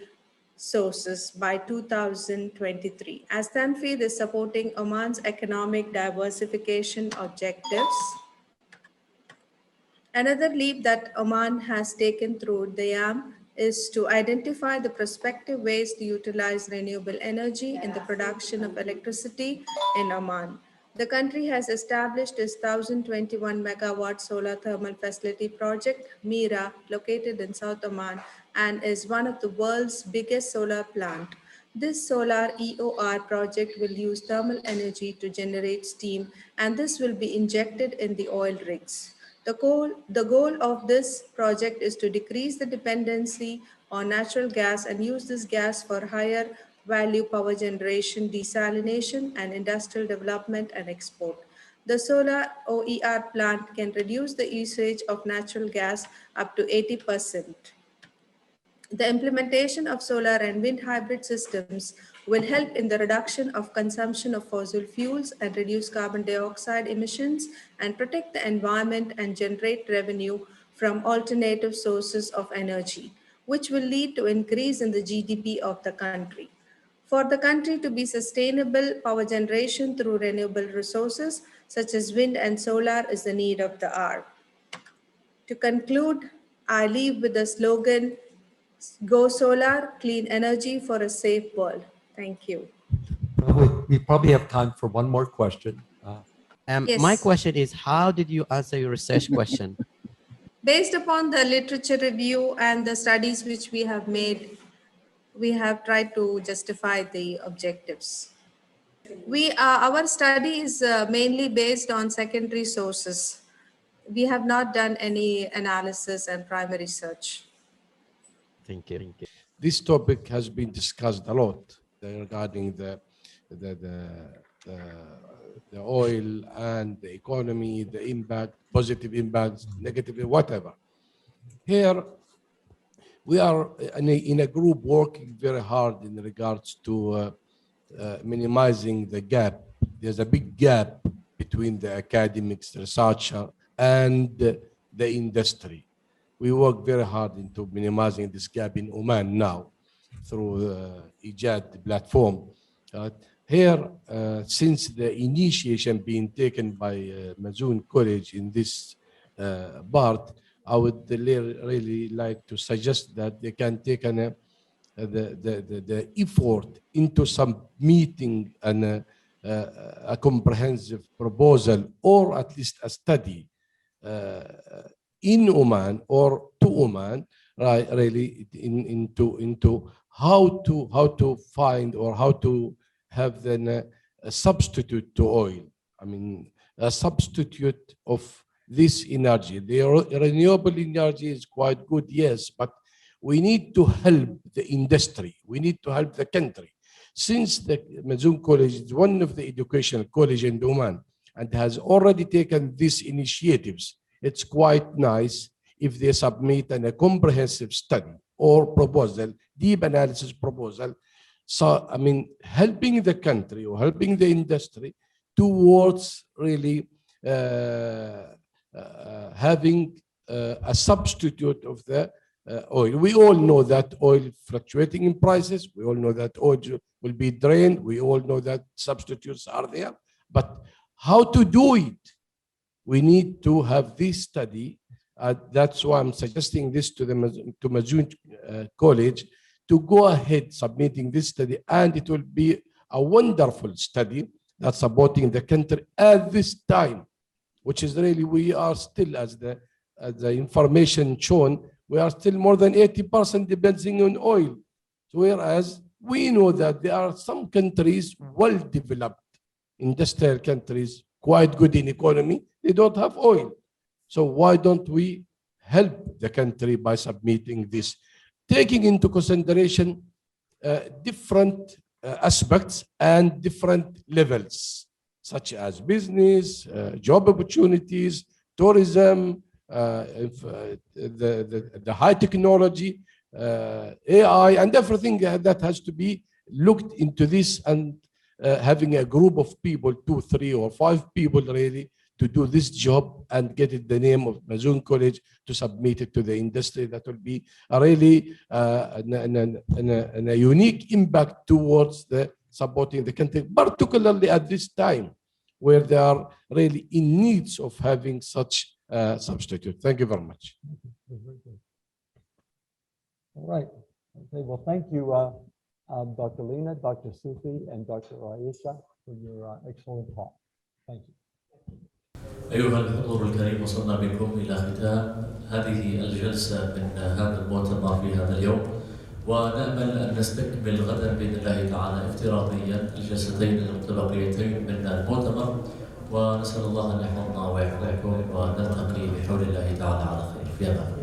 sources by 2023. As Tanfeed is supporting Oman's economic diversification objectives, another leap that Oman has taken through DAYAM is to identify the prospective ways to utilize renewable energy in the production of electricity in Oman. The country has established its 1,021 megawatt solar thermal facility project, MIRA, located in South Oman, and is one of the world's biggest solar plant. This solar EOR project will use thermal energy to generate steam, and this will be injected in the oil rigs. The goal of this project is to decrease the dependency on natural gas and use this gas for higher value power generation, desalination, and industrial development and export. The solar OER plant can reduce the usage of natural gas up to 80%. The implementation of solar and wind hybrid systems will help in the reduction of consumption of fossil fuels and reduce carbon dioxide emissions and protect the environment and generate revenue from alternative sources of energy, which will lead to increase in the GDP of the country. For the country to be sustainable, power generation through renewable resources such as wind and solar is the need of the hour. To conclude, I leave with the slogan, Go Solar, clean energy for a safe world. Thank you. We probably have time for one more question. Yes. My question is, how did you answer your research question? Based upon the literature review and the studies which we have made, we have tried to justify the objectives. Our study is mainly based on secondary sources. We have not done any analysis and primary research. Thank you. This topic has been discussed a lot regarding the oil and the economy, the impact, positive impacts, negative, whatever. Here, we are in a group working very hard in regards to minimizing the gap. There's a big gap between the academics, the researcher, and the industry. We work very hard into minimizing this gap in Oman now through the IJAD platform. Here, since the initiation being taken by Mazoon College in this part, I would really like to suggest that they can take the effort into some meeting and a comprehensive proposal, or at least a study in Oman or to Oman, right? Really into how to find or how to have then a substitute to oil. I mean, a substitute of this energy. The renewable energy is quite good, yes, but we need to help the industry. We need to help the country. Since the Mazoon College is one of the educational colleges in Oman and has already taken these initiatives, it's quite nice if they submit a comprehensive study or proposal, deep analysis proposal. So, I mean, helping the country or helping the industry towards really having a substitute of the oil. We all know that oil fluctuating in prices. We all know that oil will be drained. We all know that substitutes are there. But how to do it? We need to have this study. That's why I'm suggesting this to Mazoon College to go ahead submitting this study, and it will be a wonderful study that's supporting the country at this time, which is really, we are still, as the information shown, we are still more than 80% depending on oil. So whereas we know that there are some countries, well-developed industrial countries, quite good in economy, they don't have oil. So why don't we help the country by submitting this, taking into consideration different aspects and different levels, such as business, job opportunities, tourism, the high technology, AI, and everything that has to be looked into this, and having a group of people, 2, 3, or 5 people really, to do this job and get it the name of Mazoon College to submit it to the industry. That will be a really a unique impact towards the supporting the country, particularly at this time where they are really in needs of having such substitute. Thank you very much. All right. Okay. Well, thank you, Dr. Lina, Dr. Sufi, and Dr. Aisha for your excellent talk. Thank you. أيها الحضور الكريم، وصلنا بكم إلى ختام هذه الجلسة من هذا المؤتمر في هذا اليوم، ونأمل أن نستكمل غدا بإذن الله تعالى افتراضيا الجلستين الانطلاقيتين من المؤتمر، ونسأل الله أن يحفظنا ويحفظكم ونلتقي بحول الله تعالى على خير. في أمان الله.